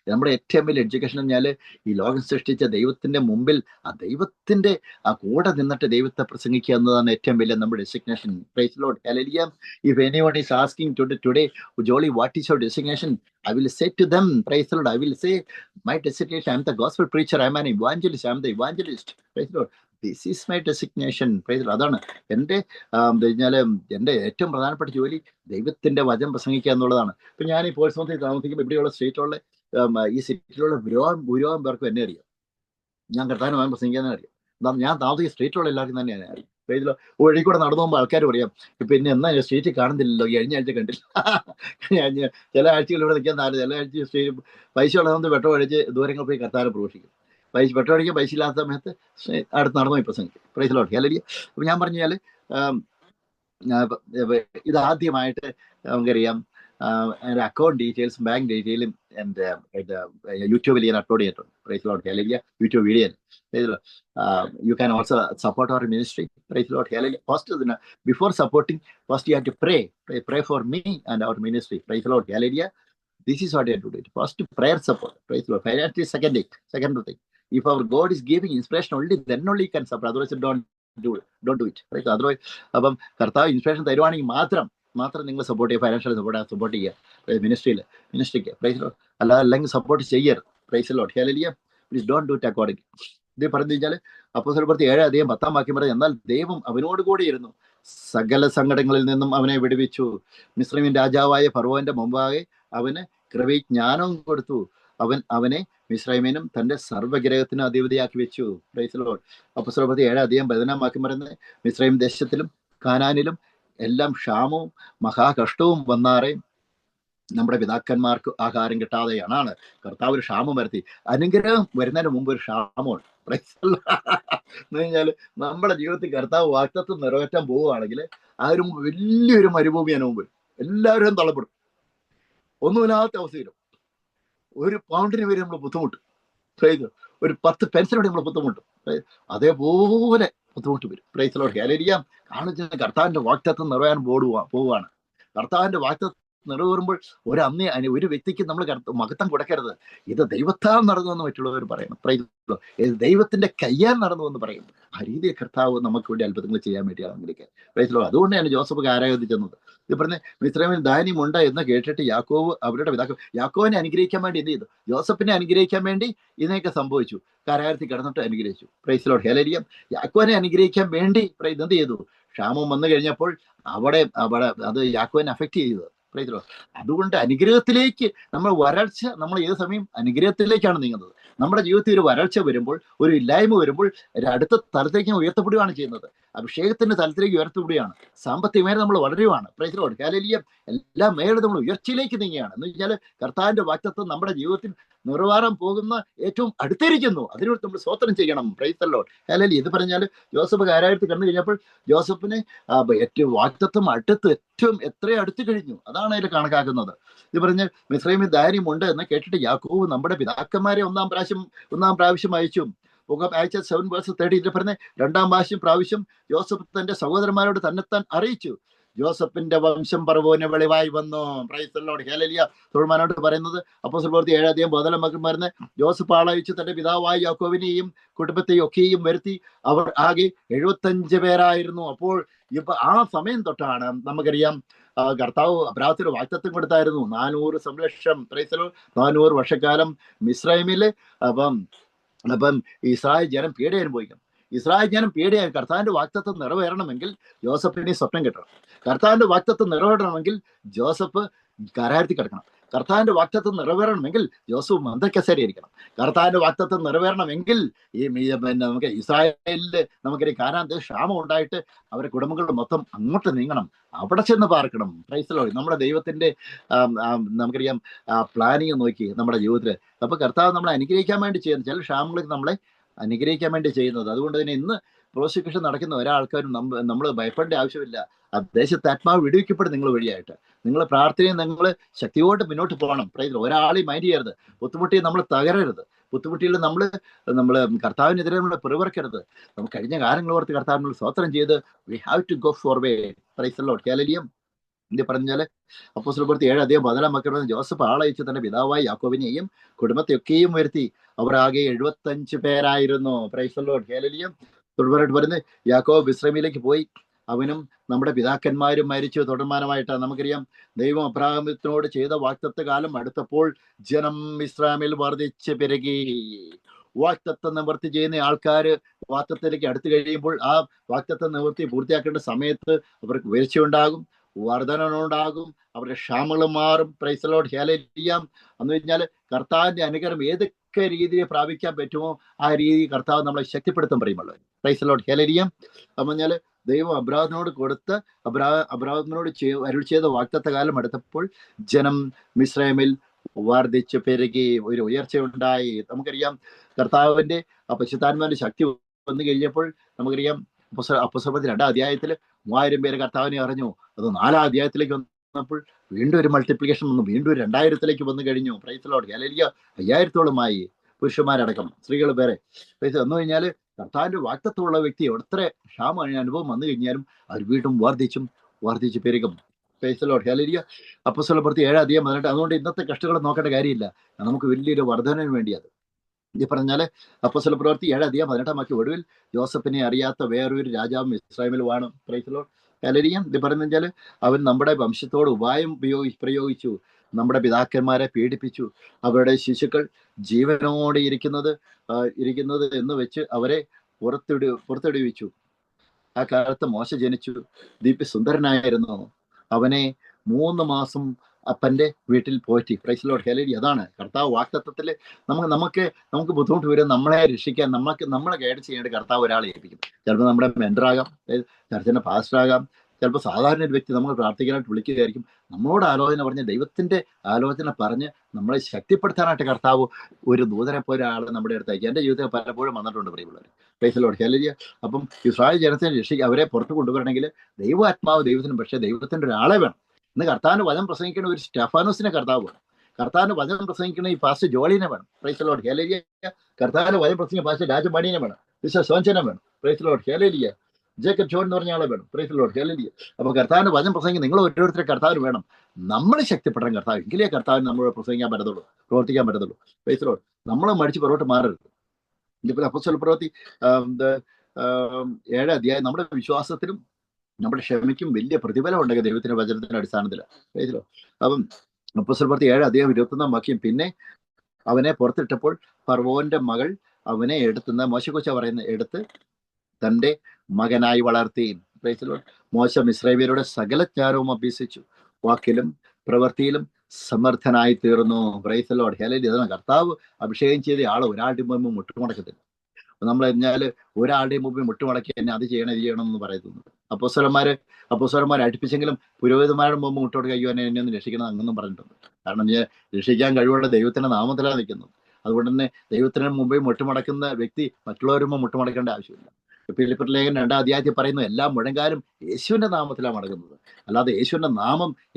നമ്മുടെ ഏറ്റവും വലിയ എഡ്യൂക്കേഷൻ പറഞ്ഞാൽ ഈ ലോകം സൃഷ്ടിച്ച ദൈവത്തിന്റെ മുമ്പിൽ ആ ദൈവത്തിന്റെ ആ കൂടെ നിന്നിട്ട് ദൈവത്തെ പ്രസംഗിക്കുക എന്നതാണ് ഏറ്റവും വലിയ നമ്മുടെ designation. Praise Lord hallelujah. If anyone is asking today, Jolie, what is your designation? I will say to them, praise the Lord, I will say, my designation, I am the gospel preacher, I am an evangelist, I am the evangelist. Praise the Lord. This is my designation. Praise the Lord. അതാണ് എൻ്റെ ഏറ്റവും പ്രധാനപ്പെട്ട ജോലി ദൈവത്തിന്റെ വചനം പ്രസംഗിക്കുക എന്നുള്ളതാണ്. ഇപ്പൊ ഞാൻ ഈ പോഴ്സ്മൗത്തിൽ താമസിക്കുമ്പോൾ ഇവിടെയുള്ള സ്റ്റേറ്റുള്ള ഈ സിറ്റിയിലുള്ള ഭൂരിഭാഗം പേർക്കും എന്നെ അറിയാം. ഞാൻ കർത്താവിന് വചനം പ്രസംഗിക്കാനും അറിയാം. ഞാൻ താമസിക്കുന്ന സ്ട്രീറ്റിലുള്ള എല്ലാവർക്കും തന്നെയാണ് അറിയാം. വഴി കൂടെ നടന്നു പോകുമ്പോൾ ആൾക്കാർ പറയാം, പിന്നെ എന്നാ സ്ട്രീറ്റിൽ കാണുന്നില്ലല്ലോ, കഴിഞ്ഞ ആഴ്ച കണ്ടില്ല. ചില ആഴ്ചകൾ ഇവിടെ നിൽക്കാൻ താരം, ചില ആഴ്ച സ്ട്രീറ്റ് പൈസ ഉള്ളതെന്ന് പെട്രോൾ അടിച്ച് ദൂരങ്ങൾ പോയി കർത്താരം പ്രഘോഷിക്കും. പെട്രോൾ അടിക്കാൻ പൈസ ഇല്ലാത്ത സമയത്ത് അടുത്ത് നടന്നു പോയി പ്രസംഗിക്കും. Praise Lord. അല്ലെങ്കിൽ അപ്പൊ ഞാൻ പറഞ്ഞാൽ ഇത് ആദ്യമായിട്ട് നമുക്കറിയാം അക്കൗണ്ട് ഡീറ്റെയിൽസ്, ബാങ്ക് ഡീറ്റെയിലും എൻ്റെ യൂട്യൂബിൽ ഞാൻ അപ്ലോഡ് ചെയ്തിട്ടുണ്ട്. Praise Lord. അല്ലെങ്കിൽ YouTube video you can also support our ministry. Praise the Lord. Hallelujah. First, before supporting, first you have to pray for me and our ministry. Praise the Lord. Hallelujah. This is what I have to do. First, prayer support. Praise the Lord. Financially, second thing. If our God is giving inspiration only, then only you can support. Otherwise, don't do it. Right? Otherwise, അപ്പം കർത്താവ് inspiration തരുവാണെങ്കിൽ മാത്രം നിങ്ങൾ support ചെയ്യുക, financial support ചെയ്യുക മിനിസ്ട്രിക്ക്. Praise Lord. അല്ലെങ്കിൽ support ചെയ്യരുത്. Praise Lord. Hallelujah. Please don't do it according. ഇത് പറഞ്ഞു കഴിഞ്ഞാൽ അപ്പോസ്തലപ്രവൃത്തി 7:10 പറയും, എന്നാൽ ദൈവം അവനോട് കൂടി ഇരുന്നു, സകല സങ്കടങ്ങളിൽ നിന്നും അവനെ വിടുവിച്ചു, മിസ്രയീമിൻ രാജാവായ ഫറവോന്റെ മുമ്പാകെ അവന് കൃപയും ജ്ഞാനവും കൊടുത്തു, അവനെ മിസ്രയീമിനും തന്റെ സർവ്വഗ്രഹത്തിനും അധിപതിയാക്കി വെച്ചു. Praise the Lord. അപ്പോസ്തലപ്രവൃത്തി 7:11 പറയുന്നത്, മിസ്രയീം ദേശത്തിലും കാനാനിലും എല്ലാം ക്ഷാമവും മഹാകഷ്ടവും വന്നാറേ നമ്മുടെ പിതാക്കന്മാർക്ക് ആഹാരം കിട്ടാതെയാണ് കർത്താവ് ഒരു ക്ഷാമം വരുത്തി. അനുഗ്രഹം വരുന്നതിന് മുമ്പ് ഒരു ക്ഷാമമുണ്ട്. എന്ന് കഴിഞ്ഞാൽ നമ്മുടെ ജീവിതത്തിൽ കർത്താവ് വാഗ്ദത്തം നിറവേറ്റാൻ പോവുകയാണെങ്കിൽ ആ ഒരു വലിയൊരു മരുഭൂമിയാണ് മുമ്പ്. എല്ലാവരും തള്ളപ്പെടും. ഒന്നുമില്ലാത്ത അവസ്ഥ വരും. ഒരു പൗണ്ടിന് വരെ നമ്മൾ ബുദ്ധിമുട്ട്, ഒരു 10 പെൻസിന് വേണ്ടി നമ്മൾ ബുദ്ധിമുട്ടും. അതേപോലെ ബുദ്ധിമുട്ട് വരും. Price the Lord. ഹല്ലേലൂയ. കാരണം കർത്താവിന്റെ വാഗ്ദത്തം നിറവേറാൻ പോവുകയാണ്. കർത്താവിന്റെ വാഗ്ദത്തം നിറവേറുമ്പോൾ ഒരു വ്യക്തിക്ക് നമ്മൾ മഹത്വം കൊടുക്കരുത്. ഇത് ദൈവത്താൽ നടന്നു എന്ന് മറ്റുള്ളവർ പറയണം. ഇത് ദൈവത്തിന്റെ കയ്യാൽ നടന്നു എന്ന് പറയും. ആ രീതിയിൽ കർത്താവ് നമുക്ക് വേണ്ടി അത്ഭുതങ്ങൾ ചെയ്യാൻ വേണ്ടിയാണ് അങ്ങനെയൊക്കെ. Praise Lord. അതുകൊണ്ടാണ് ജോസഫ് ആരാധിച്ചത്. ഇത് പറഞ്ഞ് മിസ്രയീമിൽ ധാന്യമുണ്ട് എന്ന് കേട്ടിട്ട് അവരുടെ യാക്കോബിനെ അനുഗ്രഹിക്കാൻ വേണ്ടി എന്ത് ചെയ്തു? ജോസഫിനെ അനുഗ്രഹിക്കാൻ വേണ്ടി ഇതിനെയൊക്കെ സംഭവിച്ചു. കാരാഗ്രഹത്തിൽ കിടന്നിട്ട് അനുഗ്രഹിച്ചു. Praise Lord. ഹല്ലേലൂയ. യാക്കോബിനെ അനുഗ്രഹിക്കാൻ വേണ്ടി എന്ത് ചെയ്തു? ക്ഷാമം വന്നു കഴിഞ്ഞപ്പോൾ അവിടെ അത് യാക്കോബിനെ അഫക്റ്റ് ചെയ്തത്. അതുകൊണ്ട് അനുഗ്രഹത്തിലേക്ക് നമ്മൾ ഏത് സമയം അനുഗ്രഹത്തിലേക്കാണ് നീങ്ങുന്നത്. നമ്മുടെ ജീവിതത്തിൽ ഒരു വരൾച്ച വരുമ്പോൾ, ഒരു ഇല്ലായ്മ വരുമ്പോൾ അടുത്ത തലത്തിലേക്ക് ഉയർത്തപ്പെടുകയാണ് ചെയ്യുന്നത്. അഭിഷേകത്തിന്റെ തലത്തിലേക്ക് ഉയർത്തപ്പെടുകയാണ്. സാമ്പത്തികമായി നമ്മൾ വളരുകയാണ്. Price the Lord. ഹല്ലേലൂയ. എല്ലാ മേഖലയും നമ്മൾ ഉയർച്ചയിലേക്ക് നീങ്ങുകയാണ്. എന്ന് വെച്ചാൽ കർത്താവിന്റെ വാഗ്ദത്തം നമ്മുടെ ജീവിതത്തിൽ നിറവേറാൻ പോകുന്ന ഏറ്റവും അടുത്തിരിക്കുന്നു. അതിനോട് നമ്മൾ സ്തോത്രം ചെയ്യണം. Price the Lord. ഹല്ലേലൂയ. ഇത് പറഞ്ഞാൽ ജോസഫ് കാരാഗ്രഹത്തിൽ കടന്നു കഴിഞ്ഞപ്പോൾ ജോസഫിനെ ഏറ്റവും വാഗ്ദത്തം ഏറ്റവും എത്ര അടുത്ത് കഴിഞ്ഞു, അതാണ് അതിൽ കണക്കാക്കുന്നത്. ഇത് പറഞ്ഞ് മിസ്രയീമിൽ ധാന്യമുണ്ട് എന്ന് കേട്ടിട്ട് യാക്കോബ് നമ്മുടെ പിതാക്കന്മാരെ ഒന്നാം പ്രാവശ്യം അയച്ചു. 7:30 പറഞ്ഞ് രണ്ടാം പ്രാവശ്യം ജോസഫ് തന്റെ സഹോദരന്മാരോട് തന്നെത്താൻ അറിയിച്ചു. ജോസഫിന്റെ വംശം ഫറവോന് വെളിവായി വന്നു. Price the Lord. ഹല്ലേലൂയ. തൊഴുമാനോട് പറയുന്നത് അപ്പോസ്തലപ്രവൃത്തി 7:14 ജോസഫ് ആളയച്ച് തന്റെ പിതാവായ യാക്കോബിനെയും കുടുംബത്തെയും ഒക്കെയും വരുത്തി. അവർ ആകെ 75 പേരായിരുന്നു. അപ്പോൾ ആ സമയം തൊട്ടാണ് നമുക്കറിയാം കർത്താവ് അബ്രാഹത്തിന് വാഗ്ദത്തം കൊടുത്തായിരുന്നു 400 സംരക്ഷണം. Price the Lord. 400 വർഷക്കാലം മിസ്രയീമില് അപ്പം ഇസ്രായേൽ ജനം പീഡ അനുഭവിക്കണം. ഇസ്രായേൽ ജനം പീഡയായി. കർത്താവിന്റെ വാഗ്ദത്തം നിറവേറണമെങ്കിൽ ജോസഫിനെ സ്വപ്നം കിട്ടണം. കർത്താവിന്റെ വാഗ്ദത്തം നിറവേറണമെങ്കിൽ ജോസഫ് കാരാഗ്രഹത്തിൽ കിടക്കണം. കർത്താവിന്റെ വാഗ്ദത്തം നിറവേറണമെങ്കിൽ ജോസഫ് മന്ദക്കസേരയിരിക്കണം. കർത്താവിന്റെ വാഗ്ദത്തം നിറവേറണമെങ്കിൽ നമുക്ക് ഇസ്രായേലില് നമുക്കൊരു കാനാൻ ക്ഷാമം ഉണ്ടായിട്ട് അവരുടെ കുടുംബങ്ങളുടെ മൊത്തം അങ്ങോട്ട് നീങ്ങണം, അവിടെ ചെന്ന് പാർക്കണം. Price the Lord. നമ്മുടെ ദൈവത്തിന്റെ നമുക്കറിയാം പ്ലാനിങ് നോക്കി നമ്മുടെ ജീവിതത്തിൽ. അപ്പൊ കർത്താവ് നമ്മളെ അനുഗ്രഹിക്കാൻ വേണ്ടി ചെയ്യുന്നത്, ചില ക്ഷാമങ്ങൾക്ക് നമ്മളെ അനുഗ്രഹിക്കാൻ വേണ്ടി ചെയ്യുന്നത്. അതുകൊണ്ട് തന്നെ ഇന്ന് പ്രോസിക്യൂഷൻ നടക്കുന്ന ഒരാൾക്കാരും നമ്മൾ ഭയപ്പെടേണ്ട ആവശ്യമില്ല. ആ ദേശത്തെ ആത്മാവ് വിടുവിക്കപ്പെടും നിങ്ങൾ വഴിയായിട്ട്. നിങ്ങൾ പ്രാർത്ഥനയും നിങ്ങൾ ശക്തിയോട്ട് മുന്നോട്ട് പോകണം. ഒരാളെയും മൈൻഡ് ചെയ്യരുത്. ബുദ്ധിമുട്ടിയെ നമ്മൾ തകരരുത്. ബുദ്ധിമുട്ടിയിൽ നമ്മൾ കർത്താവിനെതിരെ നമ്മൾ പിറവിറക്കരുത്. നമുക്ക് കഴിഞ്ഞ കാലങ്ങൾ ഓർത്ത് കർത്താവിനോട് സ്തോത്രം ചെയ്ത് we have to go forward. Praise the Lord. Hallelujah. ഇത് പറഞ്ഞാല് അപ്പോസ്തലപ്രവൃത്തി 7:14 ജോസഫ് ആളയച്ച് തന്റെ പിതാവായ യാക്കോബിനെയും കുടുംബത്തെയൊക്കെയും വരുത്തി. അവർ ആകെ 75 പേരായിരുന്നു. Price the Lord. ഹല്ലേലൂയ. തുടർന്ന് പറയുന്നത് യാക്കോബ് മിസ്രയീമിലേക്ക് പോയി. അവനും നമ്മുടെ പിതാക്കന്മാരും മരിച്ചു. തുടർമാനമായിട്ട് നമുക്കറിയാം ദൈവം അബ്രാഹാമിനോട് ചെയ്ത വാഗ്ദത്ത കാലം അടുത്തപ്പോൾ ജനം മിസ്രയീമിൽ വർദ്ധിച്ച് പെരുകി. വാഗ്ദത്തം നിവൃത്തി ചെയ്യുന്ന ആൾക്കാർ വാഗ്ദത്തത്തിലേക്ക് അടുത്ത് കഴിയുമ്പോൾ ആ വാഗ്ദത്തം നിവൃത്തി പൂർത്തിയാക്കേണ്ട സമയത്ത് അവർക്ക് വീഴ്ചയുണ്ടാകും. വർധനവുണ്ടാകും, അവരുടെ ക്ഷാമങ്ങൾ മാറും. Price the Lord, hallelujah. എന്ന് കഴിഞ്ഞാൽ കർത്താവിന്റെ അനുഗ്രഹം ഏതൊക്കെ രീതിയിൽ പ്രാപിക്കാൻ പറ്റുമോ ആ രീതി കർത്താവ് നമ്മളെ ശക്തിപ്പെടുത്തും പറയുമ്പോൾ. Price the Lord, hallelujah. എന്ന് പറഞ്ഞാൽ ദൈവം അബ്രാഹത്തിനോട് കൊടുത്ത് അബ്രാഹത്തിനോട് അരുൾ ചെയ്ത വാഗ്ദത്ത കാലം അടുത്തപ്പോൾ ജനം മിസ്രൈമിൽ വർദ്ധിച്ചു പെരുകി, ഒരു ഉയർച്ചയുണ്ടായി. നമുക്കറിയാം കർത്താവിന്റെ പരിശുദ്ധാത്മാവിന്റെ ശക്തി വന്നു കഴിഞ്ഞപ്പോൾ നമുക്കറിയാം അപ്പോസ്തലപ്രവൃത്തി 2-ാം അധ്യായത്തിൽ 3000 പേര് കർത്താവിനെ അറിഞ്ഞു. അത് 4-ാം അധ്യായത്തിലേക്ക് വന്നപ്പോൾ വീണ്ടും ഒരു മൾട്ടിപ്ലിക്കേഷൻ വന്നു, വീണ്ടും 2000-ത്തിലേക്ക് വന്നു കഴിഞ്ഞു. Praise the Lord, hallelujah. 5000-ഓളമായി പുരുഷന്മാരടക്കം സ്ത്രീകൾ പേരെ. വന്നു കഴിഞ്ഞാൽ കർത്താവിന്റെ വാഗ്ദത്തമുള്ള വ്യക്തി എത്ര ക്ഷാമ അനുഭവം വന്നു കഴിഞ്ഞാലും അവർ വീണ്ടും വർദ്ധിച്ചു പെരുകും. Praise the Lord, hallelujah. അപ്പോസ്തലപ്രവൃത്തി 7-ാം അധ്യായം 18. അതുകൊണ്ട് ഇന്നത്തെ കഷ്ടങ്ങൾ നോക്കേണ്ട കാര്യമില്ല, നമുക്ക് വലിയൊരു വർധനവിന് വേണ്ടി അത് ഇത് പറഞ്ഞാല് അപ്പോസ്തലപ്രവൃത്തി 7-ാം അധ്യായം 18 ഒടുവിൽ ജോസഫിനെ അറിയാത്ത വേറൊരു രാജാവും ഇസ്രായേലിൽ വേണം. Price the Lord, hallelujah. ഇത് പറഞ്ഞു വെച്ചാൽ അവൻ നമ്മുടെ വംശത്തോട് ഉപായം പ്രയോഗിച്ചു, നമ്മുടെ പിതാക്കന്മാരെ പീഡിപ്പിച്ചു, അവരുടെ ശിശുക്കൾ ജീവനോടെ ഇരിക്കുന്നത് എന്ന് വെച്ച് അവരെ പുറത്തിടുവിച്ചു. ആ കാലത്ത് മോശ ജനിച്ചു, ദീപ്യസുന്ദരനായിരുന്നു. അവനെ 3 മാസം അപ്പന്റെ വീട്ടിൽ Potti. Price the Lord, hallelujah. അതാണ് കർത്താവ് വാഗ്ദത്തത്തിൽ നമുക്ക് ബുദ്ധിമുട്ട് വരും, നമ്മളെ രക്ഷിക്കാൻ നമ്മളെ ഗൈഡ് ചെയ്യേണ്ട കർത്താവ് ഒരാളെ ഏൽപ്പിക്കും. ചിലപ്പോൾ നമ്മുടെ മെന്ററാകാം, ചർച്ചിന്റെ പാസ്റ്ററാകാം, ചിലപ്പോൾ സാധാരണ ഒരു വ്യക്തി നമ്മൾ പ്രാർത്ഥിക്കാനായിട്ട് വിളിക്കുകയായിരിക്കും. നമ്മളോട് ആലോചന പറഞ്ഞ് ദൈവത്തിന്റെ ആലോചന പറഞ്ഞ് നമ്മളെ ശക്തിപ്പെടുത്താനായിട്ട് കർത്താവ് ഒരു ദൂതനെ പോലെ ആൾ നമ്മുടെ അടുത്ത് അയക്കും. എൻ്റെ ജീവിതത്തിൽ പലപ്പോഴും വന്നിട്ടുണ്ട് പ്രിയമുള്ളവർ. Praise the Lord, hallelujah. അപ്പം ഇസ്രായേൽ ജനത്തെ രക്ഷിക്കുക, അവരെ പുറത്ത് കൊണ്ടുവരണമെങ്കിൽ ദൈവാത്മാവ് ദൈവത്തിനും, പക്ഷേ ദൈവത്തിന്റെ ഒരാളെ വേണം. ഇന്ന് കർത്താവിന് വചനം പ്രസംഗിക്കുന്ന ഒരു സ്റ്റെഫാനോസിനെ കർത്താവ് വേണം. കർത്താവിന് വചനം പ്രസംഗിക്കുന്ന ഈ പാസ്റ്റർ ജോളിനെ വേണം. Price the Lord, hallelujah. കർത്താവിന് വചനം പ്രസംഗിക്കുന്ന പാസ്റ്റർ രാജമാണിനെ വേണം. മിസ്റ്റർ സോഞ്ചനെ വേണം. Price the Lord, hallelujah. Jacob John എന്ന് പറഞ്ഞ ആളെ വേണം. Price the Lord, hallelujah. അപ്പൊ കർത്താവിന് വചനം പ്രസംഗിക്കുന്ന നിങ്ങൾ ഓരോരുത്തരെ കർത്താവിന് വേണം. നമ്മൾ ശക്തിപ്പെടാൻ കർത്താവ് എങ്കിലേ കർത്താവിന് നമ്മളോട് പ്രസംഗിക്കാൻ പറ്റത്തുള്ളൂ, പ്രവർത്തിക്കാൻ പറ്റത്തുള്ളൂ. Price the Lord. നമ്മളെ മടിച്ച് പുറകോട്ട് മാറരുത്. ഇതിപ്പോൾ അപ്പോസ്തലപ്രവൃത്തി 7-ാം അധ്യായം നമ്മുടെ വിശ്വാസത്തിലും നമ്മുടെ ക്ഷമയ്ക്കും വലിയ പ്രതിഫലം ഉണ്ടെങ്കിൽ ദൈവത്തിന്റെ വചനത്തിന്റെ അടിസ്ഥാനത്തിലാണ്. അപ്പം അപ്പോസ്തലപ്രവൃത്തി 7-ാം അധ്യായം 21-ാം വാക്യം, പിന്നെ അവനെ പുറത്തിട്ടപ്പോൾ ഫറവോന്റെ മകൾ അവനെ മോശെക്കുറിച്ച് എടുത്ത് തന്റെ മകനായി വളർത്തി. Price the Lord. മോശ മിസ്രൈമ്യരുടെ സകല ജ്ഞാനവും അഭ്യസിച്ചു, വാക്കിലും പ്രവൃത്തിയിലും സമർത്ഥനായി തീർന്നു. Price the Lord, hallelujah. കർത്താവ് അഭിഷേകം ചെയ്ത ആള് ഒരാളുടെ മുമ്പ് മുട്ടുമുടക്കത്തില്ല. നമ്മൾ കഴിഞ്ഞാൽ ഒരാളുടെയും മുമ്പിൽ മുട്ടുമടക്കി എന്നെ അത് ചെയ്യണം ഇത് ചെയ്യണം എന്ന് പറയുന്നത്. അപ്പോസ്തലന്മാരെ അടുപ്പിച്ചെങ്കിലും പുരോഹിതന്മാരുടെ മുമ്പ് മുട്ടോട്ട് കഴിയുവാൻ എന്നെ ഒന്ന് രക്ഷിക്കണം അങ്ങൊന്നും പറഞ്ഞിട്ടുണ്ട്. കാരണം ഞാൻ രക്ഷിക്കാൻ കഴിവുള്ള ദൈവത്തിന്റെ നാമത്തിലാണ് നിൽക്കുന്നത്. അതുകൊണ്ട് തന്നെ ദൈവത്തിന് മുമ്പേ മുട്ടുമടക്കുന്ന വ്യക്തി മറ്റുള്ളവരുടെ മുമ്പ് മുട്ടുമടക്കേണ്ട ആവശ്യമില്ല. ഫിലിപ്പിയർ ലേഖനം 2-ാം അധ്യായത്തിൽ പറയുന്നു, എല്ലാ മുഴങ്കാലും യേശുവിന്റെ നാമത്തിലാണ് മടങ്ങുന്നത്. അല്ലാതെ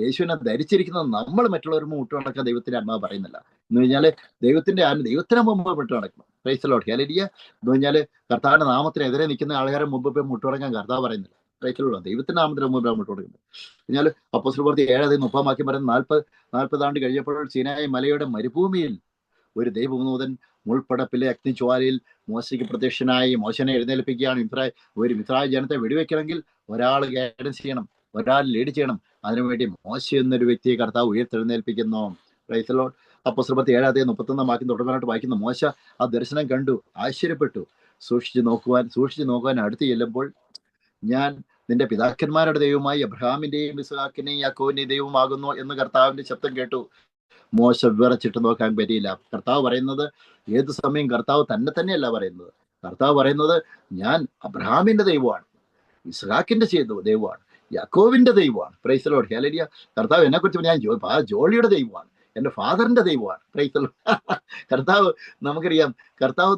യേശുവിനെ ധരിച്ചിരിക്കുന്ന നമ്മൾ മറ്റുള്ളവരുടെ മുമ്പ് മുട്ടുമടക്കാൻ ദൈവത്തിന്റെ ആത്മാവ് പറയുന്നില്ല. എന്ന് കഴിഞ്ഞാൽ ദൈവത്തിന് മുമ്പ് മുട്ടുമടക്കണം. Praise the Lord, hallelujah. എന്ന് പറഞ്ഞാൽ കർത്താവിന്റെ നാമത്തിനെതിരെ നിൽക്കുന്ന ആൾക്കാരെ മുമ്പ് പോയി മുട്ടുമടക്കാൻ കർത്താവ് പറയുന്നില്ല. Price the Lord. ദൈവത്തിന്റെ നാമത്തിന് മുമ്പ് മുട്ടുമടക്കുന്നത്. കഴിഞ്ഞാൽ അപ്പോസ്തലപ്രവൃത്തി 7-30 പറയുന്നത് 40 ആണ്ട് കഴിഞ്ഞപ്പോൾ സീനായി മലയുടെ മരുഭൂമിയിൽ ഒരു ദൈവദൂതൻ മുൾപ്പടപ്പിലെ അഗ്നിജ്വാലയിൽ മോശയ്ക്ക് പ്രത്യക്ഷനായി. മോശനെ എഴുന്നേൽപ്പിക്കുകയാണ്. ഒരു മിസ്രയീം ജനത്തെ വെടിവെക്കണമെങ്കിൽ ഒരാൾ ഗൈഡൻസ് ചെയ്യണം, ഒരാൾ ലീഡ് ചെയ്യണം. അതിനുവേണ്ടി മോശ എന്നൊരു വ്യക്തിയെ കർത്താവ് ഉയർത്തെഴുന്നേൽപ്പിക്കുന്നു. Praise the Lord. അപ്പോസ്തലപ്രവൃത്തി 7-31 വാക്യം തുടർന്നായിട്ട് വായിക്കുന്ന, മോശ ആ ദർശനം കണ്ടു, ആശ്ചര്യപ്പെട്ടു. സൂക്ഷിച്ചു നോക്കുവാൻ അടുത്ത് ചെല്ലുമ്പോൾ, ഞാൻ നിന്റെ പിതാക്കന്മാരുടെ ദൈവമായി അബ്രഹാമിന്റെയും ഇസ്ഹാക്കിന്റെയും യാക്കോബിന്റെയും ദൈവമാകുന്നു എന്ന് കർത്താവിന്റെ ശബ്ദം കേട്ടു. മോശ വിറച്ചിട്ട് നോക്കാൻ പറ്റിയില്ല. കർത്താവ് പറയുന്നത് ഏത് സമയം കർത്താവ് തന്നെയല്ല പറയുന്നത്. കർത്താവ് പറയുന്നത് ഞാൻ അബ്രഹാമിന്റെ ദൈവമാണ്, ഇസ്ഹാക്കിന്റെ ദൈവമാണ്, യാക്കോബിന്റെ ദൈവമാണ്. Price the Lord, hallelujah. കർത്താവ് എന്നെ കുറിച്ച് ഞാൻ ജോളിയുടെ ദൈവമാണ്, എൻ്റെ ഫാദറിന്റെ ദൈവമാണ്. Price the Lord. കർത്താവ് നമുക്കറിയാം, കർത്താവ്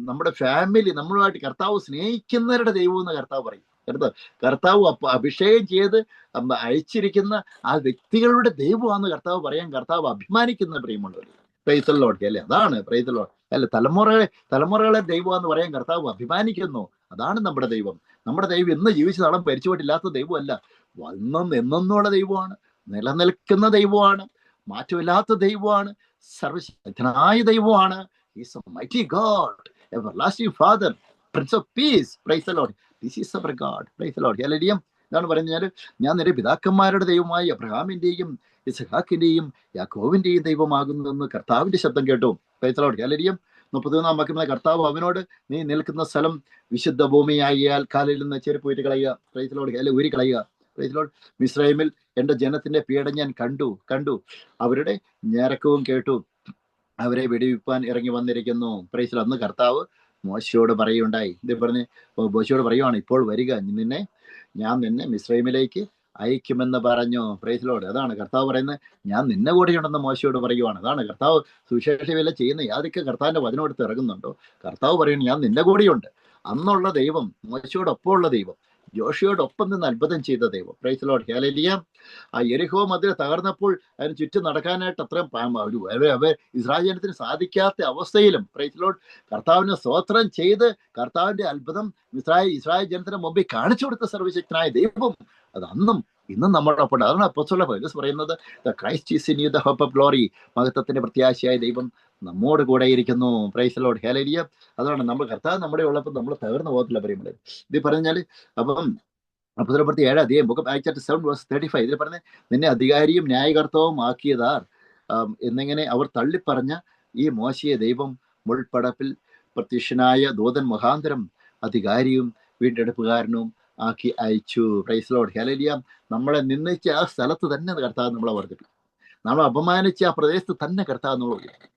നമ്മുടെ ഫാമിലി, നമ്മളുമായിട്ട് കർത്താവ് സ്നേഹിക്കുന്നവരുടെ ദൈവം എന്ന് കർത്താവ് പറയും. കർത്താവ് അഭിഷേകം ചെയ്ത് അയച്ചിരിക്കുന്ന ആ വ്യക്തികളുടെ ദൈവമാണെന്ന് കർത്താവ് പറയാൻ കർത്താവ് അഭിമാനിക്കുന്ന പ്രിയമുള്ളവർ. പ്രൈസ് ദി ലോർഡ്, അല്ലേ? അതാണ് പ്രൈസ് ദി ലോർഡ്. അല്ല, തലമുറകളെ ദൈവമാണെന്ന് പറയാൻ കർത്താവ് അഭിമാനിക്കുന്നു. അതാണ് നമ്മുടെ ദൈവം. നമ്മുടെ ദൈവം ഇന്ന് ജീവിച്ച നാളം പരിച്ചുപോയിട്ടില്ലാത്ത ദൈവമല്ല, എന്നുള്ള ദൈവമാണ്, നിലനിൽക്കുന്ന ദൈവമാണ്, മാറ്റമില്ലാത്ത ദൈവമാണ്, സർവശക്തനായ ദൈവമാണ്. He's a mighty God, everlasting Father, Prince of Peace. Praise the Lord. This is our God. Praise the Lord. Hallelujah. ഇതാണ് പറയുന്നത്, ഞാൻ നിന്റെ പിതാക്കന്മാരുടെ ദൈവമായി അബ്രഹാമിന്റെയും ഇസ്ഹാക്കിന്റെയും യാക്കോബിന്റെയും ദൈവമാകുന്നു എന്ന് കർത്താവിന്റെ ശബ്ദം കേട്ടു. Price the Lord. ഹല്ലേലൂയ. 31 വാക്യം, കർത്താവ് അവനോട്, നീ നിൽക്കുന്ന സ്ഥലം വിശുദ്ധ ഭൂമിയായാൽ കാലിൽ നിന്ന് ചെരുപ്പ് ഊരി കളയുക. Praise Lord. അല്ലെ, ഊരി കളയുക. Praise Lord. മിസ്രൈമിൽ എൻ്റെ ജനത്തിന്റെ പീഡ ഞാൻ കണ്ടു, അവരുടെ ഞരക്കവും കേട്ടു, അവരെ വെടിവെപ്പാൻ ഇറങ്ങി വന്നിരിക്കുന്നു. Praise Lord. അന്ന് കർത്താവ് മോശയോട് പറയുണ്ടായി, ഇത് പറഞ്ഞ് മോശയോട് പറയുവാണ്, ഇപ്പോൾ വരിക, ഞാൻ നിന്നെ മിസ്രൈമിലേക്ക് അയക്കുമെന്ന് പറഞ്ഞു. Praise Lord. അതാണ് കർത്താവ് പറയുന്നത്, ഞാൻ നിന്നെ കൂടെയുണ്ടെന്ന് മോശയോട് പറയുവാണ്. അതാണ് കർത്താവ് സുവിശേഷ വേല ചെയ്യുന്ന യാതൊക്കെ കർത്താവിന്റെ വചനം എടുത്ത് ഇറങ്ങുന്നുണ്ടോ, കർത്താവ് പറയുന്നു, ഞാൻ നിന്റെ കൂടെയുണ്ട്. അന്നുള്ള ദൈവം, മോശയോടൊപ്പമുള്ള ദൈവം, ജോഷിയോടൊപ്പം നിന്ന് അത്ഭുതം ചെയ്ത ദൈവം. Praise Lord. ഹല്ലേലൂയ. ആ യെരിഹോ മതിൽ തകർന്നപ്പോൾ അതിന് ചുറ്റും നടക്കാനായിട്ട് അത്രയും ഇസ്രായേൽ ജനത്തിന് സാധിക്കാത്ത അവസ്ഥയിലും, പ്രൈസ് ലോർഡ്, കർത്താവിന് സ്തോത്രം ചെയ്ത് കർത്താവിന്റെ അത്ഭുതം ഇസ്രായേൽ ജനത്തിന് മുമ്പിൽ കാണിച്ചു കൊടുത്ത സർവ്വശക്തനായ ദൈവം അത് അന്നും ഇന്നും നമ്മളോടൊപ്പം. അതാണ് അപ്പോസ്തലൻ പൗലോസ് പറയുന്നത്, the Christ is in you, the hope of glory. മഹത്വത്തിന്റെ പ്രത്യാശയായ ദൈവം നമ്മോട് കൂടെ ഇരിക്കുന്നു. Praise Lord. ഹല്ലേലൂയ. അതാണ് നമ്മൾ കർത്താവ് നമ്മുടെ ഉള്ളപ്പോൾ നമ്മൾ തകർന്നു പോകത്തില്ല. പറയുമ്പോൾ ഇത് പറഞ്ഞാൽ, അപ്പം അപ്പോസ്തലപ്രവൃത്തി 7 അധ്യായം book of acts chapter 7 verse 35 ഇതിൽ പറഞ്ഞ, നിന്നെ അധികാരിയും ന്യായകർത്താവും ആക്കിയതാർ എന്നിങ്ങനെ അവർ തള്ളിപ്പറഞ്ഞ ഈ മോശയെ ദൈവം മുൾപ്പടപ്പിൽ പ്രത്യക്ഷനായ ദൂതൻ മുഖാന്തരം അധികാരിയും വീണ്ടെടുപ്പുകാരനും ആക്കി അയച്ചു. Praise Lord. ഹല്ലേലൂയ. നമ്മളെ നിന്ദിച്ച ആ സ്ഥലത്ത് തന്നെ കർത്താവ് നമ്മളെ വർദ്ധിപ്പിക്കും. നമ്മൾ അപമാനിച്ച ആ പ്രദേശത്ത് തന്നെ കർത്താവ് നമ്മൾ ഉയർത്തും.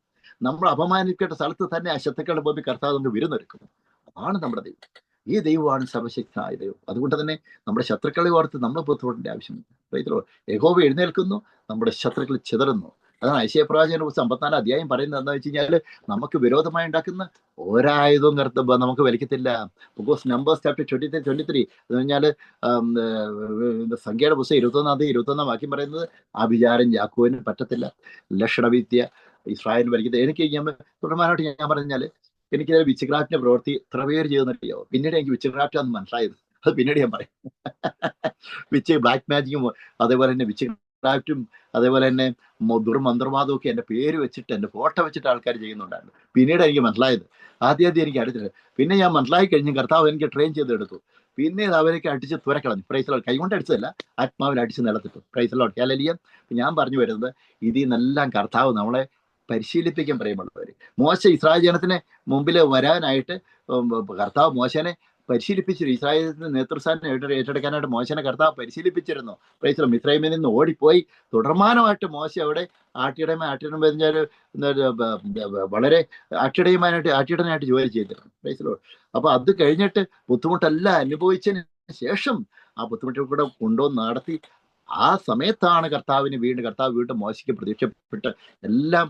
നമ്മൾ അപമാനിക്കേണ്ട സ്ഥലത്ത് തന്നെ ആ ശത്രുക്കളുടെ മുമ്പിൽ കർത്താവ് നമുക്ക് വിരുന്നൊരുക്കും. അതാണ് നമ്മുടെ ദൈവം. ഈ ദൈവമാണ് സർവശക്തനായ ദൈവം. അതുകൊണ്ട് തന്നെ നമ്മുടെ ശത്രുക്കളെ ഓർത്ത് നമ്മൾ ബുദ്ധിമുട്ടേണ്ട ആവശ്യമില്ല. യഹോവ എഴുന്നേൽക്കുന്നു, നമ്മുടെ ശത്രുക്കൾ ചിതറുന്നു. അതാണ് യെശയ്യാ പ്രവാചകനെ കുറിച്ച് 54 അധ്യായം പറയുന്നത്. എന്താ വെച്ച് കഴിഞ്ഞാൽ, നമുക്ക് വിരോധമായി ഉണ്ടാക്കുന്ന ഒരായുധവും നമുക്ക് വലിക്കത്തില്ല. ബിക്കോസ് നമ്പേഴ്സ് ചാപ്റ്റർ 23 എന്ന് പറഞ്ഞാൽ സംഖ്യയുടെ പുസ്തകം 21 വാക്യം പറയുന്നത്, ആഭിചാരം യാക്കോബിന് പറ്റത്തില്ല, ലക്ഷണവിദ്യ ഇസ്രായേൽ വലിക്കത്തില്ല. എനിക്ക് തുടർമാനായിട്ട് ഞാൻ പറഞ്ഞാൽ, എനിക്ക് വിച്ച് പ്രവൃത്തി ഇത്ര പേര് ചെയ്തെന്നറിയാവോ? പിന്നീട് എനിക്ക് വിച്ച് ക്രാഫ്റ്റ് ആണെന്ന് മനസ്സിലായത്. അത് പിന്നീട് ഞാൻ പറയും. ബ്ലാക്ക് മാജിക്കും അതേപോലെ തന്നെ വിച്ച് ക്രാഫ്റ്റും അതേപോലെ തന്നെ ദുർമന്ത്രവാദവും ഒക്കെ എൻ്റെ പേര് വെച്ചിട്ട്, എൻ്റെ ഫോട്ടോ വെച്ചിട്ട് ആൾക്കാർ ചെയ്യുന്നുണ്ടായിരുന്നു. പിന്നീട് എനിക്ക് മനസ്സിലായത്. ആദ്യം എനിക്ക് അടുത്തില്ല. പിന്നെ ഞാൻ മനസ്സിലായി കഴിഞ്ഞ് കർത്താവ് എനിക്ക് ട്രെയിൻ ചെയ്തെടുത്തു. പിന്നെ അവരൊക്കെ അടിച്ച് തുരക്കളഞ്ഞു. Praise Lord. കൈകൊണ്ട് അടിച്ചതല്ല, ആത്മാവിൽ അടിച്ച് നിലത്തിട്ടു. Praise Lord. ഹല്ലേലൂയ. ഞാൻ പറഞ്ഞു വരുന്നത്, ഇതിൽ നിന്നെല്ലാം കർത്താവ് നമ്മളെ പരിശീലിപ്പിക്കാൻ പറയുമ്പോഴവർ. മോശ ഇസ്രായേൽ ജനത്തിന് മുമ്പിൽ വരാനായിട്ട് കർത്താവ് മോശനെ പരിശീലിപ്പിച്ചിരുന്നു. ഇസ്രായേലിന്റെ നേതൃസ്ഥാനം ഏറ്റെടുക്കാനായിട്ട് മോശനെ കർത്താവ് പരിശീലിപ്പിച്ചിരുന്നു. Price Lord. മിസ്രൈമിൽ നിന്ന് ഓടിപ്പോയി തുടർമാനമായിട്ട് മോശ അവിടെ ആട്ടിടം പറഞ്ഞാൽ വളരെ ആട്ടിടനായിട്ട് ജോലി ചെയ്തിരുന്നു. Praise lord. അപ്പൊ അത് കഴിഞ്ഞിട്ട് ബുദ്ധിമുട്ടെല്ലാം അനുഭവിച്ചതിന് ശേഷം ആ ബുദ്ധിമുട്ടിൽ കൂടെ കൊണ്ടുവന്ന് നടത്തി ആ സമയത്താണ് കർത്താവ് വീണ്ടും മോശയ്ക്ക് പ്രത്യക്ഷപ്പെട്ട് എല്ലാം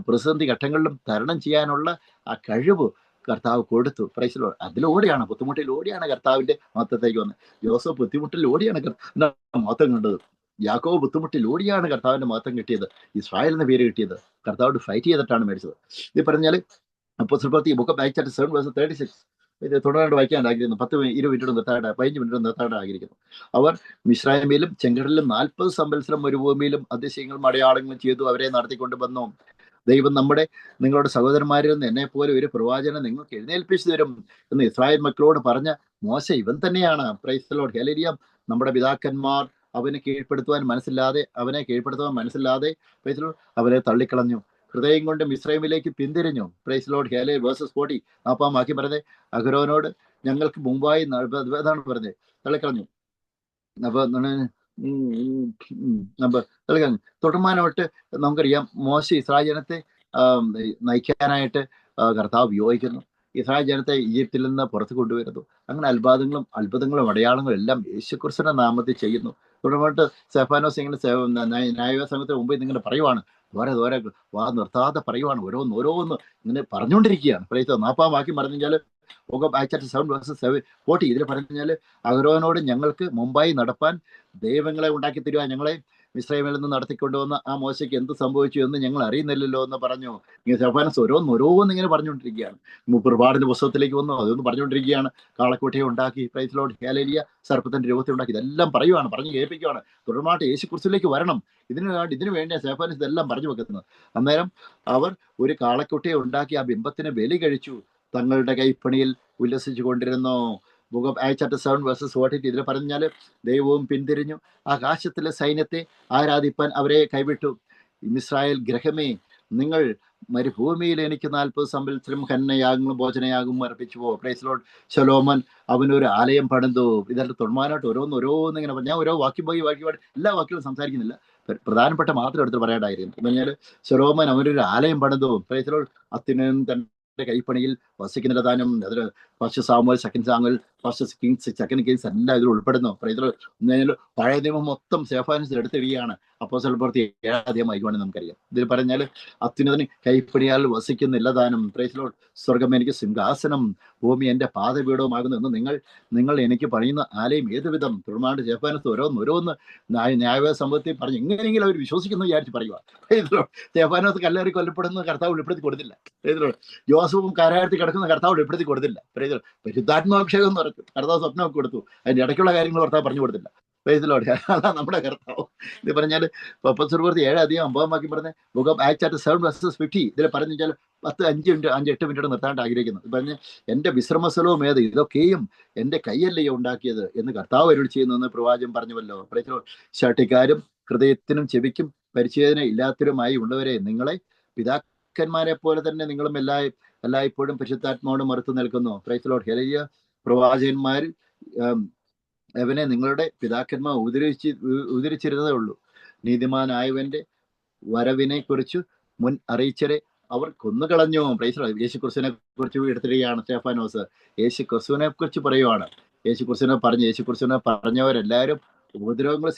പ്രതിസന്ധി ഘട്ടങ്ങളിലും തരണം ചെയ്യാനുള്ള ആ കഴിവ് കർത്താവ് കൊടുത്തു. Praise lord. അതിലൂടെയാണ്, ബുദ്ധിമുട്ടിലൂടെയാണ് കർത്താവിന്റെ മഹത്വത്തേക്ക് വന്നത്. ജോസഫ് ബുദ്ധിമുട്ടിലൂടെയാണ് മഹത്വം കണ്ടത്. യാക്കോബ് ബുദ്ധിമുട്ടിലൂടെയാണ് കർത്താവിന്റെ മഹത്വം കിട്ടിയത്. ഇസ്രായേൽ എന്ന പേര് കിട്ടിയത്. കർത്താവോട് ഫൈറ്റ് ചെയ്തിട്ടാണ് മേടിച്ചത്. ഇത് പറഞ്ഞാൽ അപ്പോസ്തലപ്രവൃത്തി book of acts chapter 7 verse 36 ഇത് തുടർന്ന് വായിക്കാൻ ആഗ്രഹിക്കുന്നു. 10-20 മിനിറ്റ് നിർത്താണ്ട് 15 മിനിറ്റ് നിർത്താണ്ട് ആഗ്രഹിക്കുന്നു. അവർ മിസ്രൈമിലും ചെങ്കടലിലും 40 സംവത്സരം മരുഭൂമിയിലും അതിശയങ്ങളും അടയാളങ്ങളും ചെയ്തു അവരെ നടത്തിക്കൊണ്ട് വന്നു. ദൈവം നിങ്ങളുടെ സഹോദരന്മാരിൽ നിന്ന് എന്നെ പോലെ ഒരു പ്രവാചകനെ നിങ്ങൾക്ക് എഴുന്നേൽപ്പിച്ചു തരും എന്ന് ഇസ്രായേൽ മക്കളോട് പറഞ്ഞ മോശ ഇവൻ തന്നെയാണ്. Praise Lord. ഹല്ലേലൂയ. നമ്മുടെ പിതാക്കന്മാർ അവനെ കീഴ്പ്പെടുത്തുവാൻ മനസ്സില്ലാതെ പ്രൈസ് ലോർഡ് അവരെ തള്ളിക്കളഞ്ഞു. ഹൃദയം കൊണ്ട് മിസ്രൈമിലേക്ക് പിന്തിരിഞ്ഞു. Praise Lord. ഹല്ലേലൂയ. വേഴ്സസ് 40 നാപ്പാം വാക്യം പറഞ്ഞത്, അഹരോനോട് ഞങ്ങൾക്ക് മുമ്പായി അതാണ് പറഞ്ഞത്, തള്ളിക്കളഞ്ഞു. അപ്പൊ തുടർമാനമായിട്ട് നമുക്കറിയാം, മോശ ഇസ്രായേൽ ജനത്തെ നയിക്കാനായിട്ട് കർത്താവ് ഉപയോഗിക്കുന്നു. ഇസ്രായേൽ ജനത്തെ ഈജിപ്തിൽ നിന്ന് പുറത്ത് കൊണ്ടുവരുന്നു. അങ്ങനെ അത്ഭുതങ്ങളും അടയാളങ്ങളും എല്ലാം യേശുക്രിസ്തുവിന്റെ നാമത്തിൽ ചെയ്യുന്നു. തുടർമായിട്ട് സെഫാനോസ് ഇങ്ങനെ ന്യായസംഘത്തിന് മുമ്പ് ഇങ്ങനെ പറയുവാണ്, ദോരെ വാ നിർത്താതെ പറയുവാണ്, ഓരോന്ന് ഇങ്ങനെ പറഞ്ഞുകൊണ്ടിരിക്കുകയാണ്. പ്രൈസ് 40 വാക്യം പറഞ്ഞു കഴിഞ്ഞാൽ 7:40 ഇതിൽ പറഞ്ഞാൽ, അഹരോനോട് ഞങ്ങൾക്ക് മുമ്പായി നടപ്പാൻ ദൈവങ്ങളെ ഉണ്ടാക്കി തരുക, ഞങ്ങളെ മിസ്രൈമിൽ നിന്ന് നടത്തിക്കൊണ്ടുവന്ന ആ മോശയ്ക്ക് എന്ത് സംഭവിച്ചു എന്ന് ഞങ്ങൾ അറിയുന്നില്ലല്ലോ എന്ന് പറഞ്ഞു. ഇങ്ങനെ സെഫാനോസ് ഓരോന്ന് ഇങ്ങനെ പറഞ്ഞുകൊണ്ടിരിക്കുകയാണ്. പ്രഭാതത്തിന്റെ പുസ്തകത്തിലേക്ക് വന്നു, അതൊന്ന് പറഞ്ഞുകൊണ്ടിരിക്കുകയാണ്. കാളക്കുട്ടിയെ ഉണ്ടാക്കി, പ്രൈസ് ലോർഡ്. ഹല്ലേലൂയ. സർപ്പത്തിന്റെ രൂപത്തെ ഉണ്ടാക്കി, ഇതെല്ലാം പറഞ്ഞു കേൾപ്പിക്കുകയാണ്. തുടർമായിട്ട് യേശുക്രിസ്തുവിലേക്ക് വരണം. ഇതിനു വേണ്ടിയാണ് സെഫാനോസ് ഇതെല്ലാം പറഞ്ഞു വെക്കുന്നത്. അന്നേരം അവർ ഒരു കാളക്കുട്ടിയെ ഉണ്ടാക്കി ആ ബിംബത്തിന് ബലി കഴിച്ചു, തങ്ങളുടെ കൈപ്പണിയിൽ ഉല്ലസിച്ചു കൊണ്ടിരുന്നു. Book of acts chapter 7 versus 40 ഇതിൽ പറഞ്ഞാൽ, ദൈവവും പിന്തിരിഞ്ഞു ആകാശത്തിലെ സൈന്യത്തെ ആരാധിപ്പാൻ അവരെ കൈവിട്ടു. ഇസ്രായേൽ ഗ്രഹമേ, നിങ്ങൾ മരുഭൂമിയിൽ എനിക്ക് 40 സംവത്സരം ഹന്നയാഗങ്ങളും ഭോജനയാഗവും അർപ്പിച്ചുവോ. Praise Lord. ശലോമൻ അവനൊരു ആലയം പണിതു. ഇതെല്ലാം തൊടുമാനായിട്ട് ഓരോന്ന് ഇങ്ങനെ ഞാൻ ഓരോ വാക്യം പോയി എല്ലാ വാക്യങ്ങളും സംസാരിക്കുന്നില്ല, പ്രധാനപ്പെട്ട മാത്രം എടുത്ത് പറയേണ്ടായിരുന്നു. എന്ന് പറഞ്ഞാൽ ശലോമൻ അവനൊരു ആലയം പണിതു. Praise Lord. അത്യുന്നതൻ തന്റെ കൈപ്പണിയിൽ വസിക്കുന്നില്ല താനും. അതിൽ first Samuel, second Samuel, first Kings, second Kings എല്ലാം ഇതിൽ ഉൾപ്പെടുന്നു. Praise lord. പഴയ നിയമം മൊത്തം സേഫാനസിൽ എടുത്തിടുകയാണ്. അപ്പോസ്തല പ്രവൃത്തി 7-ാം അധ്യായമായിരിക്കുവാണെങ്കിൽ നമുക്കറിയാം. ഇതിൽ പറഞ്ഞാൽ അത്യുന്നതന് കൈപ്പണിയാൽ വസിക്കുന്നില്ല താനും. Praise lord. സ്വർഗം എനിക്ക് സിംഹാസനം, ഭൂമി എന്റെ പാദപീഠവുമാകുന്നു എന്ന് നിങ്ങൾ എനിക്ക് പണിയുന്ന ആലയം ഏത് വിധം. തുടർമാണ്ട് സേഫാനസ് ഓരോന്ന് ന്യായവേദ സംഭവത്തിൽ പറഞ്ഞ് എങ്ങനെയെങ്കിലും അവർ വിശ്വസിക്കുന്നു വിചാരിച്ച് പറയുക. സേഫാനസ് കല്ലേറി കൊല്ലപ്പെടുന്ന കർത്താവ് വെളിപ്പെടുത്തി കൊടുത്തില്ല. ജോസഫും കാരാഗ്രഹത്തിൽ കിടക്കുന്ന കർത്താവ് വെളിപ്പെടുത്തി കൊടുത്തില്ല. പരിശുദ്ധാത്മാഭിഷേകം എന്ന് പറഞ്ഞു കർത്താവ് സ്വപ്നമൊക്കെ കൊടുത്തു. അതിന്റെ ഇടയ്ക്കുള്ള കാര്യങ്ങൾ കർത്താവ് പറഞ്ഞു കൊടുത്തില്ല. അതാണ് നമ്മുടെ കർത്താവ്. ഇത് പറഞ്ഞാൽ അപ്പോസ്തല പ്രവൃത്തി 7-ാം അധ്യായം 9-ാം വാക്യം പറഞ്ഞ ബുക്ക് ഓഫ് ആക്ട്സ് ചാപ്റ്റർ 7:50 ഇതിൽ പറഞ്ഞു വെച്ചാൽ 5-8 മിനിറ്റ് നിർത്താണ്ട് ആഗ്രഹിക്കുന്നു. പറഞ്ഞ് എന്റെ വിശ്രമസ്ഥലവും ഏത്, ഇതൊക്കെയും എന്റെ കയ്യല്ലയോ ഉണ്ടാക്കിയത് എന്ന് കർത്താവ് അരുളി ചെയ്യുന്നു പ്രവാചകൻ പറഞ്ഞുവല്ലോ. ശാഠ്യക്കാരും ഹൃദയത്തിനും ചെവിക്കും പരിച്ഛേദന ഇല്ലാത്തവരുമായി ഉള്ളവരെ, നിങ്ങളെ പിതാക്കന്മാരെ പോലെ തന്നെ നിങ്ങളും എല്ലായ്പ്പോഴും പരിശുദ്ധാത്മാവോട് മറുത്തു നിൽക്കുന്നു. Price the Lord. ഹല്ലേലൂയ. പ്രവാചകന്മാർ അവനെ നിങ്ങളുടെ പിതാക്കന്മാർ ഉദ്ധരിച്ചിരുന്നതേ ഉള്ളൂ. നീതിമാനായവന്റെ വരവിനെ കുറിച്ച് മുൻ അറിയിച്ചരെ അവർ കൊന്നുകളഞ്ഞു. Praise Lord. യേശു ക്രിസ്തുവിനെ കുറിച്ച് എടുത്തിരിക്കുകയാണ് സ്തെഫാനോസ്. യേശു ക്രിസ്തുവിനെ കുറിച്ച് പറയുവാണ്. യേശു ക്രിസ്തുവിനെ പറഞ്ഞവരെല്ലാവരും ഉപദ്രവങ്ങൾ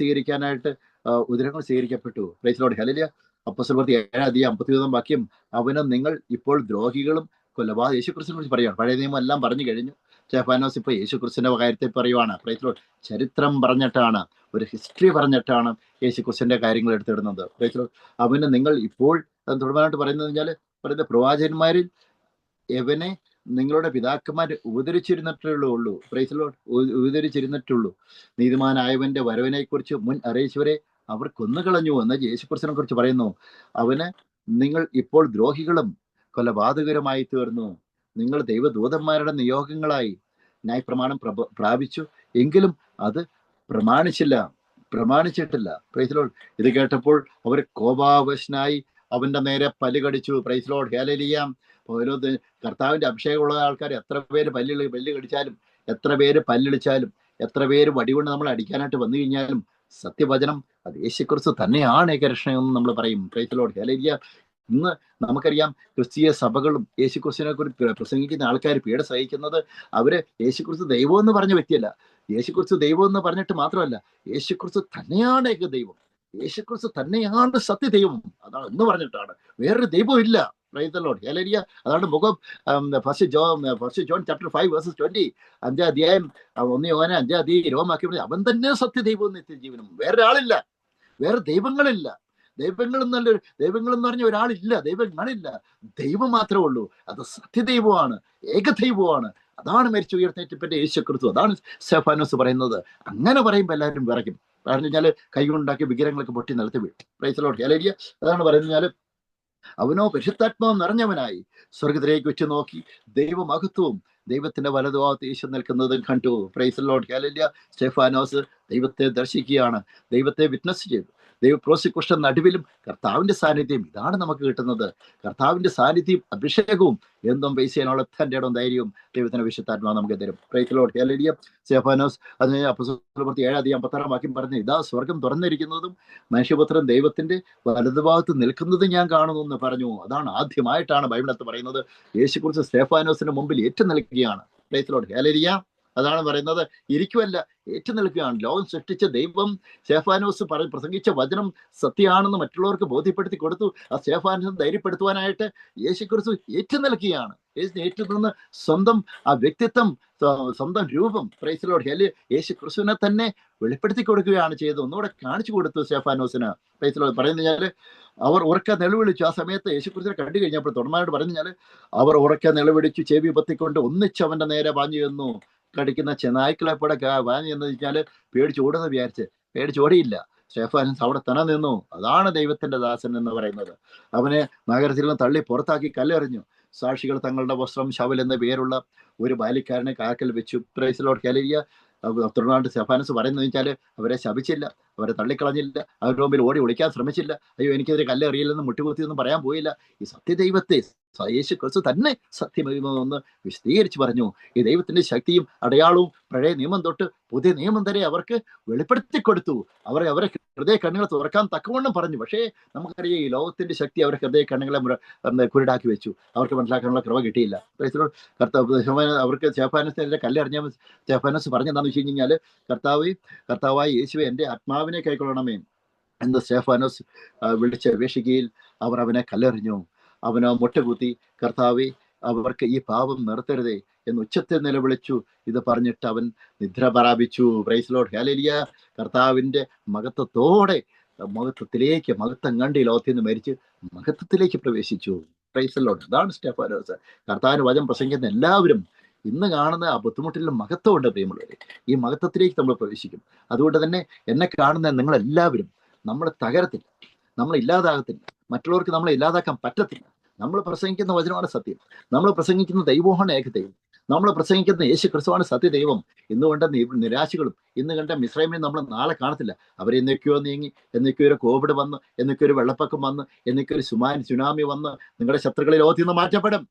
സ്വീകരിക്കപ്പെട്ടു. Praise Lord. ഹല്ലേലൂയ. അപ്പോസ്തല പ്രവൃത്തി 7-ാം അധ്യായം 53-ാം വാക്യം അവനും നിങ്ങൾ ഇപ്പോൾ ദ്രോഹികളും കൊലപാതക യേശു ക്രിസ്തുവിനെ കുറിച്ച് പറയുകയാണ്. പഴയ നിയമം എല്ലാം പറഞ്ഞു കഴിഞ്ഞു. സ്തെഫാനോസ് ഇപ്പൊ യേശു ക്രിസ്തുവിന്റെ കാര്യത്തിൽ പറയുവാണ്. Praise lord. ചരിത്രം പറഞ്ഞിട്ടാണ്, ഒരു ഹിസ്റ്ററി പറഞ്ഞിട്ടാണ് യേശു ക്രിസ്തുവിന്റെ കാര്യങ്ങൾ എടുത്തിടുന്നത്. Praise Lord. അവന് നിങ്ങൾ ഇപ്പോൾ തുടർമാനായിട്ട് പറയുന്ന പ്രവാചകന്മാരിൽ എവനെ നിങ്ങളുടെ പിതാക്കന്മാർ ഉപദ്രവിച്ചിരുന്നിട്ടുള്ളൂ. Praise Lord. ഉപദ്രവിച്ചിരുന്നിട്ടുള്ളൂ. നീതിമാനായവന്റെ വരവിനെ കുറിച്ച് മുൻ അറിയിച്ചവരെ അവർ കൊന്നുകളഞ്ഞു എന്ന് യേശു ക്രിസ്തുവിനെ കുറിച്ച് പറയുന്നു. അവന് നിങ്ങൾ ഇപ്പോൾ ദ്രോഹികളും കൊലപാതകരുമായി തീർന്നു. നിങ്ങൾ ദൈവദൂതന്മാരുടെ നിയോഗങ്ങളായി ന്യായപ്രമാണം പ്രാപിച്ചു, എങ്കിലും അത് പ്രമാണിച്ചിട്ടില്ല. Praise Lord. ഇത് കേട്ടപ്പോൾ അവർ കോപാവശനായി അവന്റെ നേരെ പല്ലുകടിച്ചു. Praise Lord. ഹല്ലേലൂയ. കർത്താവിന്റെ അഭിഷേകമുള്ള ആൾക്കാർ എത്ര പേര് പല്ല് കടിച്ചാലും, എത്ര പേര് പല്ലിടിച്ചാലും, എത്ര പേര് വടികൊണ്ട് നമ്മൾ അടിക്കാനായിട്ട് വന്നു കഴിഞ്ഞാലും സത്യവചനം അത് യേശുക്രിസ്തു തന്നെയാണ് ഏകരക്ഷണമെന്ന് നമ്മൾ പറയും. Praise Lord. ഹല്ലേലൂയ. ഇന്ന് നമുക്കറിയാം ക്രിസ്തീയ സഭകളും യേശുക്രിസ്തുവിനെ കുറിച്ച് പ്രസംഗിക്കുന്ന ആൾക്കാർ പീഡ സഹിക്കുന്നത് അവര് യേശുക്രിസ്തു ദൈവം എന്ന് പറഞ്ഞ വ്യക്തിയല്ല. യേശുക്രിസ്തു ദൈവം എന്ന് പറഞ്ഞിട്ട് മാത്രമല്ല, യേശുക്രിസ്തു തന്നെയാണ് ഏക ദൈവം, യേശുക്രിസ്തു തന്നെയാണ് സത്യദൈവം. അതാണ് എന്ന് പറഞ്ഞിട്ടാണ്. വേറൊരു ദൈവം ഇല്ല. Price the Lord. ഹല്ലേലൂയ. അതാണ് മുഖം ഫസ്റ്റ് ജോൺ ചാപ്റ്റർ 5:20 5-ാം അധ്യായം 1 യോഹന്നാൻ 5-ാം അധ്യായം 20-ാം വാക്യം അവൻ തന്നെ സത്യദൈവവും നിത്യജീവനും. വേറൊരാളില്ല, വേറെ ദൈവങ്ങളില്ല. ദൈവങ്ങളെന്ന് പറഞ്ഞ ഒരാളില്ല, ദൈവങ്ങളില്ല. ദൈവം മാത്രമേ ഉള്ളൂ. അത് സത്യദൈവമാണ്, ഏകദൈവമാണ്. അതാണ് മരിച്ചു ഉയർത്തെറ്റപ്പറ്റ യേശുക്രിസ്തു. അതാണ് സ്തെഫാനോസ് പറയുന്നത്. അങ്ങനെ പറയുമ്പോൾ എല്ലാവരും വിറയ്ക്കും. കാരണം വെച്ചാൽ കൈകൊണ്ടുണ്ടാക്കിയ വിഗ്രഹങ്ങളൊക്കെ പൊട്ടി നിലത്ത് വീഴും. Price the Lord. ഹല്ലേലൂയ. അതാണ് പറയുന്നത്. അവനോ പരിശുദ്ധാത്മാവ് നിറഞ്ഞവനായി സ്വർഗത്തിലേക്ക് വെച്ച് നോക്കി ദൈവമഹത്വവും ദൈവത്തിന്റെ വലതുഭാഗത്ത് യേശു നിൽക്കുന്നതും കണ്ടു. Price the Lord. Hallelujah. Stephanos ദൈവത്തെ ദർശിക്കുകയാണ്, ദൈവത്തെ വിറ്റ്നസ് ചെയ്തു. പ്രോസിക്യൂഷൻ നടുവിലും കർത്താവിന്റെ സാന്നിധ്യം ഇതാണ് നമുക്ക് കിട്ടുന്നത്. കർത്താവിന്റെ സാന്നിധ്യം അഭിഷേകവും എന്തും ഫേസ് ചെയ്യാനുള്ള തന്റെ ഇടവും ധൈര്യവും ദൈവത്തിന്റെ വിശുദ്ധാത്മാവ് നമുക്ക് തരും. Praise the Lord. Hallelujah. Stephanos അതിന് അപ്പോസ്തല പ്രവൃത്തി 7-ാം അധ്യായം 56-ാം വാക്യം പറഞ്ഞു, ഇതാ സ്വർഗം തുറന്നിരിക്കുന്നതും മനുഷ്യപുത്രൻ ദൈവത്തിന്റെ വലതുഭാഗത്ത് നിൽക്കുന്നതും ഞാൻ കാണുന്നു എന്ന് പറഞ്ഞു. അതാണ് ആദ്യമായിട്ടാണ് ബൈബിളത്ത് പറയുന്നത് യേശുക്രിസ്തു സ്തെഫാനോസിന്റെ മുമ്പിൽ ഏറ്റുനിൽക്കുകയാണ്. Praise the Lord. ഹല്ലേലൂയ. അതാണ് പറയുന്നത്. ഇരിക്കുമല്ല, ഏറ്റുനിൽക്കുകയാണ്. ലോകം സൃഷ്ടിച്ച ദൈവം സ്തെഫാനോസ് പ്രസംഗിച്ച വചനം സത്യമാണെന്ന് മറ്റുള്ളവർക്ക് ബോധ്യപ്പെടുത്തി കൊടുത്തു. ആ സ്തെഫാനോസിനെ ധൈര്യപ്പെടുത്തുവാനായിട്ട് യേശുക്രിസ്തു ഏറ്റുനിൽക്കുകയാണ്. ഏറ്റുനിന്ന് സ്വന്തം ആ വ്യക്തിത്വം, സ്വന്തം രൂപം, പ്രൈസ് ദി ലോർഡ്, യേശുക്രിസ്തുവിനെ തന്നെ വെളിപ്പെടുത്തി കൊടുക്കുകയാണ് ചെയ്തത്. ഒന്നുകൂടെ കാണിച്ചു കൊടുത്തു സ്തെഫാനോസിന്. Price the Lord. പറയുന്നത് അവർ ഉറക്കെ നിലവിളിച്ചു. ആ സമയത്ത് യേശുക്രിസ്തുവിനെ കണ്ടു കഴിഞ്ഞപ്പോൾ തുടർമാരോട് പറഞ്ഞു അവർ ഉറക്കെ നിലവിളിച്ചു, ചെവി പൊത്തിക്കൊണ്ട് ഒന്നിച്ച് അവന്റെ നേരെ പാഞ്ഞു ചെന്നു. കടിക്കുന്ന ചെനായ്ക്കളെ പോലെ വാങ്ങി എന്ന് വെച്ചാൽ പേടിച്ചോടുന്ന വിചാരിച്ച് പേടിച്ചോടിയില്ല. സ്തെഫാനോസ് അവിടെ തന്നെ നിന്നു. അതാണ് ദൈവത്തിന്റെ ദാസൻ എന്ന് പറയുന്നത്. അവനെ നഗരത്തിൽ നിന്ന് തള്ളി പുറത്താക്കി കല്ലെറിഞ്ഞു. സാക്ഷികൾ തങ്ങളുടെ വസ്ത്രം ശവൽ എന്ന പേരുള്ള ഒരു ബാലിക്കാരനെ കാക്കൽ വെച്ചു. Praise the Lord. ഹല്ലേലൂയ. തുടർന്നാണ്ട് സ്റ്റെഫാനോസ് പറയുന്നത് വെച്ചാൽ അവരെ ശപിച്ചില്ല, അവരെ തള്ളിക്കളഞ്ഞില്ല, അവരുടെ മുമ്പിൽ ഓടി ഒളിക്കാൻ ശ്രമിച്ചില്ല, അയ്യോ എനിക്കെതിരെ കല്ലെറിയില്ലെന്ന് മുട്ടുകുത്തിയൊന്നും പറയാൻ പോയില്ല. ഈ സത്യദൈവത്തെ യേശു ക്രിസ്തു തന്നെ സത്യമെന്ന് വിശദീകരിച്ച് പറഞ്ഞു. ഈ ദൈവത്തിന്റെ ശക്തിയും അടയാളവും പഴയ നിയമം തൊട്ട് പുതിയ നിയമം വരെ അവർക്ക് വെളിപ്പെടുത്തി കൊടുത്തു. അവരെ ഹൃദയ കണ്ണുകൾ തുറക്കാൻ തക്കവണ്ണം പറഞ്ഞു. പക്ഷേ നമുക്കറിയാം ഈ ലോകത്തിന്റെ ശക്തി അവരുടെ ഹൃദയ കണ്ണുകളെ കുരുടാക്കി വെച്ചു. അവർക്ക് മനസ്സിലാക്കാനുള്ള കൃപ കിട്ടിയില്ല. അവർക്ക് സ്റ്റെഫാനോസിനെതിരെ കല്ലെറിഞ്ഞ സ്റ്റെഫാനോസ് പറഞ്ഞെന്താന്ന് വെച്ച് കഴിഞ്ഞാൽ, കർത്താവായ യേശുവെ എൻ്റെ ആത്മാവിനെ കൈക്കൊള്ളണമേ എന്ന് സ്റ്റെഫാനോസ് വിളിച്ച് അപേക്ഷിക്കുകയിൽ അവർ അവനെ കല്ലെറിഞ്ഞു. അവനോ മുട്ടുകുത്തി, കർത്താവെ അവർക്ക് ഈ പാപം നിർത്തരുതേ എന്ന് ഉച്ചത്തിൽ നിലവിളിച്ചു. ഇത് പറഞ്ഞിട്ട് അവൻ നിദ്ര പ്രാപിച്ചു. പ്രൈസ് ലോർഡ്, ഹല്ലേലൂയ. കർത്താവിന്റെ മഹത്വത്തോടെ മഹത്വം കണ്ട് ഈ ലോകത്തിൽ നിന്ന് മരിച്ച് മഹത്വത്തിലേക്ക് പ്രവേശിച്ചു. Praise Lord. അതാണ് സ്റ്റെഫാനോസ്. കർത്താവിന്റെ വചനം പ്രസംഗിക്കുന്ന എല്ലാവരും ഇന്ന് കാണുന്ന ആ ബുദ്ധിമുട്ടിലും മഹത്വമുണ്ട് പ്രിയമുള്ളവരെ. ഈ മഹത്വത്തിലേക്ക് നമ്മൾ പ്രവേശിക്കും. അതുകൊണ്ട് തന്നെ എന്നെ കാണുന്ന നിങ്ങളെല്ലാവരും നമ്മൾ തകരത്തില്ല, നമ്മൾ ഇല്ലാതാകത്തില്ല, മറ്റുള്ളവർക്ക് നമ്മളെ ഇല്ലാതാക്കാൻ പറ്റത്തില്ല. നമ്മൾ പ്രസംഗിക്കുന്ന വചനമാണ് സത്യം. നമ്മൾ പ്രസംഗിക്കുന്ന ദൈവമാണ് ഏകദൈവം. നമ്മൾ പ്രസംഗിക്കുന്ന യേശു ക്രിസ്തുവാണ് സത്യദൈവം. ഇന്ന് കണ്ട നിരാശകളും ഇന്ന് കണ്ട മിസ്രൈമിനെ നമ്മൾ നാളെ കാണത്തില്ല. അവർ എന്നൊക്കെയോ നീങ്ങി, എന്നൊക്കെ ഒരു കോവിഡ് വന്ന്, എന്നൊക്കെ ഒരു വെള്ളപ്പൊക്കം വന്ന്, എന്നൊക്കെ ഒരു സുനാമി വന്ന് നിങ്ങളുടെ ശത്രുക്കളിൽ ലോകത്തിൽ നിന്ന് മാറ്റപ്പെടും.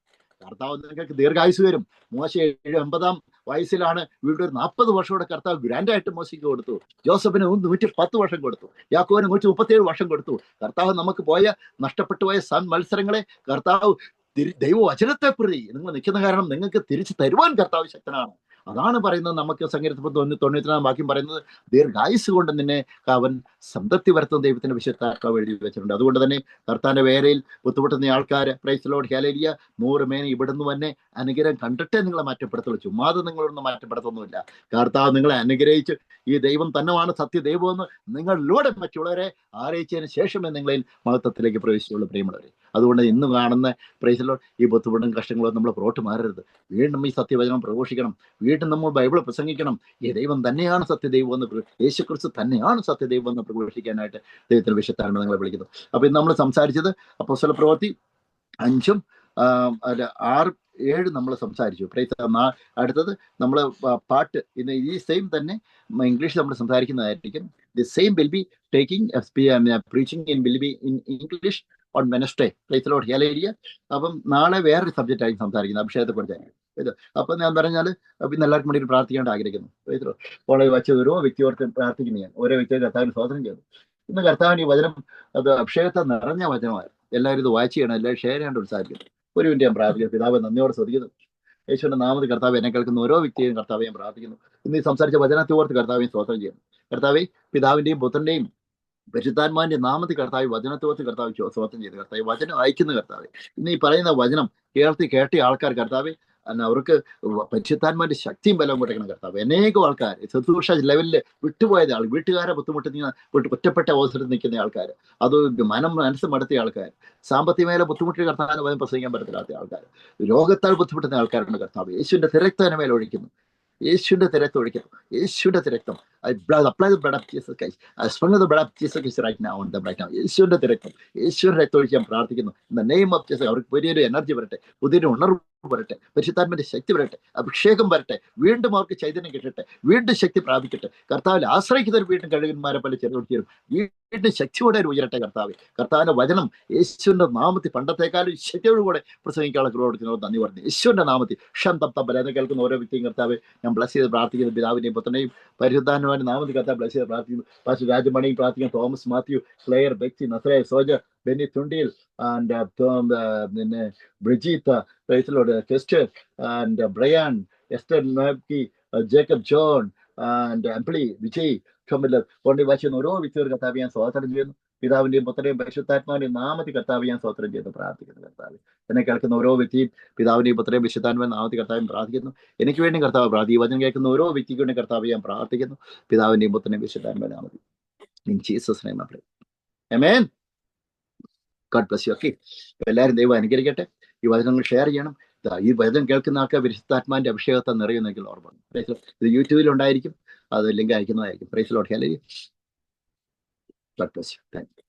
കർത്താവ് നിങ്ങൾക്ക് ദീർഘായുസ് വരും. മോശ 80 വയസ്സിലാണ് വീണ്ടും ഒരു 40 വർഷത്തോടെ കർത്താവ് ഗ്രാൻഡായിട്ട് മോശയ്ക്ക് കൊടുത്തു. ജോസഫിന് 110 വർഷം കൊടുത്തു. യാക്കോബിന് 137 വർഷം കൊടുത്തു. കർത്താവ് നമുക്ക് നഷ്ടപ്പെട്ടു പോയ മത്സരങ്ങളെ കർത്താവ് ദൈവവചനത്തെ പ്രതി നിങ്ങൾ നിൽക്കുന്ന കാരണം നിങ്ങൾക്ക് തിരിച്ചു തരുവാൻ കർത്താവ് ശക്തനാണ്. അതാണ് പറയുന്നത്. നമുക്ക് സങ്കീർത്തനം 94 വാക്യം പറയുന്നത്, ദീർഘായുസ് കൊണ്ട് നിന്നെ അവൻ സംതൃപ്തി വരുത്തുന്ന ദൈവത്തിന്റെ വിശുദ്ധാത്മാവ് എഴുതി വെച്ചിട്ടുണ്ട്. അതുകൊണ്ട് തന്നെ കർത്താവിന്റെ വേലയിൽ ബുദ്ധിമുട്ടുന്ന ആൾക്കാർ, പ്രൈസ് ലോർഡ്, ഹല്ലേലൂയ, 100 മേനെ ഇവിടുന്ന് തന്നെ അനുഗ്രഹം കണ്ടിട്ടേ നിങ്ങളെ മാറ്റപ്പെടുത്തുള്ളൂ. ചുമ്മാതെ നിങ്ങളൊന്നും മാറ്റപ്പെടുത്തൊന്നുമില്ല. കർത്താവ് നിങ്ങളെ അനുഗ്രഹിച്ച് ഈ ദൈവം തന്നെയാണ് സത്യദൈവമെന്ന് നിങ്ങളിലൂടെ മറ്റുള്ളവരെ അറിയിച്ചതിന് ശേഷമേ നിങ്ങളിൽ മഹത്വത്തിലേക്ക് പ്രവേശിച്ചുള്ളൂ പ്രിയമുള്ളവരെ. അതുകൊണ്ട് ഇന്ന് കാണുന്ന പ്രൈസ് ലോർഡ് ഈ ബുദ്ധിമുട്ടും കഷ്ടങ്ങളും നമ്മൾ പുറത്ത് മാറരുത്. വീണ്ടും ഈ സത്യവചനം പ്രഘോഷിക്കണം. വീണ്ടും നമ്മൾ ബൈബിൾ പ്രസംഗിക്കണം. ഈ ദൈവം തന്നെയാണ് സത്യദൈവം എന്ന്, യേശു ക്രിസ്തു തന്നെയാണ് സത്യദൈവം എന്ന് പ്രഘോഷിക്കാനായിട്ട് ദൈവത്തിന്റെ വിശുദ്ധാത്മാവ് നിങ്ങളെ വിളിക്കുന്നു. അപ്പൊ ഇന്ന് നമ്മൾ സംസാരിച്ചത് അപ്പോസ്തല പ്രവൃത്തി 5, 6, 7 നമ്മൾ സംസാരിച്ചു. അടുത്തത് നമ്മൾ പാട്ട് ഇന്ന് ഈ സെയിം തന്നെ ഇംഗ്ലീഷ് നമ്മൾ സംസാരിക്കുന്നതായിരിക്കും. The same will be taking preaching in will be in English on Wednesday. Praise Lord, hallelujah. അപ്പം നാളെ വേറൊരു സബ്ജക്റ്റ് ആയിരിക്കും സംസാരിക്കുന്നത്, അഭിഷേകത്തെ കുറിച്ചായിരിക്കും ഇത്. അപ്പൊ ഞാൻ പറഞ്ഞാൽ പിന്നെ എല്ലാവർക്കും വേണ്ടി പ്രാർത്ഥിക്കേണ്ട ആഗ്രഹിക്കുന്നു. Praise Lord. കോളേജ് വെച്ച് ഓരോ വ്യക്തിയോർക്കും പ്രാർത്ഥിക്കുന്നു. ഞാൻ ഓരോ വ്യക്തിയെ കർത്താവിന് സ്തോത്രം ചെയ്തു. ഇന്ന് കർത്താവിന് ഈ വചനം അത് അഭിഷേകത്തെ നിറഞ്ഞ വചനമായിരുന്നു. എല്ലാവരും ഇത് വായിച്ച് ചെയ്യണം, എല്ലാവരും ഷെയർ ചെയ്യാണ്ട് ഉത്സാഹിക്കുന്നു. ഒരു മിനിറ്റ് ഞാൻ പ്രാർത്ഥിക്കുന്നു. പിതാവ് നന്ദിയോടെ ശ്രദ്ധിക്കുന്നു. യേശുവിന്റെ നാമത്തിൽ കർത്താവ് എന്നെ കേൾക്കുന്ന ഓരോ വ്യക്തിയെയും കർത്താവ് ഞാൻ പ്രാർത്ഥിക്കുന്നു. ഇന്ന് ഈ സംസാരിച്ച വചനത്തെ ഓർത്ത് കർത്താവിനെ സ്തോത്രം ചെയ്യുന്നു. കർത്താവെ, പിതാവിന്റെയും പുത്രന്റെയും പരിശുദ്ധാത്മാവിന്റെ നാമത്തിൽ കർത്താവ് വചനത്തോർത്ത് കർത്താവ് സ്തോത്രം ചെയ്തു. കർത്താവ് വചനം അയക്കുന്ന കർത്താവ് ഇന്ന് ഈ പറയുന്ന വചനം കേട്ട ആൾക്കാർ കർത്താവ് അവർക്ക് പരിശുദ്ധാത്മാവിന്റെ ശക്തിയും ബലവും കൊടുക്കണം കർത്താവ്. അനേകം ആൾക്കാർ ശുശ്രൂഷ ലെവലിൽ വിട്ടുപോയത് വീട്ടുകാരെ ഒറ്റപ്പെട്ട അവസരത്തിൽ നിൽക്കുന്ന ആൾക്കാർ, അത് മനസ്സ് മടുത്തിയ ആൾക്കാർ, സാമ്പത്തിക മേലെ ബുദ്ധിമുട്ടിയ കർത്താവിന് വചനം പ്രസംഗിക്കാൻ പറ്റത്തില്ലാത്ത ആൾക്കാർ, രോഗത്താൽ ബുദ്ധിമുട്ടുന്ന ആൾക്കാരുണ്ട് കർത്താവ്. യേശുവിന്റെ തിരക്തന മേലെ ഒഴിക്കുന്നു. യേശുവിന്റെ തിരക്തം ഒഴിക്കുന്നു. യേശുവിന്റെ തിരക്തം. apply the blood of Jesus Christ. I sprinkle the blood of Jesus Christ right now on them right now. യേശുവിന്റെ തിരക്തം, യേശുവിന്റെ രക്തം ഒഴിക്കാൻ പ്രാർത്ഥിക്കുന്നു. In the name of Jesus. അവർക്ക് പുതിയൊരു എനർജി വരട്ടെ, പുതിയൊരു ഉണർവ് വരട്ടെ, പരിശുദ്ധാത്മാവിന്റെ ശക്തി വരട്ടെ, അഭിഷേകം വരട്ടെ, വീണ്ടും അവർക്ക് ചൈതന്യം കിട്ടട്ടെ, വീണ്ടും ശക്തി പ്രാപിക്കട്ടെ. കർത്താവിൽ ആശ്രയിക്കുന്നവർ വീണ്ടും കഴുകന്മാരെ പോലെ ചെറുകൊടുത്തരും വീണ്ടും ശക്തിയോടെ ഉയരട്ടെ കർത്താവ്. കർത്താവിന്റെ വചനം യേശുവിന്റെ നാമത്തിൽ പണ്ടത്തെക്കാളും ശക്തിയോടുകൂടെ പ്രസംഗിക്കാനുള്ള കൃപ നന്ദി പറഞ്ഞു. യേശുവിന്റെ നാമത്തിൽ ബലം കേൾക്കുന്ന ഓരോ വ്യക്തിയും കർത്താവ് ഞാൻ ബ്ലസ് ചെയ്ത് പ്രാർത്ഥിക്കുന്നു. പിതാവിനെയും പുത്രനെയും പരിശുദ്ധാത്മാവിന്റെ നാമത്തിൽ കർത്താവ് ബ്ലസ് ചെയ്ത് പ്രാർത്ഥിക്കുന്നു. പാസ്റ്റർ രാജമണിയും പ്രാർത്ഥിക്കുന്നു. തോമസ് മാത്യു, ക്ലെയർ, ബെക്സി, നസ്രയ, സോജർ, ബെന്നി തുണ്ടിയിൽ, പിന്നെ ബ്രിജീത്ത, കെസ്റ്റർ, ബ്രയാൻ, എസ്റ്റർ മാക്കി, ജേക്കബ് ജോൺ, അംപ്ലി, വിജയ്, കൊണ്ട് വായിക്കുന്ന ഓരോ വ്യക്തികൾ കർത്താവ് ഞാൻ സ്തോത്രം ചെയ്യുന്നു. പിതാവിന്റെയും പുത്രന്റെയും പരിശുദ്ധാത്മാവിന്റെയും നാമത്തിൽ കർത്താവ് ഞാൻ സ്തോത്രം ചെയ്ത് പ്രാർത്ഥിക്കുന്നു. കർത്താവ് എന്നെ കേൾക്കുന്ന ഓരോ വ്യക്തിയും പിതാവിന്റെയും പുത്രന്റെയും പരിശുദ്ധാത്മാവിന്റെ നാമത്തിൽ കർത്താവിനെ പ്രാർത്ഥിക്കുന്നു. എനിക്ക് വേണ്ടി കർത്താവ് പ്രാർത്ഥിക്കും. വചനം കേൾക്കുന്ന ഓരോ വ്യക്തിക്ക് വേണ്ടി കർത്താവ് ഞാൻ പ്രാർത്ഥിക്കുന്നു. പിതാവിന്റെയും പുത്രന്റെയും പരിശുദ്ധാത്മാവിന്റെ നാമത്തിൽ. In Jesus name I pray. Amen. God bless U. Okay, എല്ലാവരും ദൈവം അനുഗ്രഹിക്കട്ടെ. ഈ വചനങ്ങൾ ഷെയർ ചെയ്യണം. ഈ വചനം കേൾക്കുന്ന ആൾക്ക് പരിശുദ്ധാത്മാവിന്റെ അഭിഷേകത്തെ നിറയുന്നെങ്കിൽ ഓർമ്മ. ഇത് യൂട്യൂബിൽ ഉണ്ടായിരിക്കും, അത് ലിങ്ക് അയക്കുന്നതായിരിക്കും. Praise the Lord. Hallelujah. God bless you. Thank U.